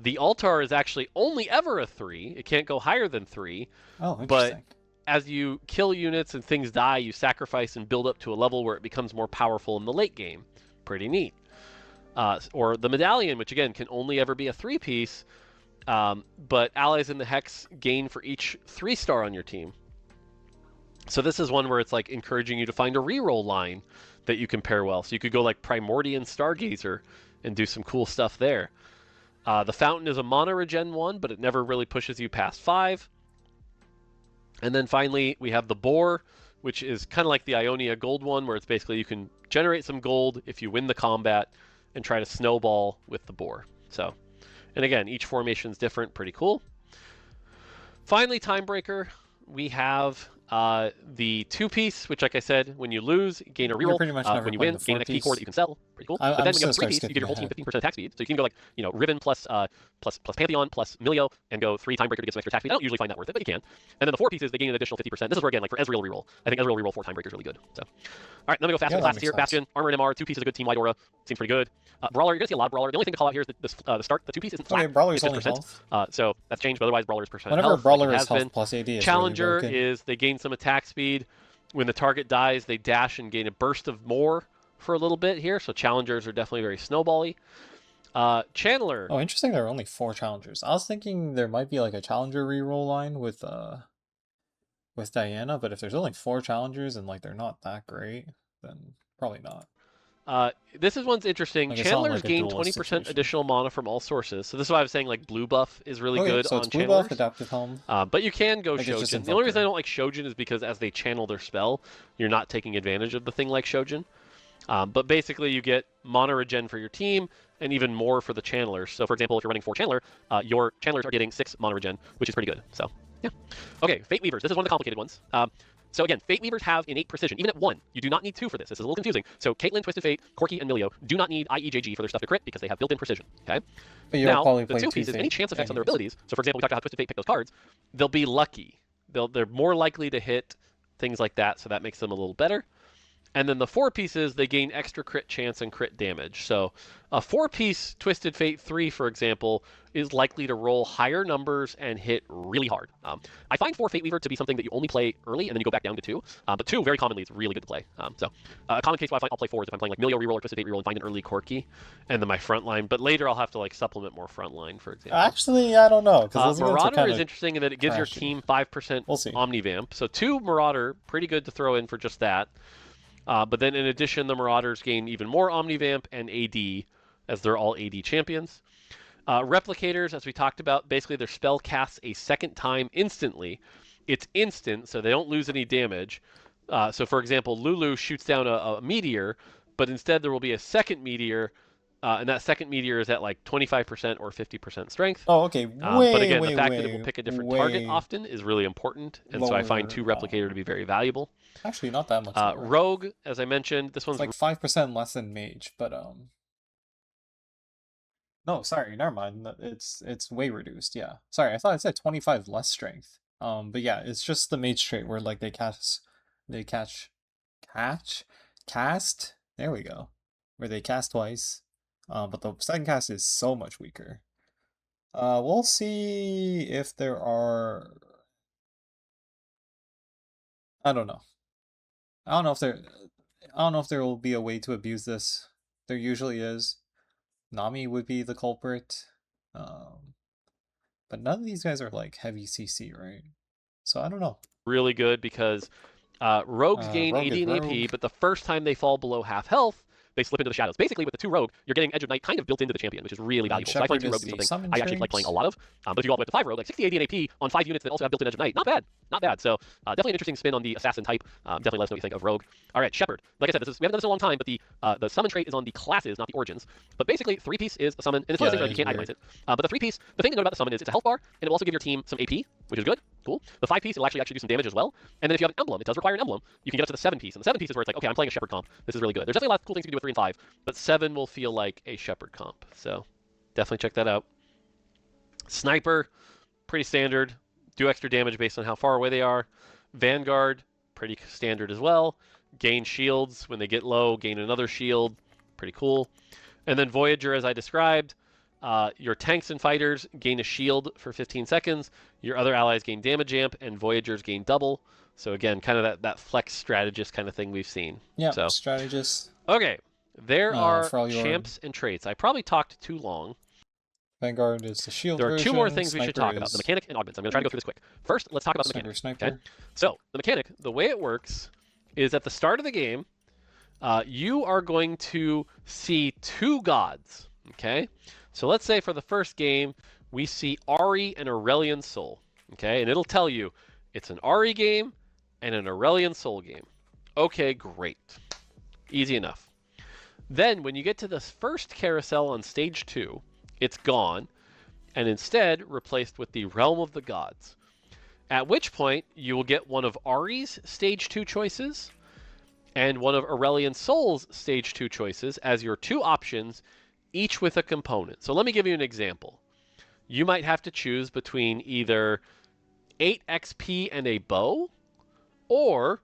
B: The Altar is actually only ever a 3. It can't go higher than 3.
C: Oh,
B: But
C: interesting.
B: as you kill units and things die, you sacrifice and build up to a level where it becomes more powerful in the late game. Pretty neat. Or the Medallion, which again can only ever be a 3-piece, but allies in the hex gain for each 3-star on your team. So this is one where it's like encouraging you to find a reroll line that you can pair well. So you could go like Primordian Stargazer and do some cool stuff there. The Fountain is a mana regen one, but it never really pushes you past 5. And then finally, we have the Boar, which is kind of like the Ionia Gold one, where it's basically you can generate some gold if you win the combat and try to snowball with the Boar. So, and again, each formation is different, pretty cool. Finally, Timebreaker, we have the 2-piece, which, like I said, when you lose, gain a
C: You're
B: reroll.
C: pretty much never
B: When you
C: playing
B: win,
C: the
B: gain an XP core
C: 4-piece.
B: that you can sell. Pretty cool.
C: I'm
B: But then
C: just
B: when you
C: gonna
B: have
C: start
B: 3-piece, you give
C: skipping
B: your whole team
C: ahead.
B: 15% attack speed. So you can go like, Riven plus Pantheon plus Milio and go 3 Timebreaker to get some extra attack speed. I don't usually find that worth it, but you can. And then the 4-pieces, they gain an additional 50%. This is where, again, like for Ezreal reroll, I think Ezreal reroll 4 Timebreaker is really good. So, all right, then we go fast
C: Yeah,
B: and
C: that
B: fast
C: makes
B: here.
C: sense.
B: Bastion, Armor and MR, 2-piece is a good team-wide aura. Seems pretty good. Brawler, you're going to see a lot of Brawler. The only thing to call out here is the start. The 2-piece isn't flat.
C: Okay, Brawler's
B: It's
C: only
B: 50%.
C: health.
B: So that's changed, but otherwise Brawler's percent
C: Whenever a
B: health, like it
C: Brawler is
B: has
C: health
B: been.
C: plus AD, it's really
B: Challenger
C: broken.
B: is they gain some attack speed. When the target dies, they dash and gain a burst of more for a little bit here. So challengers are definitely very snowbally. Channeler.
C: Oh, interesting. There are only 4 challengers. I was thinking there might be like a challenger reroll line with Diana, but if there's only 4 challengers and like they're not that great, then probably not.
B: This is one's interesting.
C: Like it's not
B: Channelers
C: like a
B: gain
C: duelist
B: 20%
C: situation.
B: additional mana from all sources. So this is why I was saying like blue buff is really
C: Okay,
B: good
C: so
B: on
C: it's blue buff,
B: channelers.
C: adaptive helm.
B: But you can go
C: Like it's just
B: Shojin. The only reason I
C: Invoker.
B: don't like Shojin is because as they channel their spell, you're not taking advantage of the thing like Shojin. But basically, you get mana regen for your team and even more for the channelers. So, for example, if you're running 4 channeler, your channelers are getting 6 mana regen, which is pretty good. So, yeah. Okay, Fate Weavers. This is one of the complicated ones. So again, Fate Weavers have innate precision. Even at 1, you do not need 2 for this. This is a little confusing. So Caitlyn, Twisted Fate, Corki, and Milio do not need IEJG for their stuff to crit because they have built-in precision. Okay.
C: But you'll
B: Now,
C: probably
B: the
C: play
B: 2
C: 2
B: pieces, any
C: Fate
B: chance effects on their
C: anyways.
B: abilities. So for example, we talked about how Twisted Fate pick those cards. They'll be lucky. They're more likely to hit things like that, so that makes them a little better. And then the 4 pieces, they gain extra crit chance and crit damage. So a 4-piece Twisted Fate 3, for example, is likely to roll higher numbers and hit really hard. I find 4 Fate Weaver to be something that you only play early and then you go back down to 2. But 2, very commonly, is really good to play. A common case where I'll play 4 is if I'm playing like Milio reroll or Twisted Fate reroll and find an early Corki, and then my front line. But later I'll have to like supplement more front line, for example.
C: Actually, I don't know, because those units are
B: Marauder
C: kind
B: is
C: of
B: interesting in that it gives your
C: trashy.
B: team 5%
C: We'll see.
B: Omnivamp. So 2 Marauder, pretty good to throw in for just that. But then in addition, the Marauders gain even more Omnivamp and AD, as they're all AD champions. Replicators, as we talked about, basically their spell casts a second time instantly. It's instant, so they don't lose any damage. So for example, Lulu shoots down a meteor, but instead there will be a second meteor, and that second meteor is at like 25% or 50% strength.
C: Oh, okay.
B: But again, the
C: Way,
B: fact that it will pick a different target
C: way
B: often is really important, and so I find 2
C: lower.
B: Replicator to be very valuable.
C: Actually, not that much lower.
B: Rogue, as I mentioned, this
C: It's
B: one's
C: like 5% less than Mage, but no, sorry, never mind. It's way reduced. Yeah, sorry, I thought it said 25 less strength. But yeah, it's just the Mage trait where like cast. There we go, where they cast twice. But the second cast is so much weaker. We'll see if there are. I don't know. I don't know if there. I don't know if there will be a way to abuse this. There usually is. Nami would be the culprit. But none of these guys are like heavy CC, right? So I don't know.
B: Really good because rogues gain
C: Rogue
B: 80
C: is
B: in
C: rogue.
B: AP, but the first time they fall below half health, they slip into the shadows. Basically, with the 2 rogue, you're getting Edge of Night kind of built into the champion, which is really
C: And
B: valuable. So I find
C: Shepherd
B: 2
C: is
B: rogues is
C: the
B: something
C: summon
B: I actually like playing a
C: trait.
B: lot of. But if you go all the way up to 5 rogue, like 60, 80 in AP on 5 units that also have built-in Edge of Night, not bad. Not bad. So definitely an interesting spin on the assassin type. Definitely let us know what you think of rogue. All right, Shepherd. Like I said, we haven't done this in a long time, but the summon trait is on the classes, not the origins. But basically, 3-piece is a summon, and it's one of those things where you can't itemize it. But the 3-piece, the thing to know about the summon is it's a health bar, and it will also give your team some AP, which is good. Cool. The 5-piece, it'll actually do some damage as well. And then if you have an emblem, it does require an emblem. You can get up to the 7-piece. And the 7-piece is where it's like, okay, I'm playing a Shepherd comp. This is really good. There's definitely a lot of cool things you can do with 3 and 5, but 7 will feel like a Shepherd comp. So definitely check that out. Sniper, pretty standard. Do extra damage based on how far away they are. Vanguard, pretty standard as well. Gain shields when they get low, gain another shield. Pretty cool. And then Voyager, as I described, your tanks and fighters gain a shield for 15 seconds. Your other allies gain damage amp, and Voyagers gain double. So again, kind of that flex strategist kind of thing we've seen.
C: Yeah,
B: so,
C: strategist.
B: Okay, there are
C: for all your...
B: champs and traits. I probably talked too long.
C: Vanguard is the shield
B: There are
C: version.
B: 2 more things we should talk
C: Sniper
B: about. The
C: is
B: mechanic and augments. I'm going to try to go through this quick. First, let's talk about the mechanic.
C: Sniper.
B: Okay? So, the mechanic, the way it works is at the start of the game, you are going to see 2 gods. Okay? So let's say for the first game, we see Ari and Aurelian Soul. Okay? And it'll tell you it's an Ari game and an Aurelian Soul game. Okay, great. Easy enough. Then when you get to the first carousel on stage 2, it's gone and instead replaced with the Realm of the Gods. At which point you will get one of Ari's stage 2 choices and one of Aurelian Soul's stage 2 choices as your 2 options, each with a component. So let me give you an example. You might have to choose between either 8 XP and a bow, or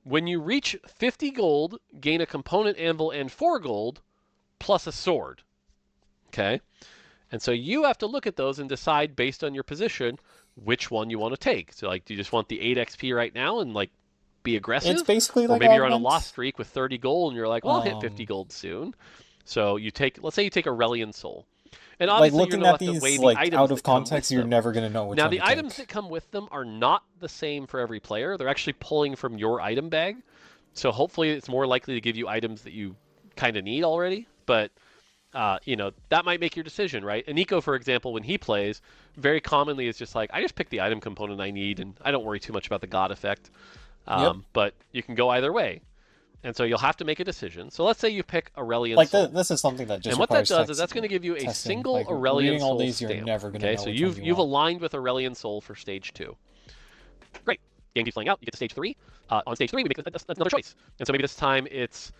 B: when you reach 50 gold, gain a component anvil and 4 gold, plus a sword. Okay? And so you have to look at those and decide based on your position which one you want to take. So like, do you just want the 8 XP right now and like be aggressive?
C: It's basically like
B: or maybe you're on a
C: augment.
B: lost streak with 30 gold and you're like, well, I'll hit 50 gold soon. So you take, let's say you take Aurelian Soul. And obviously
C: like, looking
B: you're
C: at
B: going to
C: these
B: the
C: like
B: items
C: out of
B: that come
C: context,
B: with
C: you're
B: them.
C: never gonna know which
B: Now
C: one
B: the
C: to
B: items
C: take.
B: that come with them are not the same for every player. They're actually pulling from your item bag. So hopefully it's more likely to give you items that you kind of need already. But you know, that might make your decision, right? And Nico, for example, when he plays, very commonly is just like, I just pick the item component I need, and I don't worry too much about the god effect. But you can go either way. And so you'll have to make a decision. So let's say you pick Aurelian Soul.
C: This is something that just
B: and what that
C: requires
B: does is that's going to give you a
C: testing.
B: single
C: Like,
B: Aurelian
C: reading all
B: Soul
C: these,
B: stamp.
C: you're never gonna
B: okay,
C: know
B: so
C: which one you
B: you've
C: want.
B: aligned with Aurelian Soul for stage 2. Great. Game keeps playing out. You get to stage 3. On stage 3, we make another choice. And so maybe this time it's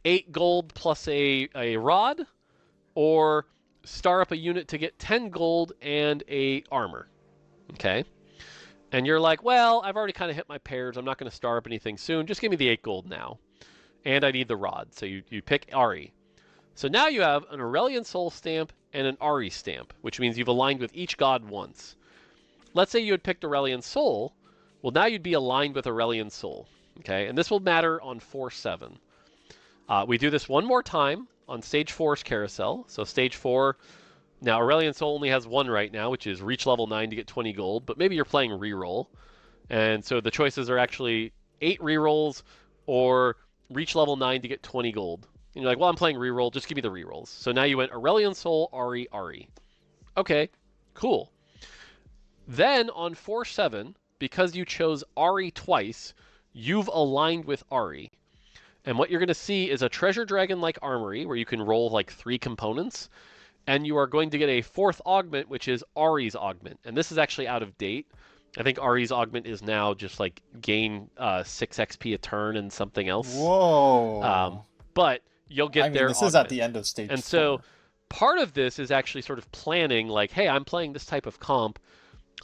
B: 8 gold plus a rod, or star up a unit to get 10 gold and a armor. Okay? And you're like, well, I've already kind of hit my pairs. I'm not going to star up anything soon. Just give me the 8 gold now. And I need the rod. So you pick Ari. So now you have an Aurelian Soul stamp and an Ari stamp, which means you've aligned with each god once. Let's say you had picked Aurelian Soul. Well, now you'd be aligned with Aurelian Soul. Okay? And this will matter on 4-7. We do this one more time on stage 4's carousel. So stage 4, now Aurelian Soul only has 1 right now, which is reach level 9 to get 20 gold, but maybe you're playing reroll. And so the choices are actually 8 rerolls or reach level 9 to get 20 gold. And you're like, well, I'm playing reroll, just give me the rerolls. So now you went Aurelian Soul, Ari, Ari. Okay, cool. Then on 4-7, because you chose Ari twice, you've aligned with Ari. And what you're going to see is a Treasure Dragon-like armory where you can roll like 3 components. And you are going to get a 4th augment, which is Ari's augment. And this is actually out of date. I think Ari's augment is now just like gain 6 XP a turn and something else.
C: Whoa.
B: But you'll get their
C: this
B: augment.
C: is at the end of stage 4.
B: And so part of this is actually sort of planning like, hey, I'm playing this type of comp.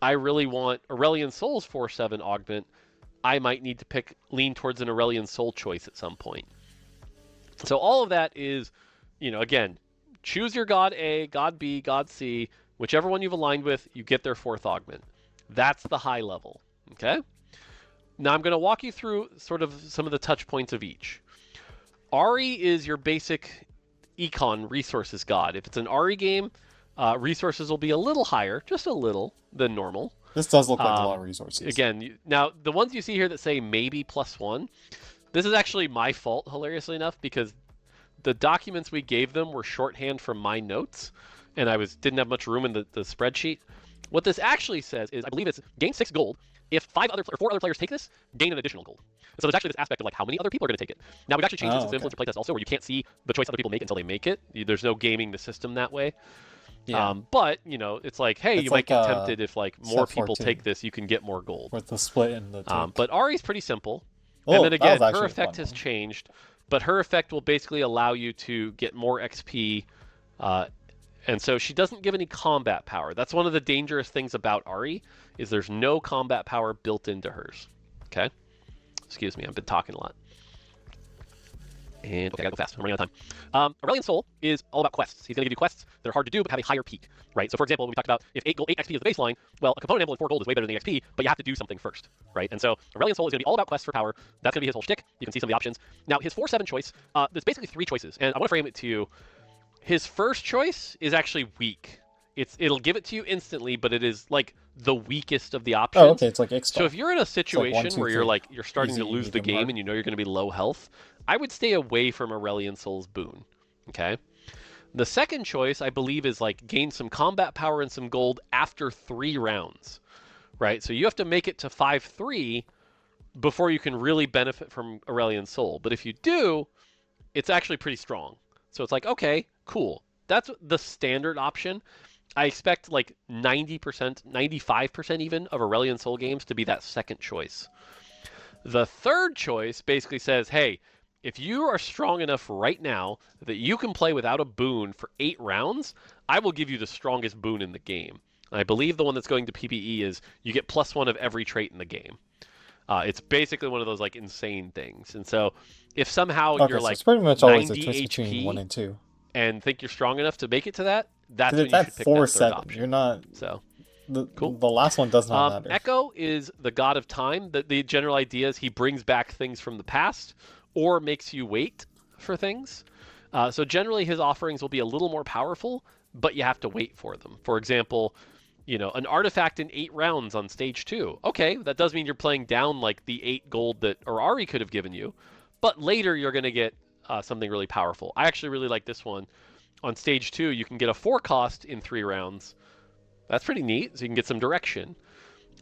B: I really want Aurelian Soul's 4-7 augment. I might need to lean towards an Aurelian Soul choice at some point. So all of that is, you know, again, choose your God A, God B, God C, whichever one you've aligned with, you get their 4th augment. That's the high level, okay? Now I'm going to walk you through sort of some of the touch points of each. Ari is your basic econ resources god. If it's an Ari game, resources will be a little higher, just a little, than normal.
C: This does look like a lot of resources.
B: Again, now the ones you see here that say maybe +1, this is actually my fault, hilariously enough, because the documents we gave them were shorthand from my notes, and I didn't have much room in the spreadsheet. What this actually says is, I believe it's gain 6 gold. If 4 other players take this, gain an additional gold. So there's actually this aspect of like how many other people are going to take it. Now we've actually changed this to influencer playtest also, where you can't see the choice other people make until they make it. There's no gaming the system that way. Yeah. But it's like, hey, you might get tempted if like more people take this, you can get more gold.
C: With the split in the tank.
B: But Ari's pretty simple. And then again, her effect has changed, but her effect will basically allow you to get more XP. And so she doesn't give any combat power. That's one of the dangerous things about Ari, is there's no combat power built into hers. Okay? Excuse me, I've been talking a lot. And okay, I gotta go fast. I'm running out of time. Aurelian Soul is all about quests. He's gonna give you quests that are hard to do but have a higher peak, right? So for example, we talked about if 8 XP is the baseline, well, a component envelope 4 gold is way better than 8 XP, but you have to do something first, right? And so Aurelian Soul is gonna be all about quests for power. That's gonna be his whole shtick. You can see some of the options. Now his 4/7 choice, there's basically 3 choices, and I want to frame it to you. His first choice is actually weak. It'll give it to you instantly, but it is like the weakest of the options.
C: Oh, okay, it's like X.
B: So if you're in a situation where you're starting to lose the game and you know you're going to be low health, I would stay away from Aurelian Soul's boon. Okay. The second choice, I believe, is like gain some combat power and some gold after 3 rounds, right? So you have to make it to 5-3 before you can really benefit from Aurelian Soul. But if you do, it's actually pretty strong. So it's like, okay, cool. That's the standard option. I expect like 90%, 95% even of Aurelian Soul games to be that second choice. The third choice basically says, hey, if you are strong enough right now that you can play without a boon for 8 rounds, I will give you the strongest boon in the game. And I believe the one that's going to PBE is you get +1 of every trait in the game. It's basically one of those like insane things. And so if somehow you're like
C: it's pretty much always a
B: 90
C: choice
B: HP
C: between 1 and 2.
B: And think you're strong enough to make it to that, that's when you should pick that
C: 4/7.
B: third option.
C: You're not.
B: So
C: cool. The last one does not matter.
B: Echo is the god of time. The general idea is he brings back things from the past or makes you wait for things. So generally his offerings will be a little more powerful, but you have to wait for them. For example, an artifact in 8 rounds on stage 2. Okay, that does mean you're playing down like the 8 gold that Ari could have given you, but later you're going to get something really powerful. I actually really like this one. On stage 2, you can get a 4 cost in 3 rounds. That's pretty neat, so you can get some direction.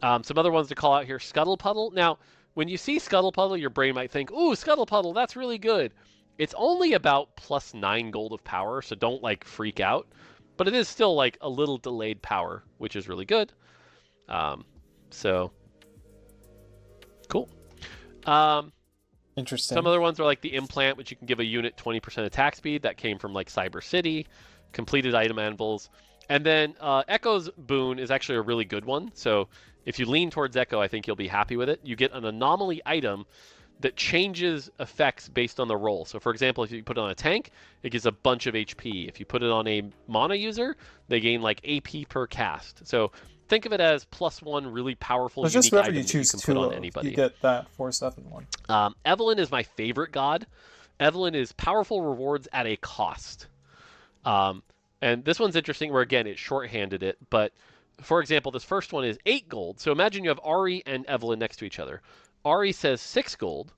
B: Some other ones to call out here, Scuttle Puddle. Now, when you see Scuttle Puddle, your brain might think, ooh, Scuttle Puddle, that's really good. It's only about +9 gold of power, so don't like freak out. But it is still like a little delayed power, which is really good. So, cool.
C: Interesting.
B: Some other ones are like the Implant, which you can give a unit 20% attack speed. That came from like Cyber City. Completed item anvils. And then Echo's boon is actually a really good one. So if you lean towards Echo, I think you'll be happy with it. You get an anomaly item that changes effects based on the roll. So for example, if you put it on a tank, it gives a bunch of HP. If you put it on a mana user, they gain like AP per cast. So think of it as +1 really powerful unique item that you can put on anybody.
C: You get that 4/7 one.
B: Evelyn is my favorite god. Evelyn is powerful rewards at a cost. And this one's interesting where, again, it shorthanded it. But, for example, this first one is 8 gold. So imagine you have Ari and Evelyn next to each other. Ari says 6 gold.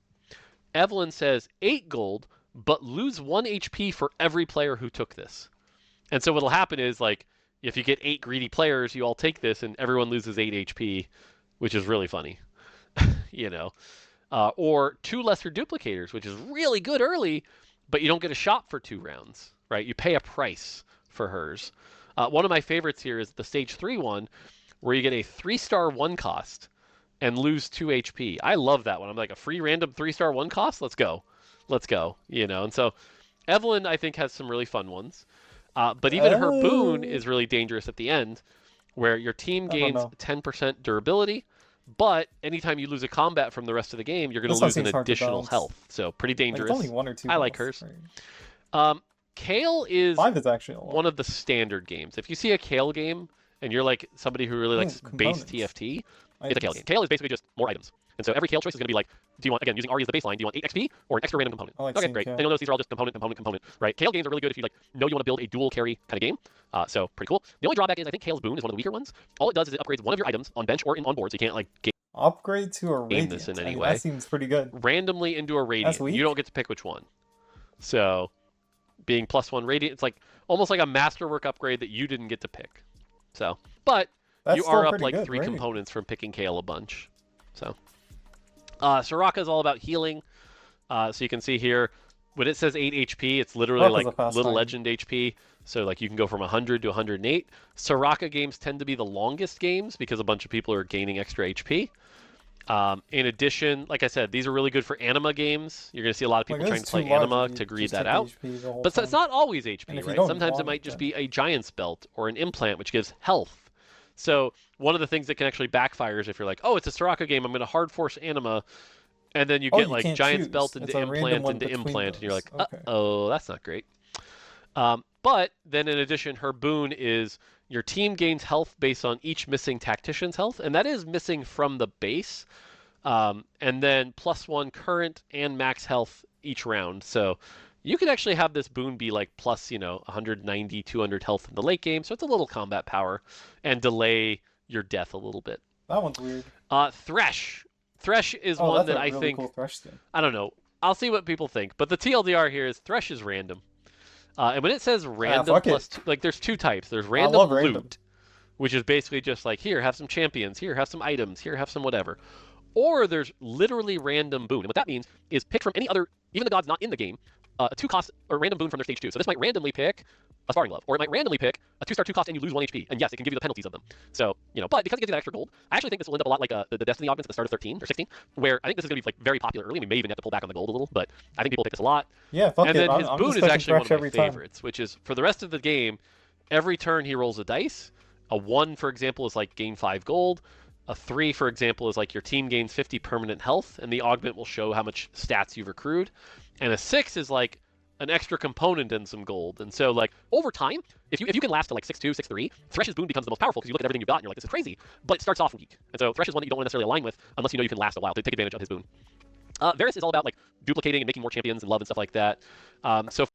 B: Evelyn says 8 gold, but lose 1 HP for every player who took this. And so what'll happen is, like, if you get 8 greedy players, you all take this, and everyone loses 8 HP, which is really funny. Or 2 lesser duplicators, which is really good early, but you don't get a shot for 2 rounds, right? You pay a price for hers. One of my favorites here is the stage 3 one, where you get a 3-star 1 cost and lose 2 HP. I love that one. I'm like, a free random 3-star 1 cost? Let's go. And so Evelyn, I think, has some really fun ones. But even her boon is really dangerous at the end, where your team gains 10% durability, but anytime you lose a combat from the rest of the game, you're going to lose an additional health. So pretty dangerous.
C: Like, it's only 1 or 2
B: I like hers. Kale is
C: 5 is actually a lot.
B: one of the standard games. If you see a Kale game and you're like somebody who really likes base TFT, it's a Kale game. Kale is basically just more items. And so every Kale choice is going to be like, do you want, again, using RE as the baseline, do you want 8 XP or an extra random component?
C: I like
B: Okay,
C: seeing
B: great.
C: Kale.
B: And you'll notice these are all just component, right? Kale games are really good if you like know you want to build a dual carry kind of game. So pretty cool. The only drawback is I think Kale's boon is one of the weaker ones. All it does is it upgrades one of your items on bench or on board, so you can't like
C: Upgrade to a
B: game
C: Radiant.
B: this in any
C: I mean,
B: way.
C: that seems pretty good.
B: Randomly into a Radiant.
C: weak.
B: You don't get to pick which one. So being +1 Radiant, it's like almost like a masterwork upgrade that you didn't get to pick. So, but
C: That's
B: you
C: still
B: are up
C: pretty
B: like
C: good,
B: 3
C: right?
B: components from picking Kale a bunch. So, Soraka is all about healing. So you can see here, when it says 8 HP, it's literally
C: Soraka's a
B: like
C: fast
B: little
C: fighter.
B: legend HP. So like you can go from 100 to 108. Soraka games tend to be the longest games because a bunch of people are gaining extra HP. In addition, like I said, these are really good for anima games. You're going to see a lot of people trying to play anima to greed that out. But it's not always HP, right? Sometimes it might just be a giant's belt or an implant, which gives health. So one of the things that can actually backfire is if you're like, oh, it's a Soraka game, I'm going to hard force anima, and then you get like giant's belt into implant into implant, and you're like, uh-oh, that's not great. But then in addition, her boon is your team gains health based on each missing tactician's health, and that is missing from the base. And then +1 current and max health each round. So you could actually have this boon be like plus, 190, 200 health in the late game. So it's a little combat power and delay your death a little bit.
C: That one's weird.
B: Thresh. Thresh is one that I
C: really
B: think,
C: cool Thresh skin.
B: I don't know. I'll see what people think. But the TLDR here is Thresh is random. And when it says random plus, like there's 2 types. There's random loot, which is basically just like, here, have some champions. Here, have some items. Here, have some whatever. Or there's literally random boon. And what that means is pick from any other, even the gods not in the game, a 2-cost or random boon from their stage 2. So this might randomly pick a Sparring Glove, or it might randomly pick a 2-star 2-cost and you lose 1 HP. And yes, it can give you the penalties of them. So, but because it gives you that extra gold, I actually think this will end up a lot like the Destiny augments at the start of 13 or 16, where I think this is going to be like very popular early. We may even have to pull back on the gold a little, but I think people pick this a lot.
C: Yeah, fuck
B: and
C: it.
B: then his
C: I'm
B: boon is actually one of my favorites, which is for the rest of the game, every turn he rolls a dice. A 1, for example, is like gain 5 gold. A 3, for example, is like your team gains 50 permanent health, and the augment will show how much stats you've accrued. And a 6 is like an extra component and some gold. And so, like, over time, if you can last to like 6-2, 6-3, Thresh's boon becomes the most powerful because you look at everything you've got and you're like, this is crazy. But it starts off weak. And so Thresh is one that you don't want to necessarily align with unless you know you can last a while to take advantage of his boon. Varus is all about like duplicating and making more champions and love and stuff like that. So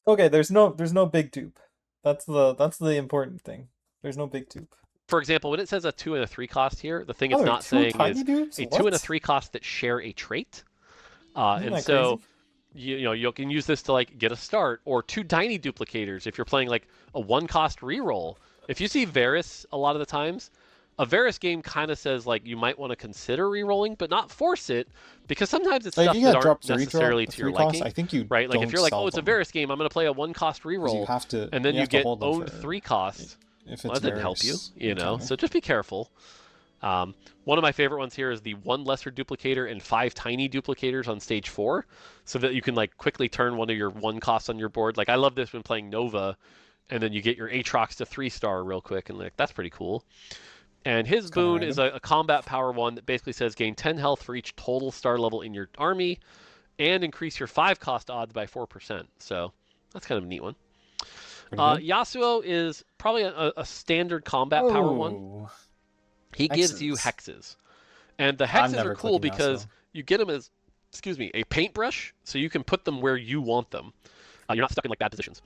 C: okay, there's no big dupe. That's the important thing. There's no big dupe.
B: For example, when it says a 2 and a 3 cost here, the thing it's not saying is a 2 and a 3 cost that share a trait. And so you can use this to like get a start, or 2 tiny duplicators if you're playing like a 1-cost reroll. If you see Varus a lot of the times, a Varus game kind of says like you might want to consider rerolling, but not force it, because sometimes it's stuff that aren't necessarily to your liking.
C: I think you
B: right? Like if you're like, oh, it's a Varus game, I'm going to play a 1-cost reroll, and then you get owned 3 costs. Well, that didn't help you, know. So just be careful. One of my favorite ones here is the 1 lesser duplicator and 5 tiny duplicators on stage 4, so that you can like quickly turn one of your 1 costs on your board. Like I love this when playing Nova, and then you get your Aatrox to 3-star real quick, and like that's pretty cool. And his boon is a combat power one that basically says gain 10 health for each total star level in your army, and increase your 5-cost odds by 4%. So that's kind of a neat one. Yasuo is probably a standard combat power one. He gives you hexes. And the hexes are cool because you get them as, a paintbrush, so you can put them where you want them. You're not stuck in like bad positions.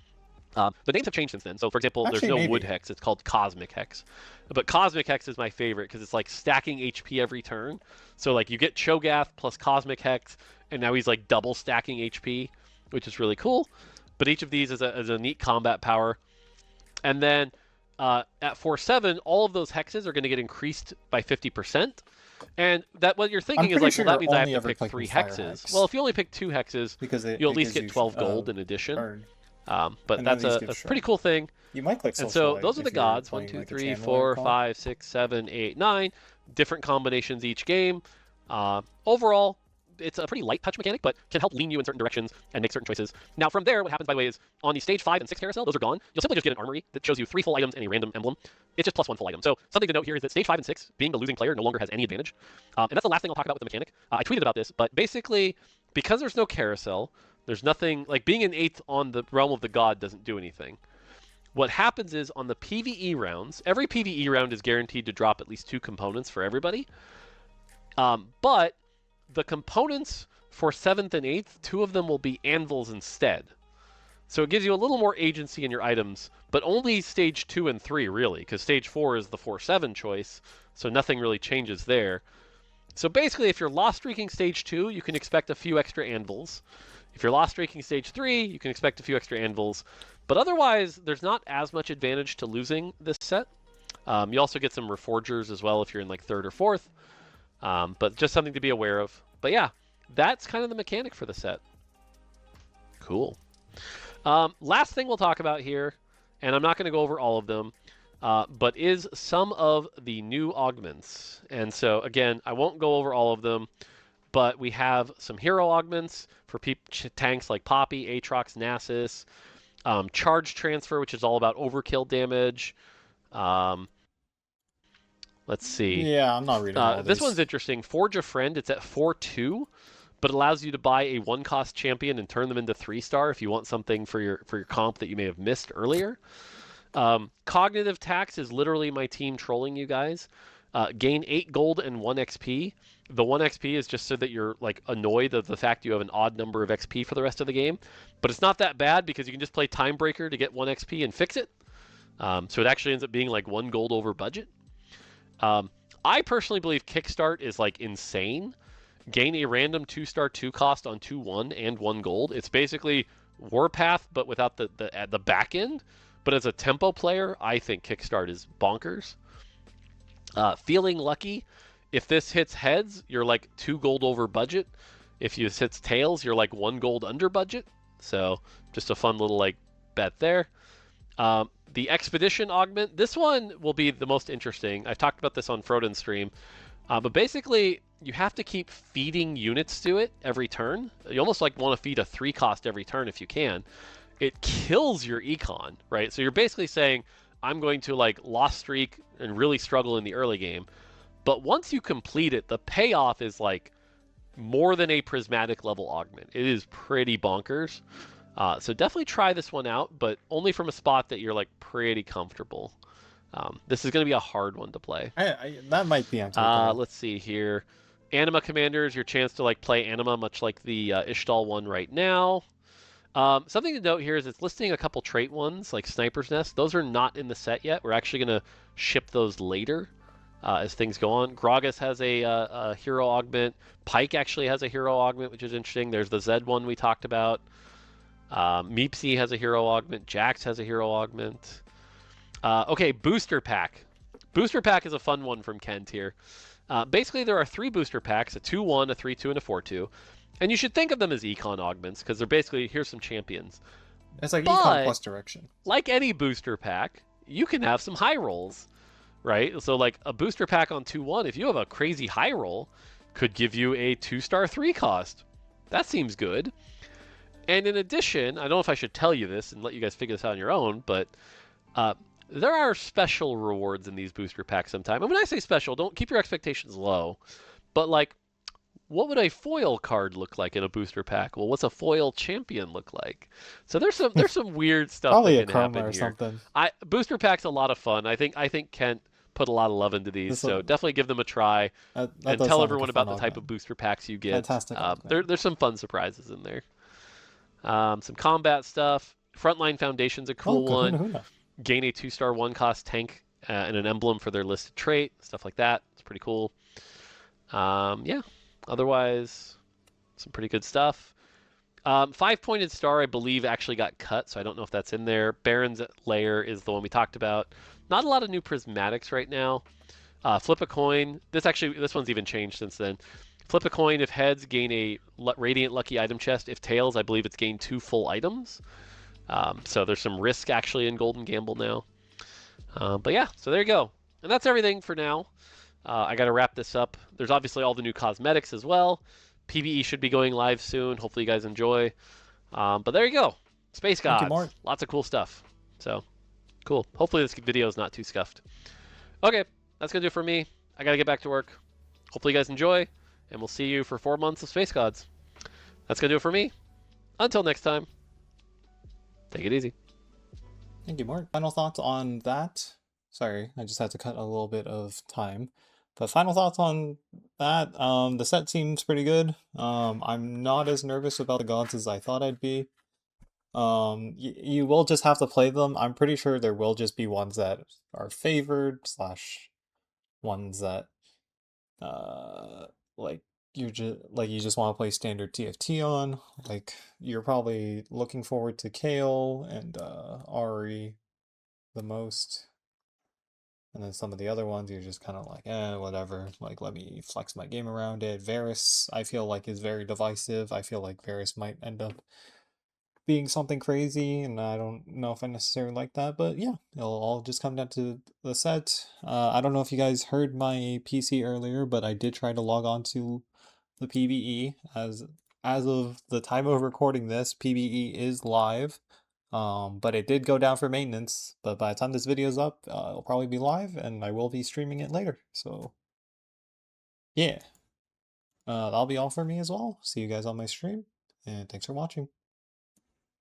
B: The names have changed since then. So, for example, there's no wood hex. It's called Cosmic Hex. But Cosmic Hex is my favorite because it's like stacking HP every turn. So, like, you get Cho'Gath plus Cosmic Hex, and now he's like double stacking HP, which is really cool. But each of these is a neat combat power. And then at 4/7, all of those hexes are going to get increased by 50%. And that what you're thinking is like, well, that means I have to pick 3 hexes. Well, if you only pick 2 hexes, you'll at least get 12 gold in addition. But that's a pretty cool thing.
C: You might click
B: and so those are the gods. 1, 2, 3, 4, 5, 6, 7, 8, 9. Different combinations each game. Overall, it's a pretty light touch mechanic, but can help lean you in certain directions and make certain choices. Now, from there, what happens, by the way, is on the stage 5 and 6 carousel, those are gone. You'll simply just get an armory that shows you 3 full items and a random emblem. It's just +1 full item. So something to note here is that stage 5 and 6, being the losing player, no longer has any advantage. And that's the last thing I'll talk about with the mechanic. I tweeted about this, but basically, because there's no carousel, there's nothing, like being an 8th on the realm of the god doesn't do anything. What happens is on the PvE rounds, every PvE round is guaranteed to drop at least 2 components for everybody. But the components for 7th and 8th, 2 of them will be anvils instead. So it gives you a little more agency in your items, but only stage 2 and 3 really, because stage 4 is the 4-7 choice, so nothing really changes there. So basically, if you're lost streaking stage 2, you can expect a few extra anvils. If you're lost streaking stage 3, you can expect a few extra anvils. But otherwise, there's not as much advantage to losing this set. You also get some reforgers as well if you're in like 3rd or 4th. But just something to be aware of. But yeah, that's kind of the mechanic for the set. Cool. Last thing we'll talk about here, and I'm not going to go over all of them, but is some of the new augments. And so, again, I won't go over all of them, but we have some hero augments for tanks like Poppy, Aatrox, Nasus, charge transfer, which is all about overkill damage. Let's see.
C: Yeah, I'm not reading all
B: This
C: these.
B: one's interesting. Forge a Friend, it's at 4-2, but allows you to buy a 1-cost champion and turn them into 3-star if you want something for your comp that you may have missed earlier. Cognitive Tax is literally my team trolling you guys. Gain 8 gold and 1 XP. The 1 XP is just so that you're like annoyed of the fact you have an odd number of XP for the rest of the game. But it's not that bad because you can just play Timebreaker to get 1 XP and fix it. So it actually ends up being like 1 gold over budget. I personally believe Kickstart is like insane. Gain a random 2-star 2-cost on 2-1 and 1 gold. It's basically Warpath, but without the back end. But as a tempo player, I think Kickstart is bonkers. Feeling Lucky. If this hits heads, you're like 2 gold over budget. If this hits tails, you're like 1 gold under budget. So just a fun little like bet there. The Expedition Augment. This one will be the most interesting. I've talked about this on Froden's stream. But basically, you have to keep feeding units to it every turn. You almost like want to feed a 3-cost every turn if you can. It kills your econ, right? So you're basically saying, I'm going to like lost streak and really struggle in the early game. But once you complete it, the payoff is like more than a prismatic level augment. It is pretty bonkers. So definitely try this one out, but only from a spot that you're like pretty comfortable. This is going to be a hard one to play.
C: That might be uncomfortable.
B: Let's see here. Anima Commanders, your chance to like play Anima, much like the Ishtal one right now. Something to note here is it's listing a couple trait ones, like Sniper's Nest. Those are not in the set yet. We're actually going to ship those later as things go on. Gragas has a hero augment. Pike actually has a hero augment, which is interesting. There's the Zed one we talked about. Meepsy has a hero augment. Jax has a hero augment. Okay, Booster Pack. Booster Pack is a fun one from Kent here. Basically, there are 3 booster packs, a 2-1, a 3-2, and a 4-2. And you should think of them as econ augments, because they're basically, here's some champions.
C: It's like
B: But,
C: econ plus direction.
B: like any booster pack, you can have some high rolls, right? So like a booster pack on 2-1, if you have a crazy high roll, could give you a 2-star 3-cost. That seems good. And in addition, I don't know if I should tell you this and let you guys figure this out on your own, but there are special rewards in these booster packs sometime. And when I say special, don't keep your expectations low. But like, what would a foil card look like in a booster pack? Well, what's a foil champion look like? So there's some weird stuff
C: Probably
B: that
C: a
B: can
C: chroma
B: happen
C: or
B: here.
C: something.
B: Booster pack's a lot of fun. I think Kent put a lot of love into these, so definitely give them a try
C: That
B: and
C: does
B: tell
C: sound
B: everyone
C: like a
B: about
C: fun
B: the type
C: augment.
B: of booster packs you get.
C: Fantastic augment.
B: There's some fun surprises in there. Some combat stuff. Frontline Foundation's a cool one.
C: Kahuna.
B: Gain a 2-star 1-cost tank and an emblem for their listed trait. Stuff like that. It's pretty cool. Yeah. Otherwise, some pretty good stuff. 5-pointed star, I believe, actually got cut, so I don't know if that's in there. Baron's Lair is the one we talked about. Not a lot of new prismatics right now. Flip a coin. This one's even changed since then. Flip a coin. If heads, gain a Radiant Lucky item chest. If tails, I believe it's gained 2 full items. So there's some risk actually in Golden Gamble now. But yeah, so there you go. And that's everything for now. I got to wrap this up. There's obviously all the new cosmetics as well. PvE should be going live soon. Hopefully you guys enjoy. But there you go. Space
C: Thank you,
B: Gods.
C: Mort.
B: Lots of cool stuff. So, cool. Hopefully this video is not too scuffed. Okay, that's going to do it for me. I got to get back to work. Hopefully you guys enjoy. And we'll see you for 4 months of Space Gods. That's going to do it for me. Until next time. Take it easy.
A: Thank you, Mark. Final thoughts on that? Sorry, I just had to cut a little bit of time. But final thoughts on that. The set seems pretty good. I'm not as nervous about the gods as I thought I'd be. You will just have to play them. I'm pretty sure there will just be ones that are favored slash ones that like you just want to play standard TFT on. Like you're probably looking forward to Kale and Ari the most. And then some of the other ones you're just kind of like, whatever. Like let me flex my game around it. Varus I feel like is very divisive. I feel like Varus might end up being something crazy, and I don't know if I necessarily like that, but yeah, it'll all just come down to the set. I don't know if you guys heard my PC earlier, but I did try to log on to the PvE. As of the time of recording this, PvE is live. But it did go down for maintenance, but by the time this video is up, it'll probably be live, and I will be streaming it later, so yeah. That'll be all for me as well. See you guys on my stream, and thanks for watching.